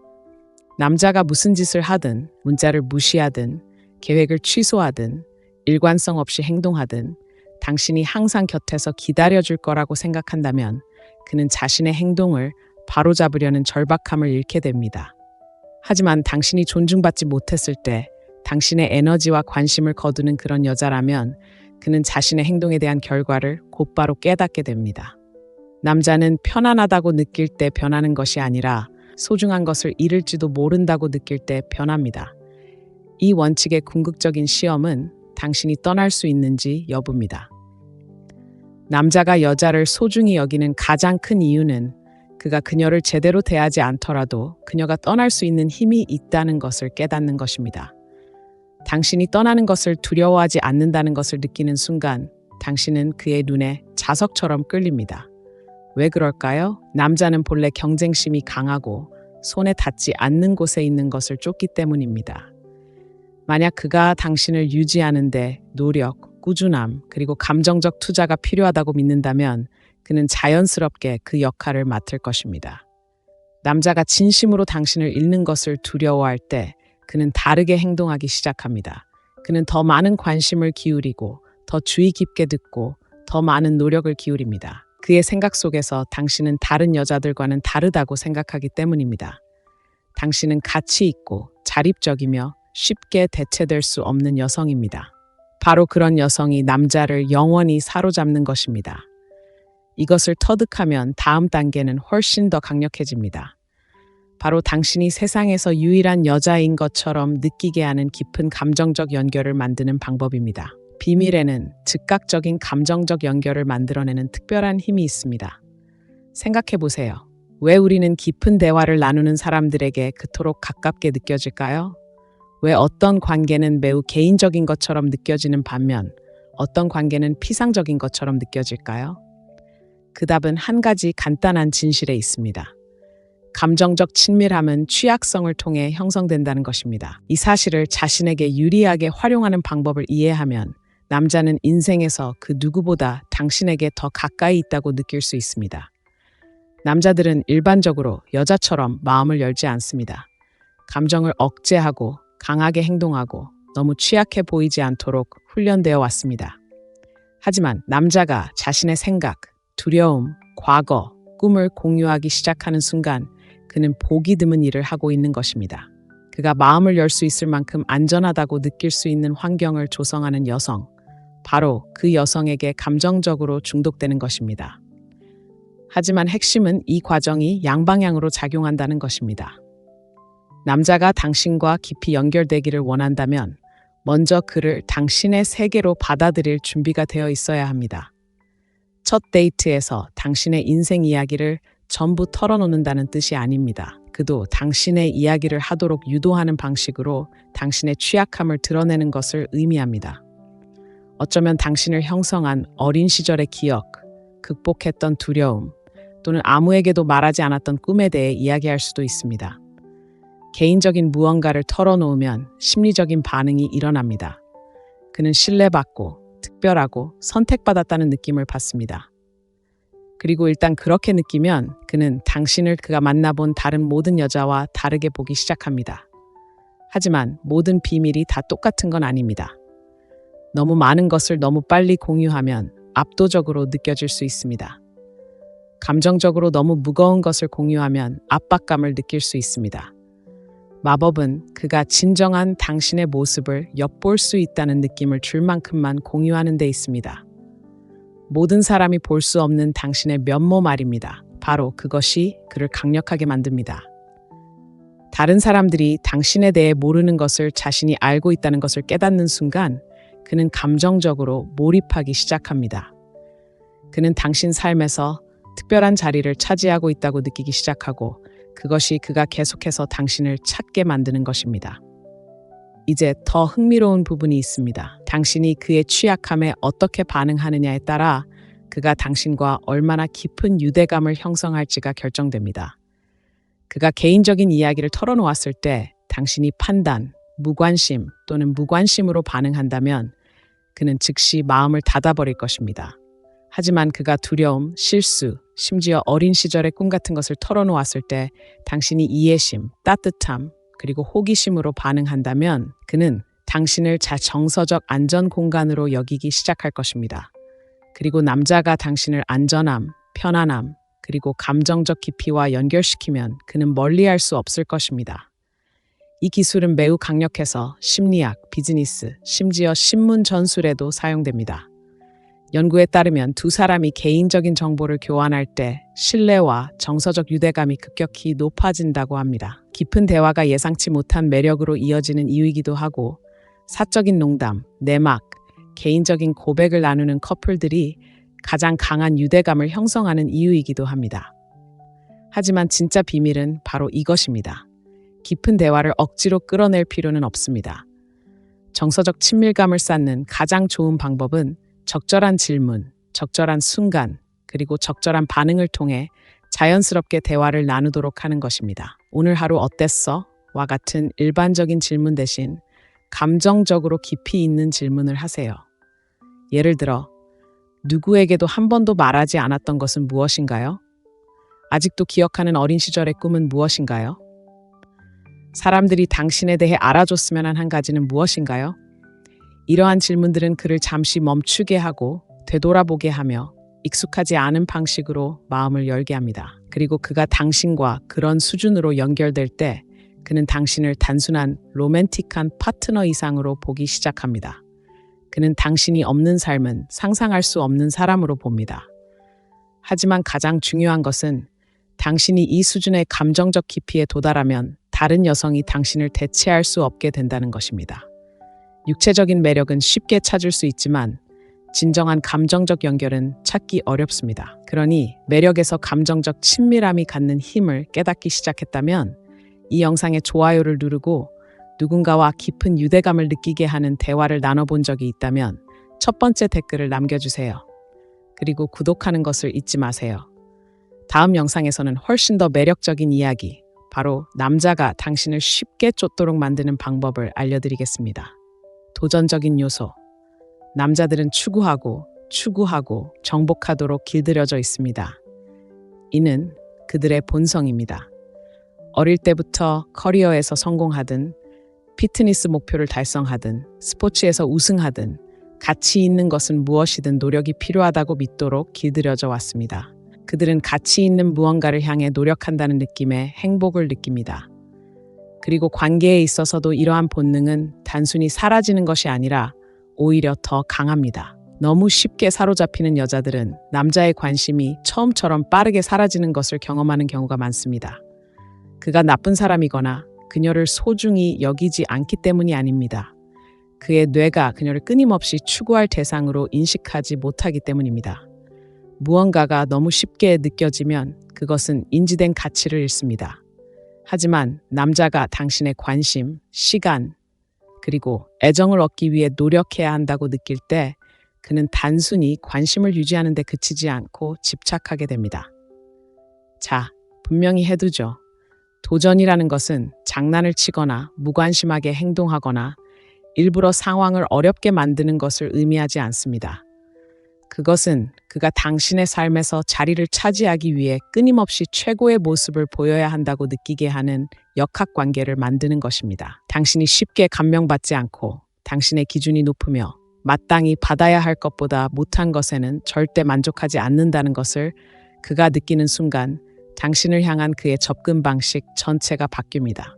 남자가 무슨 짓을 하든, 문자를 무시하든, 계획을 취소하든, 일관성 없이 행동하든 당신이 항상 곁에서 기다려줄 거라고 생각한다면 그는 자신의 행동을 바로잡으려는 절박함을 잃게 됩니다. 하지만 당신이 존중받지 못했을 때 당신의 에너지와 관심을 거두는 그런 여자라면 그는 자신의 행동에 대한 결과를 곧바로 깨닫게 됩니다. 남자는 편안하다고 느낄 때 변하는 것이 아니라 소중한 것을 잃을지도 모른다고 느낄 때 변합니다. 이 원칙의 궁극적인 시험은 당신이 떠날 수 있는지 여부입니다. 남자가 여자를 소중히 여기는 가장 큰 이유는 그가 그녀를 제대로 대하지 않더라도 그녀가 떠날 수 있는 힘이 있다는 것을 깨닫는 것입니다. 당신이 떠나는 것을 두려워하지 않는다는 것을 느끼는 순간 당신은 그의 눈에 자석처럼 끌립니다. 왜 그럴까요? 남자는 본래 경쟁심이 강하고 손에 닿지 않는 곳에 있는 것을 쫓기 때문입니다. 만약 그가 당신을 유지하는데 노력, 꾸준함, 그리고 감정적 투자가 필요하다고 믿는다면 그는 자연스럽게 그 역할을 맡을 것입니다. 남자가 진심으로 당신을 잃는 것을 두려워할 때 그는 다르게 행동하기 시작합니다. 그는 더 많은 관심을 기울이고 더 주의 깊게 듣고 더 많은 노력을 기울입니다. 그의 생각 속에서 당신은 다른 여자들과는 다르다고 생각하기 때문입니다. 당신은 가치 있고 자립적이며 쉽게 대체될 수 없는 여성입니다. 바로 그런 여성이 남자를 영원히 사로잡는 것입니다. 이것을 터득하면 다음 단계는 훨씬 더 강력해집니다. 바로 당신이 세상에서 유일한 여자인 것처럼 느끼게 하는 깊은 감정적 연결을 만드는 방법입니다. 비밀에는 즉각적인 감정적 연결을 만들어내는 특별한 힘이 있습니다. 생각해 보세요. 왜 우리는 깊은 대화를 나누는 사람들에게 그토록 가깝게 느껴질까요? 왜 어떤 관계는 매우 개인적인 것처럼 느껴지는 반면 어떤 관계는 피상적인 것처럼 느껴질까요? 그 답은 한 가지 간단한 진실에 있습니다. 감정적 친밀함은 취약성을 통해 형성된다는 것입니다. 이 사실을 자신에게 유리하게 활용하는 방법을 이해하면 남자는 인생에서 그 누구보다 당신에게 더 가까이 있다고 느낄 수 있습니다. 남자들은 일반적으로 여자처럼 마음을 열지 않습니다. 감정을 억제하고 강하게 행동하고 너무 취약해 보이지 않도록 훈련되어 왔습니다. 하지만 남자가 자신의 생각, 두려움, 과거, 꿈을 공유하기 시작하는 순간 그는 보기 드문 일을 하고 있는 것입니다. 그가 마음을 열 수 있을 만큼 안전하다고 느낄 수 있는 환경을 조성하는 여성, 바로 그 여성에게 감정적으로 중독되는 것입니다. 하지만 핵심은 이 과정이 양방향으로 작용한다는 것입니다. 남자가 당신과 깊이 연결되기를 원한다면 먼저 그를 당신의 세계로 받아들일 준비가 되어 있어야 합니다. 첫 데이트에서 당신의 인생 이야기를 전부 털어놓는다는 뜻이 아닙니다. 그도 당신의 이야기를 하도록 유도하는 방식으로 당신의 취약함을 드러내는 것을 의미합니다. 어쩌면 당신을 형성한 어린 시절의 기억, 극복했던 두려움, 또는 아무에게도 말하지 않았던 꿈에 대해 이야기할 수도 있습니다. 개인적인 무언가를 털어놓으면 심리적인 반응이 일어납니다. 그는 신뢰받고 특별하고 선택받았다는 느낌을 받습니다. 그리고 일단 그렇게 느끼면 그는 당신을 그가 만나본 다른 모든 여자와 다르게 보기 시작합니다. 하지만 모든 비밀이 다 똑같은 건 아닙니다. 너무 많은 것을 너무 빨리 공유하면 압도적으로 느껴질 수 있습니다. 감정적으로 너무 무거운 것을 공유하면 압박감을 느낄 수 있습니다. 마법은 그가 진정한 당신의 모습을 엿볼 수 있다는 느낌을 줄 만큼만 공유하는 데 있습니다. 모든 사람이 볼 수 없는 당신의 면모 말입니다. 바로 그것이 그를 강력하게 만듭니다. 다른 사람들이 당신에 대해 모르는 것을 자신이 알고 있다는 것을 깨닫는 순간 그는 감정적으로 몰입하기 시작합니다. 그는 당신 삶에서 특별한 자리를 차지하고 있다고 느끼기 시작하고 그것이 그가 계속해서 당신을 찾게 만드는 것입니다. 이제 더 흥미로운 부분이 있습니다. 당신이 그의 취약함에 어떻게 반응하느냐에 따라 그가 당신과 얼마나 깊은 유대감을 형성할지가 결정됩니다. 그가 개인적인 이야기를 털어놓았을 때 당신이 판단, 무관심 또는 무관심으로 반응한다면 그는 즉시 마음을 닫아버릴 것입니다. 하지만 그가 두려움, 실수, 심지어 어린 시절의 꿈 같은 것을 털어놓았을 때 당신이 이해심, 따뜻함, 그리고 호기심으로 반응한다면 그는 당신을 정서적 안전 공간으로 여기기 시작할 것입니다. 그리고 남자가 당신을 안전함, 편안함, 그리고 감정적 깊이와 연결시키면 그는 멀리할 수 없을 것입니다. 이 기술은 매우 강력해서 심리학, 비즈니스, 심지어 신문 전술에도 사용됩니다. 연구에 따르면 두 사람이 개인적인 정보를 교환할 때 신뢰와 정서적 유대감이 급격히 높아진다고 합니다. 깊은 대화가 예상치 못한 매력으로 이어지는 이유이기도 하고, 사적인 농담, 내막, 개인적인 고백을 나누는 커플들이 가장 강한 유대감을 형성하는 이유이기도 합니다. 하지만 진짜 비밀은 바로 이것입니다. 깊은 대화를 억지로 끌어낼 필요는 없습니다. 정서적 친밀감을 쌓는 가장 좋은 방법은 적절한 질문, 적절한 순간, 그리고 적절한 반응을 통해 자연스럽게 대화를 나누도록 하는 것입니다. 오늘 하루 어땠어? 와 같은 일반적인 질문 대신 감정적으로 깊이 있는 질문을 하세요. 예를 들어, 누구에게도 한 번도 말하지 않았던 것은 무엇인가요? 아직도 기억하는 어린 시절의 꿈은 무엇인가요? 사람들이 당신에 대해 알아줬으면 한 가지는 무엇인가요? 이러한 질문들은 그를 잠시 멈추게 하고 되돌아보게 하며 익숙하지 않은 방식으로 마음을 열게 합니다. 그리고 그가 당신과 그런 수준으로 연결될 때 그는 당신을 단순한 로맨틱한 파트너 이상으로 보기 시작합니다. 그는 당신이 없는 삶은 상상할 수 없는 사람으로 봅니다. 하지만 가장 중요한 것은 당신이 이 수준의 감정적 깊이에 도달하면 다른 여성이 당신을 대체할 수 없게 된다는 것입니다. 육체적인 매력은 쉽게 찾을 수 있지만 진정한 감정적 연결은 찾기 어렵습니다. 그러니 매력에서 감정적 친밀함이 갖는 힘을 깨닫기 시작했다면 이 영상에 좋아요를 누르고 누군가와 깊은 유대감을 느끼게 하는 대화를 나눠본 적이 있다면 첫 번째 댓글을 남겨주세요. 그리고 구독하는 것을 잊지 마세요. 다음 영상에서는 훨씬 더 매력적인 이야기, 바로 남자가 당신을 쉽게 쫓도록 만드는 방법을 알려드리겠습니다. 도전적인 요소. 남자들은 추구하고 정복하도록 길들여져 있습니다. 이는 그들의 본성입니다. 어릴 때부터 커리어에서 성공하든, 피트니스 목표를 달성하든, 스포츠에서 우승하든, 가치 있는 것은 무엇이든 노력이 필요하다고 믿도록 길들여져 왔습니다. 그들은 가치 있는 무언가를 향해 노력한다는 느낌에 행복을 느낍니다. 그리고 관계에 있어서도 이러한 본능은 단순히 사라지는 것이 아니라 오히려 더 강합니다. 너무 쉽게 사로잡히는 여자들은 남자의 관심이 처음처럼 빠르게 사라지는 것을 경험하는 경우가 많습니다. 그가 나쁜 사람이거나 그녀를 소중히 여기지 않기 때문이 아닙니다. 그의 뇌가 그녀를 끊임없이 추구할 대상으로 인식하지 못하기 때문입니다. 무언가가 너무 쉽게 느껴지면 그것은 인지된 가치를 잃습니다. 하지만 남자가 당신의 관심, 시간, 그리고 애정을 얻기 위해 노력해야 한다고 느낄 때 그는 단순히 관심을 유지하는 데 그치지 않고 집착하게 됩니다. 자, 분명히 해두죠. 도전이라는 것은 장난을 치거나 무관심하게 행동하거나 일부러 상황을 어렵게 만드는 것을 의미하지 않습니다. 그것은 그가 당신의 삶에서 자리를 차지하기 위해 끊임없이 최고의 모습을 보여야 한다고 느끼게 하는 역학관계를 만드는 것입니다. 당신이 쉽게 감명받지 않고 당신의 기준이 높으며 마땅히 받아야 할 것보다 못한 것에는 절대 만족하지 않는다는 것을 그가 느끼는 순간 당신을 향한 그의 접근 방식 전체가 바뀝니다.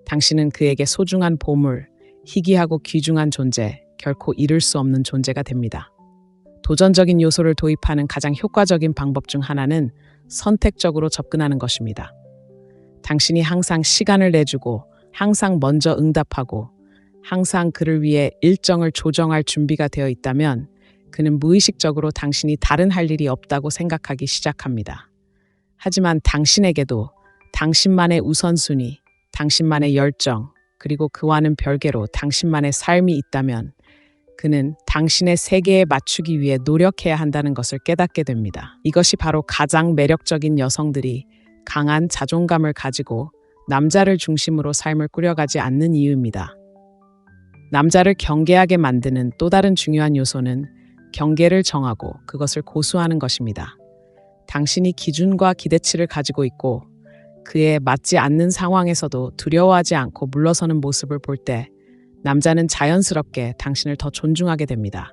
당신은 그에게 소중한 보물, 희귀하고 귀중한 존재, 결코 잃을 수 없는 존재가 됩니다. 도전적인 요소를 도입하는 가장 효과적인 방법 중 하나는 선택적으로 접근하는 것입니다. 당신이 항상 시간을 내주고 항상 먼저 응답하고 항상 그를 위해 일정을 조정할 준비가 되어 있다면 그는 무의식적으로 당신이 다른 할 일이 없다고 생각하기 시작합니다. 하지만 당신에게도 당신만의 우선순위, 당신만의 열정, 그리고 그와는 별개로 당신만의 삶이 있다면 그는 당신의 세계에 맞추기 위해 노력해야 한다는 것을 깨닫게 됩니다. 이것이 바로 가장 매력적인 여성들이 강한 자존감을 가지고 남자를 중심으로 삶을 꾸려가지 않는 이유입니다. 남자를 경계하게 만드는 또 다른 중요한 요소는 경계를 정하고 그것을 고수하는 것입니다. 당신이 기준과 기대치를 가지고 있고 그에 맞지 않는 상황에서도 두려워하지 않고 물러서는 모습을 볼 때 남자는 자연스럽게 당신을 더 존중하게 됩니다.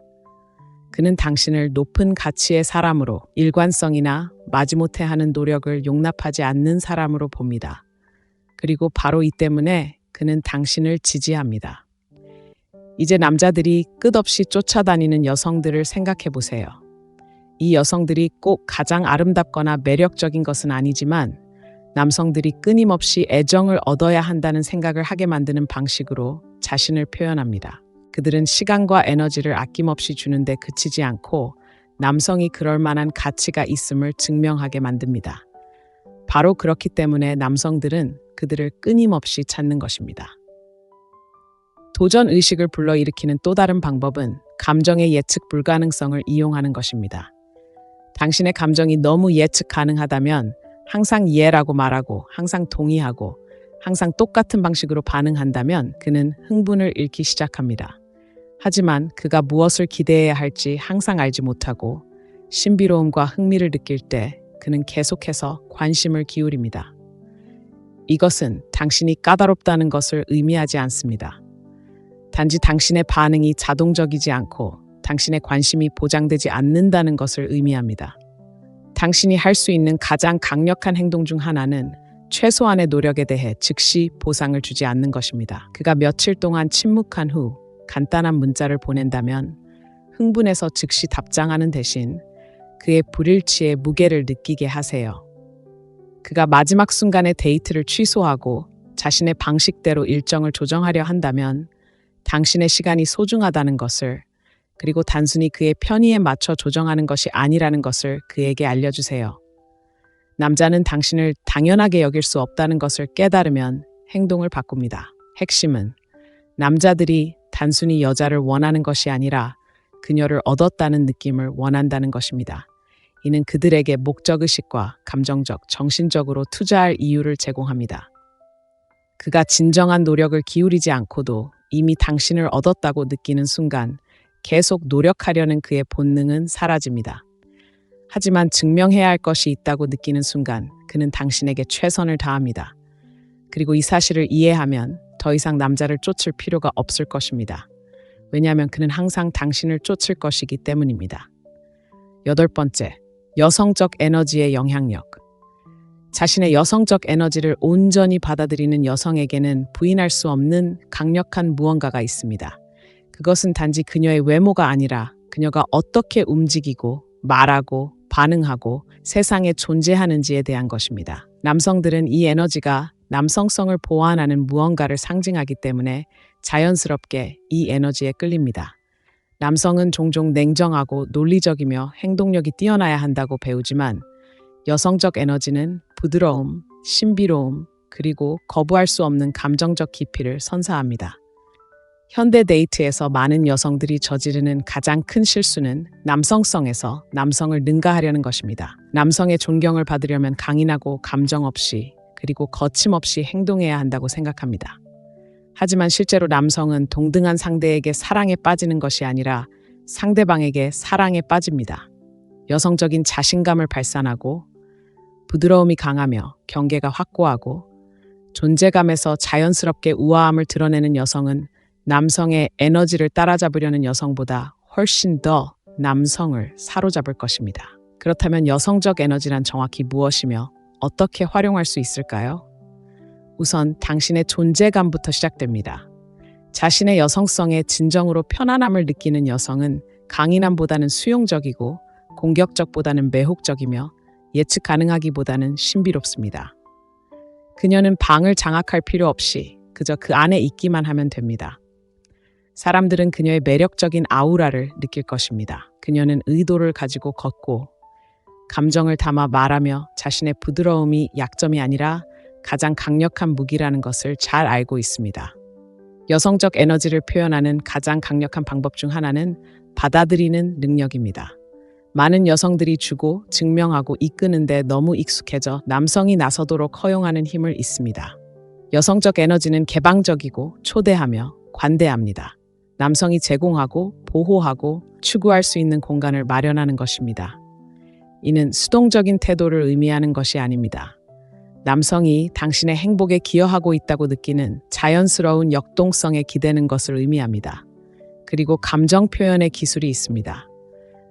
그는 당신을 높은 가치의 사람으로, 일관성이나 마지못해 하는 노력을 용납하지 않는 사람으로 봅니다. 그리고 바로 이 때문에 그는 당신을 지지합니다. 이제 남자들이 끝없이 쫓아다니는 여성들을 생각해 보세요. 이 여성들이 꼭 가장 아름답거나 매력적인 것은 아니지만 남성들이 끊임없이 애정을 얻어야 한다는 생각을 하게 만드는 방식으로 자신을 표현합니다. 그들은 시간과 에너지를 아낌없이 주는데 그치지 않고 남성이 그럴 만한 가치가 있음을 증명하게 만듭니다. 바로 그렇기 때문에 남성들은 그들을 끊임없이 찾는 것입니다. 도전 의식을 불러일으키는 또 다른 방법은 감정의 예측 불가능성을 이용하는 것입니다. 당신의 감정이 너무 예측 가능하다면 항상 예라고 말하고 항상 동의하고 항상 똑같은 방식으로 반응한다면 그는 흥분을 잃기 시작합니다. 하지만 그가 무엇을 기대해야 할지 항상 알지 못하고 신비로움과 흥미를 느낄 때 그는 계속해서 관심을 기울입니다. 이것은 당신이 까다롭다는 것을 의미하지 않습니다. 단지 당신의 반응이 자동적이지 않고 당신의 관심이 보장되지 않는다는 것을 의미합니다. 당신이 할 수 있는 가장 강력한 행동 중 하나는 최소한의 노력에 대해 즉시 보상을 주지 않는 것입니다. 그가 며칠 동안 침묵한 후 간단한 문자를 보낸다면 흥분해서 즉시 답장하는 대신 그의 불일치의 무게를 느끼게 하세요. 그가 마지막 순간에 데이트를 취소하고 자신의 방식대로 일정을 조정하려 한다면 당신의 시간이 소중하다는 것을, 그리고 단순히 그의 편의에 맞춰 조정하는 것이 아니라는 것을 그에게 알려주세요. 남자는 당신을 당연하게 여길 수 없다는 것을 깨달으면 행동을 바꿉니다. 핵심은 남자들이 단순히 여자를 원하는 것이 아니라 그녀를 얻었다는 느낌을 원한다는 것입니다. 이는 그들에게 목적의식과 감정적, 정신적으로 투자할 이유를 제공합니다. 그가 진정한 노력을 기울이지 않고도 이미 당신을 얻었다고 느끼는 순간 계속 노력하려는 그의 본능은 사라집니다. 하지만 증명해야 할 것이 있다고 느끼는 순간 그는 당신에게 최선을 다합니다. 그리고 이 사실을 이해하면 더 이상 남자를 쫓을 필요가 없을 것입니다. 왜냐하면 그는 항상 당신을 쫓을 것이기 때문입니다. 8번째, 여성적 에너지의 영향력. 자신의 여성적 에너지를 온전히 받아들이는 여성에게는 부인할 수 없는 강력한 무언가가 있습니다. 그것은 단지 그녀의 외모가 아니라 그녀가 어떻게 움직이고 말하고 반응하고 세상에 존재하는지에 대한 것입니다. 남성들은 이 에너지가 남성성을 보완하는 무언가를 상징하기 때문에 자연스럽게 이 에너지에 끌립니다. 남성은 종종 냉정하고 논리적이며 행동력이 뛰어나야 한다고 배우지만 여성적 에너지는 부드러움, 신비로움, 그리고 거부할 수 없는 감정적 깊이를 선사합니다. 현대 데이트에서 많은 여성들이 저지르는 가장 큰 실수는 남성성에서 남성을 능가하려는 것입니다. 남성의 존경을 받으려면 강인하고 감정 없이 그리고 거침없이 행동해야 한다고 생각합니다. 하지만 실제로 남성은 동등한 상대에게 사랑에 빠지는 것이 아니라 상대방에게 사랑에 빠집니다. 여성적인 자신감을 발산하고 부드러움이 강하며 경계가 확고하고 존재감에서 자연스럽게 우아함을 드러내는 여성은 남성의 에너지를 따라잡으려는 여성보다 훨씬 더 남성을 사로잡을 것입니다. 그렇다면 여성적 에너지란 정확히 무엇이며 어떻게 활용할 수 있을까요? 우선 당신의 존재감부터 시작됩니다. 자신의 여성성에 진정으로 편안함을 느끼는 여성은 강인함보다는 수용적이고 공격적보다는 매혹적이며 예측 가능하기보다는 신비롭습니다. 그녀는 방을 장악할 필요 없이 그저 그 안에 있기만 하면 됩니다. 사람들은 그녀의 매력적인 아우라를 느낄 것입니다. 그녀는 의도를 가지고 걷고 감정을 담아 말하며 자신의 부드러움이 약점이 아니라 가장 강력한 무기라는 것을 잘 알고 있습니다. 여성적 에너지를 표현하는 가장 강력한 방법 중 하나는 받아들이는 능력입니다. 많은 여성들이 주고 증명하고 이끄는데 너무 익숙해져 남성이 나서도록 허용하는 힘을 잊습니다. 여성적 에너지는 개방적이고 초대하며 관대합니다. 남성이 제공하고 보호하고 추구할 수 있는 공간을 마련하는 것입니다. 이는 수동적인 태도를 의미하는 것이 아닙니다. 남성이 당신의 행복에 기여하고 있다고 느끼는 자연스러운 역동성에 기대는 것을 의미합니다. 그리고 감정 표현의 기술이 있습니다.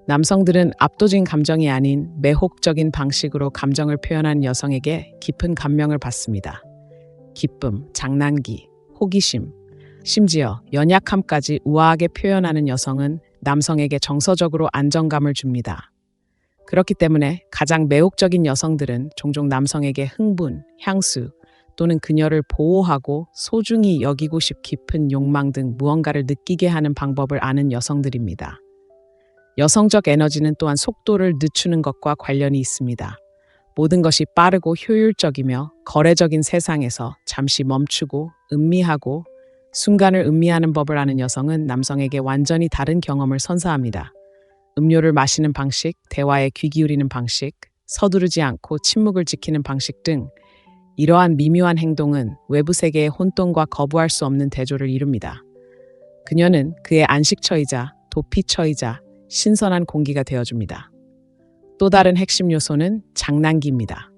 남성들은 압도적인 감정이 아닌 매혹적인 방식으로 감정을 표현한 여성에게 깊은 감명을 받습니다. 기쁨, 장난기, 호기심, 심지어 연약함까지 우아하게 표현하는 여성은 남성에게 정서적으로 안정감을 줍니다. 그렇기 때문에 가장 매혹적인 여성들은 종종 남성에게 흥분, 향수 또는 그녀를 보호하고 소중히 여기고 깊은 욕망 등 무언가를 느끼게 하는 방법을 아는 여성들입니다. 여성적 에너지는 또한 속도를 늦추는 것과 관련이 있습니다. 모든 것이 빠르고 효율적이며 거래적인 세상에서 잠시 멈추고 음미하고 순간을 음미하는 법을 아는 여성은 남성에게 완전히 다른 경험을 선사합니다. 음료를 마시는 방식, 대화에 귀 기울이는 방식, 서두르지 않고 침묵을 지키는 방식 등 이러한 미묘한 행동은 외부 세계의 혼돈과 거부할 수 없는 대조를 이룹니다. 그녀는 그의 안식처이자 도피처이자 신선한 공기가 되어줍니다. 또 다른 핵심 요소는 장난기입니다.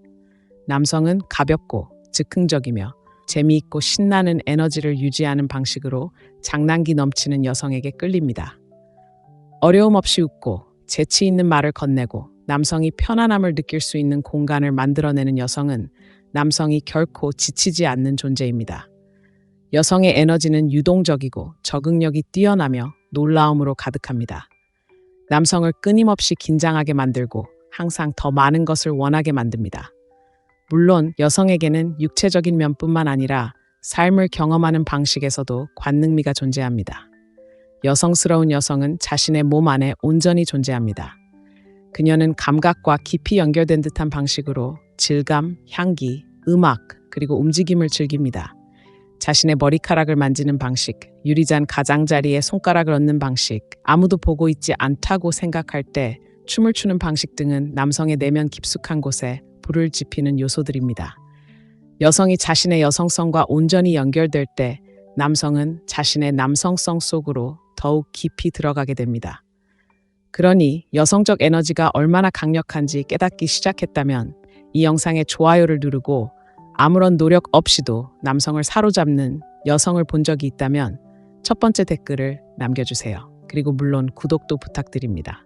남성은 가볍고 즉흥적이며 재미있고 신나는 에너지를 유지하는 방식으로 장난기 넘치는 여성에게 끌립니다. 어려움 없이 웃고 재치 있는 말을 건네고 남성이 편안함을 느낄 수 있는 공간을 만들어내는 여성은 남성이 결코 지치지 않는 존재입니다. 여성의 에너지는 유동적이고 적응력이 뛰어나며 놀라움으로 가득합니다. 남성을 끊임없이 긴장하게 만들고 항상 더 많은 것을 원하게 만듭니다. 물론 여성에게는 육체적인 면뿐만 아니라 삶을 경험하는 방식에서도 관능미가 존재합니다. 여성스러운 여성은 자신의 몸 안에 온전히 존재합니다. 그녀는 감각과 깊이 연결된 듯한 방식으로 질감, 향기, 음악, 그리고 움직임을 즐깁니다. 자신의 머리카락을 만지는 방식, 유리잔 가장자리에 손가락을 얹는 방식, 아무도 보고 있지 않다고 생각할 때 춤을 추는 방식 등은 남성의 내면 깊숙한 곳에 불을 지피는 요소들입니다. 여성이 자신의 여성성과 온전히 연결될 때 남성은 자신의 남성성 속으로 더욱 깊이 들어가게 됩니다. 그러니 여성적 에너지가 얼마나 강력한지 깨닫기 시작했다면 이 영상에 좋아요를 누르고 아무런 노력 없이도 남성을 사로잡는 여성을 본 적이 있다면 첫 번째 댓글을 남겨주세요. 그리고 물론 구독도 부탁드립니다.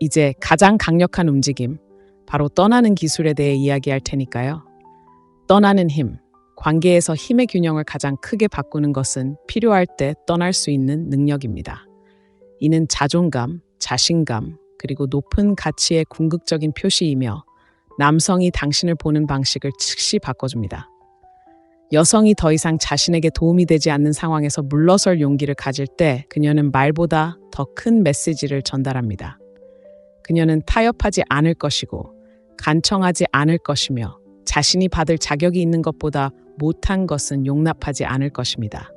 이제 가장 강력한 움직임, 바로 떠나는 기술에 대해 이야기할 테니까요. 떠나는 힘, 관계에서 힘의 균형을 가장 크게 바꾸는 것은 필요할 때 떠날 수 있는 능력입니다. 이는 자존감, 자신감, 그리고 높은 가치의 궁극적인 표시이며 남성이 당신을 보는 방식을 즉시 바꿔줍니다. 여성이 더 이상 자신에게 도움이 되지 않는 상황에서 물러설 용기를 가질 때 그녀는 말보다 더 큰 메시지를 전달합니다. 그녀는 타협하지 않을 것이고 간청하지 않을 것이며 자신이 받을 자격이 있는 것보다 못한 것은 용납하지 않을 것입니다.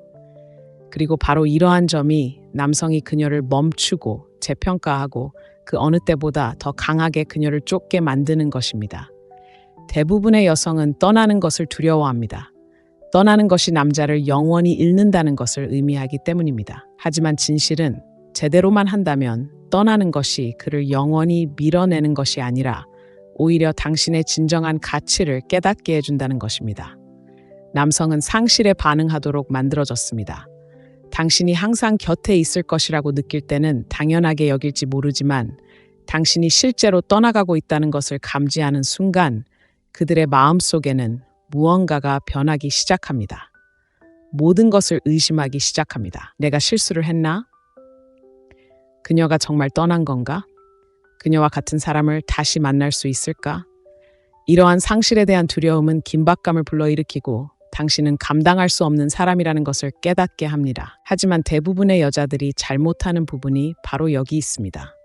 그리고 바로 이러한 점이 남성이 그녀를 멈추고 재평가하고 그 어느 때보다 더 강하게 그녀를 쫓게 만드는 것입니다. 대부분의 여성은 떠나는 것을 두려워합니다. 떠나는 것이 남자를 영원히 잃는다는 것을 의미하기 때문입니다. 하지만 진실은 제대로만 한다면 떠나는 것이 그를 영원히 밀어내는 것이 아니라 오히려 당신의 진정한 가치를 깨닫게 해준다는 것입니다. 남성은 상실에 반응하도록 만들어졌습니다. 당신이 항상 곁에 있을 것이라고 느낄 때는 당연하게 여길지 모르지만 당신이 실제로 떠나가고 있다는 것을 감지하는 순간 그들의 마음속에는 무언가가 변하기 시작합니다. 모든 것을 의심하기 시작합니다. 내가 실수를 했나? 그녀가 정말 떠난 건가? 그녀와 같은 사람을 다시 만날 수 있을까? 이러한 상실에 대한 두려움은 긴박감을 불러일으키고 당신은 감당할 수 없는 사람이라는 것을 깨닫게 합니다. 하지만 대부분의 여자들이 잘못하는 부분이 바로 여기 있습니다.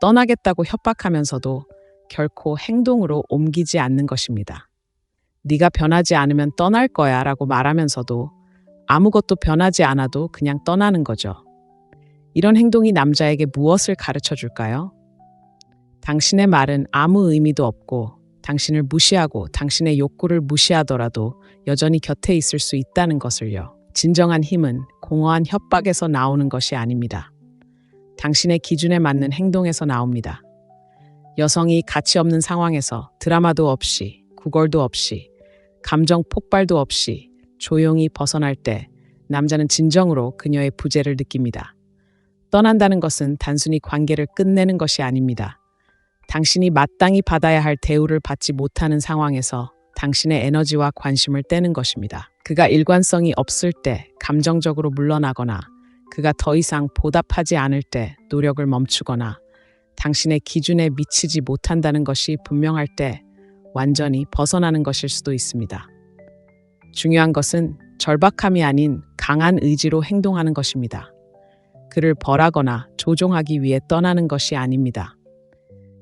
떠나겠다고 협박하면서도 결코 행동으로 옮기지 않는 것입니다. 네가 변하지 않으면 떠날 거야 라고 말하면서도 아무것도 변하지 않아도 그냥 떠나는 거죠. 이런 행동이 남자에게 무엇을 가르쳐 줄까요? 당신의 말은 아무 의미도 없고 당신을 무시하고 당신의 욕구를 무시하더라도 여전히 곁에 있을 수 있다는 것을요. 진정한 힘은 공허한 협박에서 나오는 것이 아닙니다. 당신의 기준에 맞는 행동에서 나옵니다. 여성이 가치 없는 상황에서 드라마도 없이, 구걸도 없이, 감정 폭발도 없이 조용히 벗어날 때 남자는 진정으로 그녀의 부재를 느낍니다. 떠난다는 것은 단순히 관계를 끝내는 것이 아닙니다. 당신이 마땅히 받아야 할 대우를 받지 못하는 상황에서 당신의 에너지와 관심을 떼는 것입니다. 그가 일관성이 없을 때 감정적으로 물러나거나 그가 더 이상 보답하지 않을 때 노력을 멈추거나 당신의 기준에 미치지 못한다는 것이 분명할 때 완전히 벗어나는 것일 수도 있습니다. 중요한 것은 절박함이 아닌 강한 의지로 행동하는 것입니다. 그를 벌하거나 조종하기 위해 떠나는 것이 아닙니다.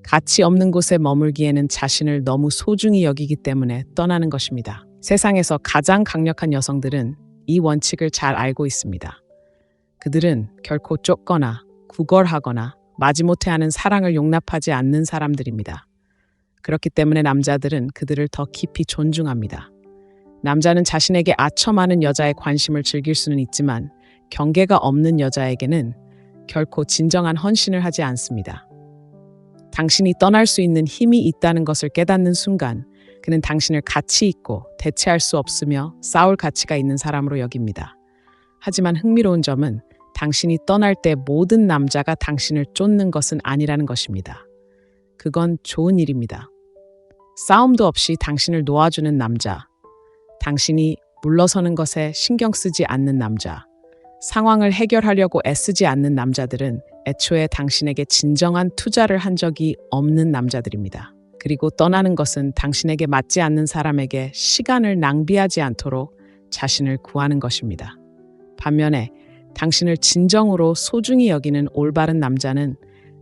가치 없는 곳에 머물기에는 자신을 너무 소중히 여기기 때문에 떠나는 것입니다. 세상에서 가장 강력한 여성들은 이 원칙을 잘 알고 있습니다. 그들은 결코 쫓거나 구걸하거나 마지못해 하는 사랑을 용납하지 않는 사람들입니다. 그렇기 때문에 남자들은 그들을 더 깊이 존중합니다. 남자는 자신에게 아첨 많은 여자의 관심을 즐길 수는 있지만 경계가 없는 여자에게는 결코 진정한 헌신을 하지 않습니다. 당신이 떠날 수 있는 힘이 있다는 것을 깨닫는 순간 그는 당신을 가치 있고 대체할 수 없으며 싸울 가치가 있는 사람으로 여깁니다. 하지만 흥미로운 점은 당신이 떠날 때 모든 남자가 당신을 쫓는 것은 아니라는 것입니다. 그건 좋은 일입니다. 싸움도 없이 당신을 놓아주는 남자, 당신이 물러서는 것에 신경 쓰지 않는 남자, 상황을 해결하려고 애쓰지 않는 남자들은 애초에 당신에게 진정한 투자를 한 적이 없는 남자들입니다. 그리고 떠나는 것은 당신에게 맞지 않는 사람에게 시간을 낭비하지 않도록 자신을 구하는 것입니다. 반면에 당신을 진정으로 소중히 여기는 올바른 남자는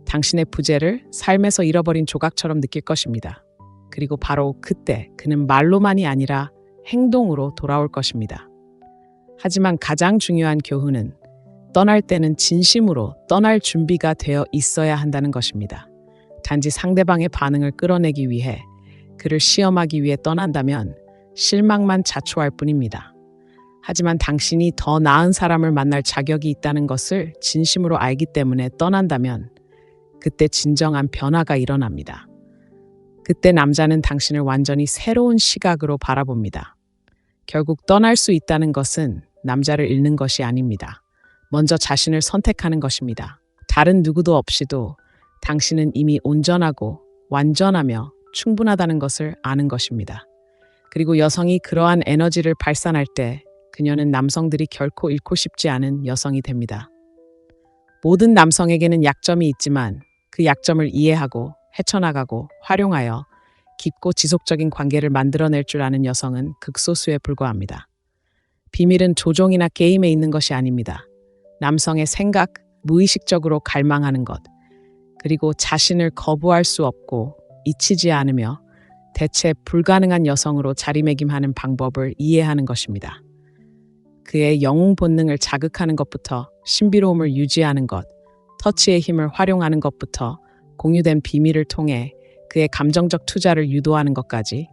당신의 부재를 삶에서 잃어버린 조각처럼 느낄 것입니다. 그리고 바로 그때 그는 말로만이 아니라 행동으로 돌아올 것입니다. 하지만 가장 중요한 교훈은 떠날 때는 진심으로 떠날 준비가 되어 있어야 한다는 것입니다. 단지 상대방의 반응을 끌어내기 위해 그를 시험하기 위해 떠난다면 실망만 자초할 뿐입니다. 하지만 당신이 더 나은 사람을 만날 자격이 있다는 것을 진심으로 알기 때문에 떠난다면 그때 진정한 변화가 일어납니다. 그때 남자는 당신을 완전히 새로운 시각으로 바라봅니다. 결국 떠날 수 있다는 것은 남자를 잃는 것이 아닙니다. 먼저 자신을 선택하는 것입니다. 다른 누구도 없이도 당신은 이미 온전하고 완전하며 충분하다는 것을 아는 것입니다. 그리고 여성이 그러한 에너지를 발산할 때 그녀는 남성들이 결코 잃고 싶지 않은 여성이 됩니다. 모든 남성에게는 약점이 있지만 그 약점을 이해하고 헤쳐나가고 활용하여 깊고 지속적인 관계를 만들어낼 줄 아는 여성은 극소수에 불과합니다. 비밀은 조종이나 게임에 있는 것이 아닙니다. 남성의 생각, 무의식적으로 갈망하는 것, 그리고 자신을 거부할 수 없고 잊히지 않으며 대체 불가능한 여성으로 자리매김하는 방법을 이해하는 것입니다. 그의 영웅 본능을 자극하는 것부터 신비로움을 유지하는 것, 터치의 힘을 활용하는 것부터 공유된 비밀을 통해 그의 감정적 투자를 유도하는 것까지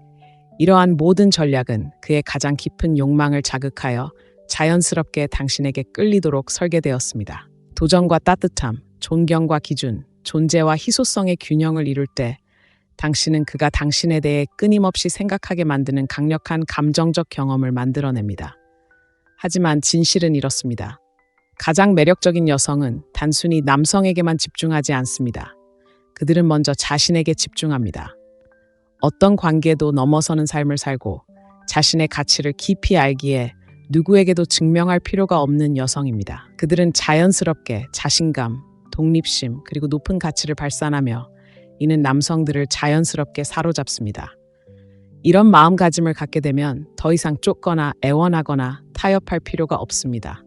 이러한 모든 전략은 그의 가장 깊은 욕망을 자극하여 자연스럽게 당신에게 끌리도록 설계되었습니다. 도전과 따뜻함, 존경과 기준, 존재와 희소성의 균형을 이룰 때 당신은 그가 당신에 대해 끊임없이 생각하게 만드는 강력한 감정적 경험을 만들어냅니다. 하지만 진실은 이렇습니다. 가장 매력적인 여성은 단순히 남성에게만 집중하지 않습니다. 그들은 먼저 자신에게 집중합니다. 어떤 관계도 넘어서는 삶을 살고 자신의 가치를 깊이 알기에 누구에게도 증명할 필요가 없는 여성입니다. 그들은 자연스럽게 자신감, 독립심, 그리고 높은 가치를 발산하며 이는 남성들을 자연스럽게 사로잡습니다. 이런 마음가짐을 갖게 되면 더 이상 쫓거나 애원하거나 타협할 필요가 없습니다.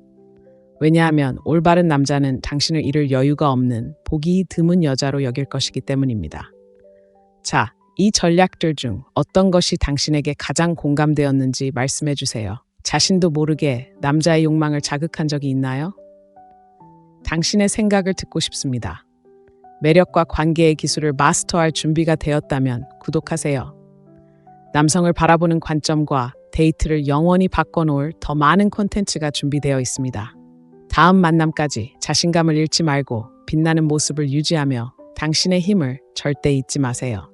왜냐하면 올바른 남자는 당신을 잃을 여유가 없는 보기 드문 여자로 여길 것이기 때문입니다. 자, 이 전략들 중 어떤 것이 당신에게 가장 공감되었는지 말씀해 주세요. 자신도 모르게 남자의 욕망을 자극한 적이 있나요? 당신의 생각을 듣고 싶습니다. 매력과 관계의 기술을 마스터할 준비가 되었다면 구독하세요. 남성을 바라보는 관점과 데이트를 영원히 바꿔놓을 더 많은 콘텐츠가 준비되어 있습니다. 다음 만남까지 자신감을 잃지 말고 빛나는 모습을 유지하며 당신의 힘을 절대 잊지 마세요.